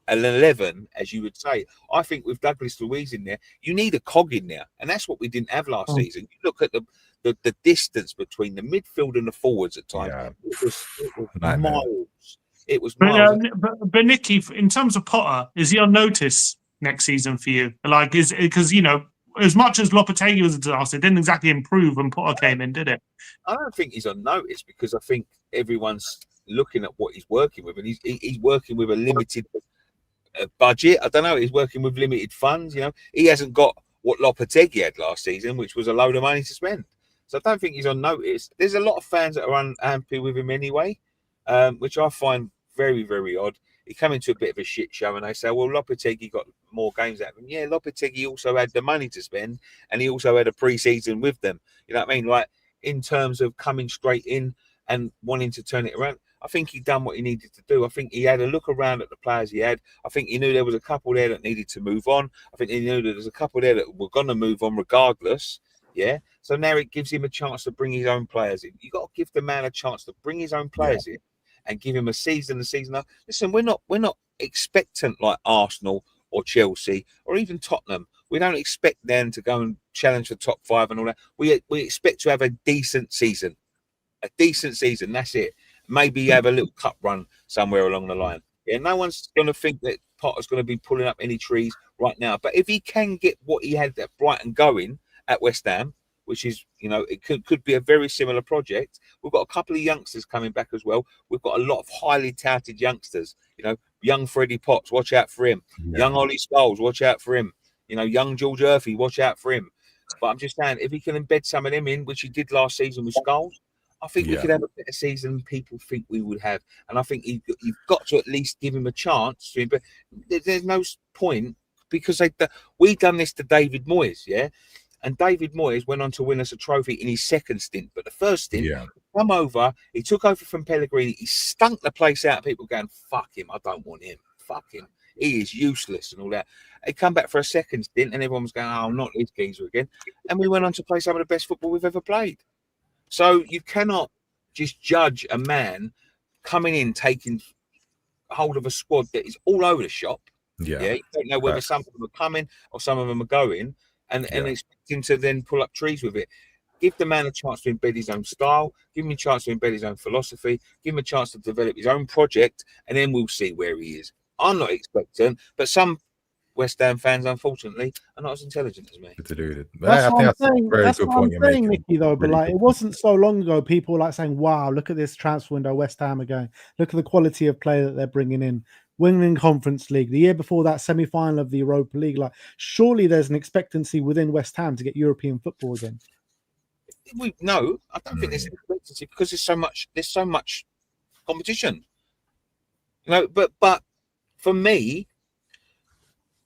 Speaker 7: an 11 as you would say. I think with Douglas Luiz in there, you need a cog in there. And that's what we didn't have last season. You look at the distance between the midfield and the forwards at times. Yeah. It was miles. It was miles.
Speaker 1: But Nicky, in terms of Potter, is he on notice next season for you? Like, because as much as Lopetegui was a disaster, it didn't exactly improve when Potter came in, did it?
Speaker 7: I don't think he's on notice because I think everyone's looking at what he's working with, and he's working with a limited budget. I don't know. He's working with limited funds. He hasn't got what Lopetegui had last season, which was a load of money to spend. So I don't think he's on notice. There's a lot of fans that are unhappy with him anyway, which I find very, very odd. He came into a bit of a shit show and they say, well, Lopetegui got more games out of him. Yeah, Lopetegui also had the money to spend and he also had a pre-season with them. You know what I mean? Like, in terms of coming straight in and wanting to turn it around, I think he done what he needed to do. I think he had a look around at the players he had. I think he knew there was a couple there that needed to move on. I think he knew that there's a couple there that were going to move on regardless. Yeah. So now it gives him a chance to bring his own players in. You got to give the man a chance to bring his own players in and give him a season. Listen, we're not expectant like Arsenal or Chelsea or even Tottenham. We don't expect them to go and challenge for top 5 and all that. We expect to have a decent season. That's it. Maybe have a little cup run somewhere along the line. Yeah, no one's going to think that Potter's going to be pulling up any trees right now. But if he can get what he had at Brighton going at West Ham, which is, it could be a very similar project. We've got a couple of youngsters coming back as well. We've got a lot of highly touted youngsters. Young Freddie Potts, watch out for him. Young Ollie Scholes, watch out for him. Young George Murphy, watch out for him. But I'm just saying, if he can embed some of them in, which he did last season with Scholes, I think we could have a better season than people think we would have. And I think you've got to at least give him a chance. But there's no point, because we done this to David Moyes, and David Moyes went on to win us a trophy in his second stint. But the first stint, he come over, he took over from Pellegrini, he stunk the place out. People going, fuck him, I don't want him. Fuck him. He is useless and all that. He come back for a second stint and everyone was going, oh, not his geezer again. And we went on to play some of the best football we've ever played. So you cannot just judge a man coming in, taking hold of a squad that is all over the shop. You don't know whether some of them are coming or some of them are going, and expect him to then pull up trees with it. Give the man a chance to embed his own style. Give him a chance to embed his own philosophy. Give him a chance to develop his own project, and then we'll see where he is. I'm not expecting, but some West Ham fans, unfortunately, are not as intelligent as me.
Speaker 3: That's what I'm saying, Nicky, though. But it wasn't so long ago, people were saying, wow, look at this transfer window West Ham are going. Look at the quality of play that they're bringing in. Winning Conference League. The year before that, semi-final of the Europa League. Surely there's an expectancy within West Ham to get European football again.
Speaker 7: No, I don't think there's an expectancy, because there's so much competition. But for me,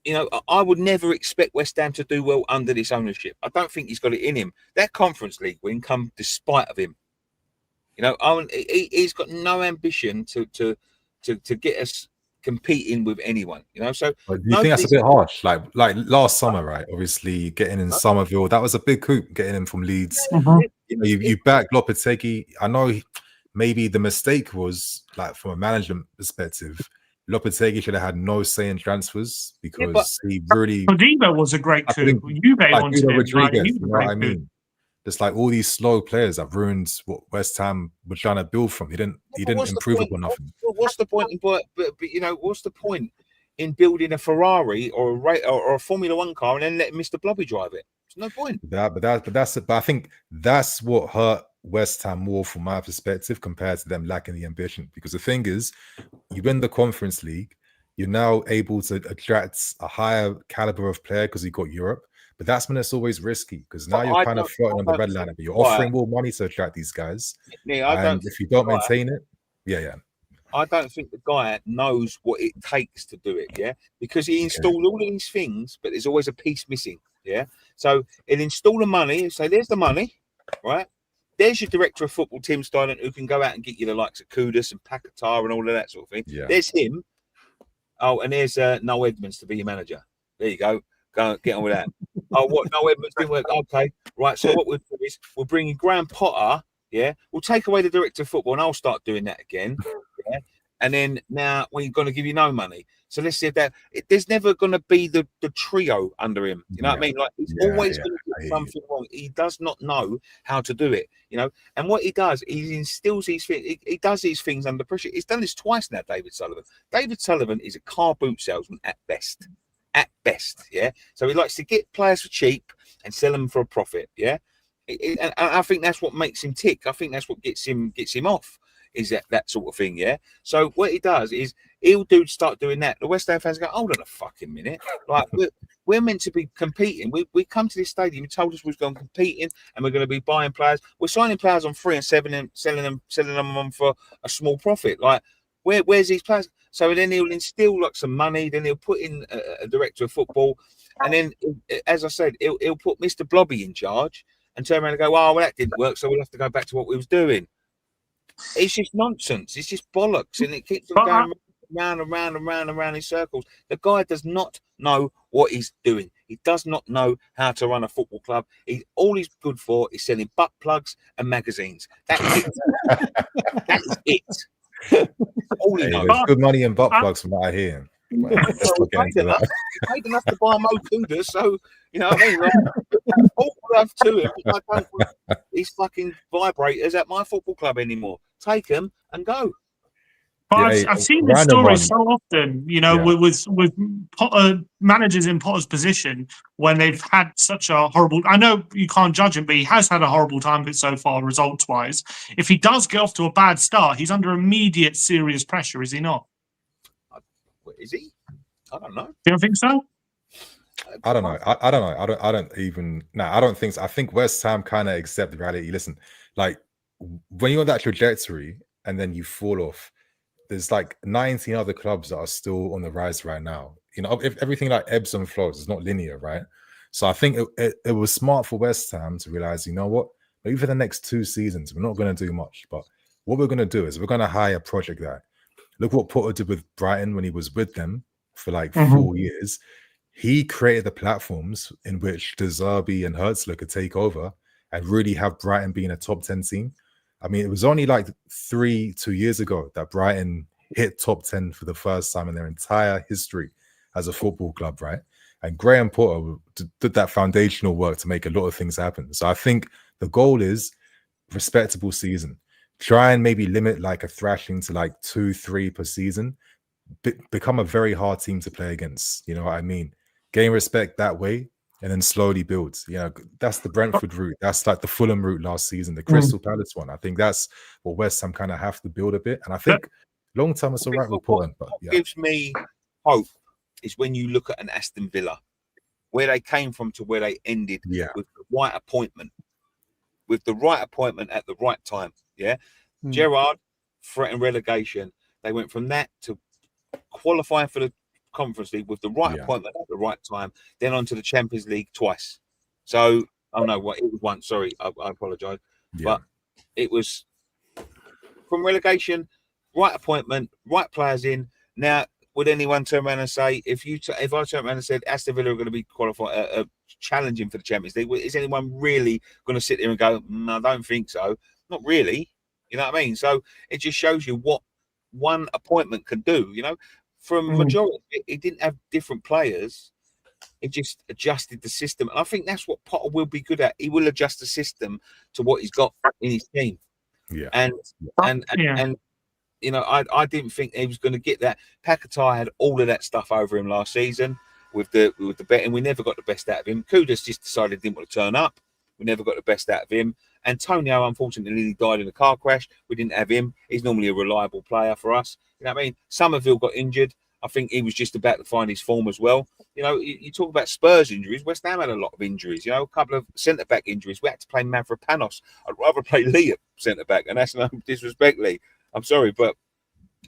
Speaker 7: I would never expect West Ham to do well under this ownership. I don't think he's got it in him. That Conference League win come despite of him. He's got no ambition to get us competing with anyone. So
Speaker 5: do you think that's a bit harsh? Like last summer, right? Obviously, getting in Somerville, that was a big coup. Getting him from Leeds. You backed Lopetegui. I know maybe the mistake was from a management perspective. Lopetegui should have had no say in transfers, because he really.
Speaker 1: Rodrigo was a great coup. Juve wanted him.
Speaker 5: Rodriguez, you know what I mean? Just all these slow players that ruined what West Ham were trying to build from. He didn't improve upon nothing.
Speaker 7: What's the point? What's the point in building a Ferrari or a Formula One car and then letting Mr. Blobby drive it? There's no point.
Speaker 5: But I think that's what hurt West Ham more from my perspective, compared to them lacking the ambition. Because the thing is, you win the Conference League, you're now able to attract a higher caliber of player because you got Europe. But that's when it's always risky, because now you're kind of floating on the red line, but you're offering more money to attract these guys. And if you don't maintain it,
Speaker 7: I don't think the guy knows what it takes to do it, because he installed all of these things, but there's always a piece missing, So he'll install the money, he'll say, there's the money, right? There's your director of football, Tim Steinert, who can go out and get you the likes of Kudus and Paquetá and all of that sort of thing. There's him. Oh, and there's Noel Edmonds to be your manager. There you go. Go get on with that. Oh, what? Noel Edmonds didn't work. Okay, right. So what we'll do is we'll bring in Graham Potter. We'll take away the director of football, and I'll start doing that again. And then now we're going to give you no money. So let's see if there's never going to be the trio under him. You know what I mean? He's always going to do something wrong. He does not know how to do it. And what he does, he instills these things. He does these things under pressure. He's done this twice now. David Sullivan. David Sullivan is a car boot salesman at best. At best, So he likes to get players for cheap and sell them for a profit, and I think that's what makes him tick. I think that's what gets him off. Is that sort of thing, So what he does is he'll start doing that. The West Ham fans go, hold on a fucking minute. We're meant to be competing. We come to this stadium, you told us we was going competing and we're going to be buying players. We're signing players on free and selling them on for a small profit. Where's these players? So then he'll instill some money, then he'll put in a director of football, and then, as I said, he'll put Mr. Blobby in charge and turn around and go, well, that didn't work, so we'll have to go back to what we was doing. It's just nonsense. It's just bollocks, and it keeps going round and round and round and round in circles. The guy does not know what he's doing. He does not know how to run a football club. All he's good for is selling butt plugs and magazines. That is it. That is it. All he
Speaker 5: Hey,
Speaker 7: knows.
Speaker 5: there's good money in butt plugs from what I hear. Well, let's not get into that.
Speaker 7: He paid enough to buy Mo Kudus, so you know what I mean. Like, all I have to him. I don't want these fucking vibrators at my football club anymore. Take them and go.
Speaker 1: But
Speaker 5: Yeah,
Speaker 1: I've seen this
Speaker 5: random
Speaker 1: story
Speaker 5: one.
Speaker 1: so often, you know,
Speaker 5: Yeah.
Speaker 1: with Potter, managers in Potter's position when they've had such a horrible. I know you can't judge him, but he has had a horrible time of it so far, results-wise. If he does get off to a bad start, he's under immediate serious pressure, is he not?
Speaker 7: Is he? I don't know.
Speaker 1: Do you don't think so?
Speaker 5: I don't know. I don't know. I don't even. No, I don't think so. I think West Ham kind of accept the reality. Listen, like when you're on that trajectory and then you fall off, there's like 19 other clubs that are still on the rise right now. You know, if everything like ebbs and flows, it's not linear, right? So I think it was smart for West Ham to realize, you know what, maybe for the next 2 seasons, we're not going to do much, but what we're going to do is we're going to hire a project guy. Look what Potter did with Brighton when he was with them for like 4 years. He created the platforms in which De Zerbi and Hertzler could take over and really have Brighton being a top 10 team. I mean, it was only like 2 years ago that Brighton hit top 10 for the first time in their entire history as a football club, right? And Graham Potter did that foundational work to make a lot of things happen. So I think the goal is respectable season. Try and maybe limit like a thrashing to like 2-3 per season. Become a very hard team to play against. You know what I mean? Gain respect that way and then slowly build. You know, that's the Brentford route. That's like the Fulham route last season, the Crystal Palace one. I think that's what West Ham kind of have to build a bit. And I think long term it's all right with Portland. But
Speaker 7: What gives me hope is when you look at an Aston Villa, where they came from to where they ended with the right appointment. With the right appointment at the right time. Yeah. Gerrard threatened relegation. They went from that to qualifying for the Conference League with the right appointment at the right time, then on to the Champions League twice. So, oh no, what it was once. Sorry, I apologise, but it was from relegation, right appointment, right players in. Now, would anyone turn around and say if I turn around and said Aston Villa are going to be qualified, challenging for the Champions League? Is anyone really going to sit there and go, no, I don't think so? Not really. You know what I mean? So it just shows you what one appointment can do. You know. From majority, it didn't have different players. It just adjusted the system. And I think that's what Potter will be good at. He will adjust the system to what he's got in his team.
Speaker 5: Yeah.
Speaker 7: And you know, I didn't think he was going to get that. Paquetá had all of that stuff over him last season with the betting. We never got the best out of him. Kudus just decided he didn't want to turn up. We never got the best out of him. Antonio, unfortunately, died in a car crash. We didn't have him. He's normally a reliable player for us. You know what I mean? Somerville got injured. I think he was just about to find his form as well. You know, you talk about Spurs injuries. West Ham had a lot of injuries. You know, a couple of centre-back injuries. We had to play Mavropanos. I'd rather play Lee at centre-back, and that's no disrespect, Lee. I'm sorry, but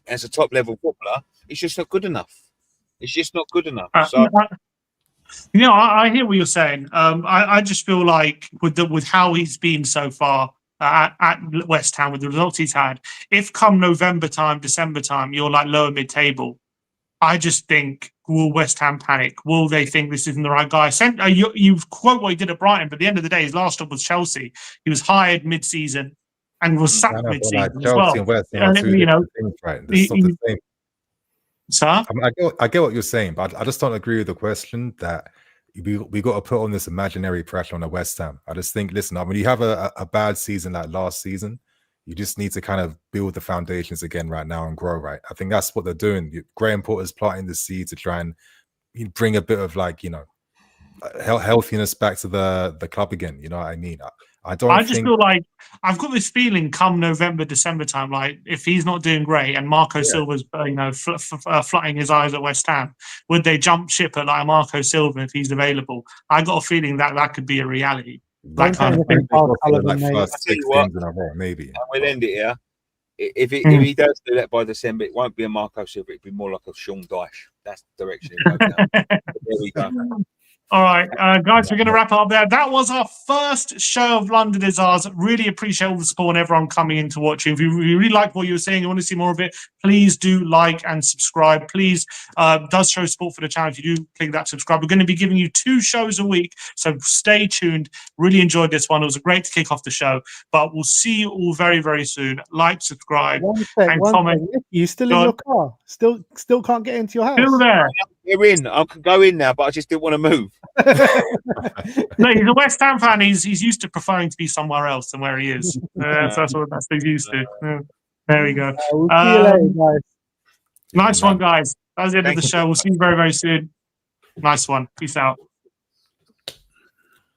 Speaker 7: as a top-level footballer, it's just not good enough. It's just not good enough. So.
Speaker 1: You know, I hear what you're saying. I just feel like with how he's been so far at West Ham, with the results he's had, if come November time, December time, you're like lower mid-table, I just think, will West Ham panic? Will they think this isn't the right guy? You quote what he did at Brighton, but at the end of the day, his last job was Chelsea. He was hired mid-season and was sacked mid-season as well.
Speaker 5: And West Ham are two different things, right? It's not the same.
Speaker 1: Sir?
Speaker 5: I mean, I get what you're saying, but I just don't agree with the question that we got to put on this imaginary pressure on the West Ham. I just think, listen, when you have a bad season like last season, you just need to kind of build the foundations again right now and grow, right? I think that's what they're doing. Graham Potter's planting the seed to try and bring a bit of like, you know, healthiness back to the club again. You know what I mean? I just
Speaker 1: feel like I've got this feeling come November, December time, like if he's not doing great and Marco Silva's, flutting his eyes at West Ham, would they jump ship at like Marco Silva if he's available? I got a feeling that could be a reality. That kind of thing.
Speaker 5: Like first 6 games in a row, maybe.
Speaker 7: And we'll end it here. If he does do that by December, it won't be a Marco Silva. It'll be more like a Sean Dyche. That's the direction it goes down. There we go.
Speaker 1: All right, guys, we're going to wrap it up there. That was our first show of London Is Ours. Really appreciate all the support and everyone coming in to watch. If you really like what you were saying, you want to see more of it, please do like and subscribe. Please, does show support for the channel. If you do click that subscribe, we're going to be giving you 2 shows a week, so stay tuned. Really enjoyed this one. It was great to kick off the show, but we'll see you all very, very soon. Like, subscribe, and comment.
Speaker 3: You still in your car? Still can't get into your house?
Speaker 1: Still there.
Speaker 7: We're in. I can go in now, but I just didn't want to move.
Speaker 1: No, he's a West Ham fan. He's used to preferring to be somewhere else than where he is. So that's what he's used to. There we go.
Speaker 3: We'll see you later, guys.
Speaker 1: Nice one, guys. That was the end of the show. We'll see you very, very soon. Nice one. Peace out.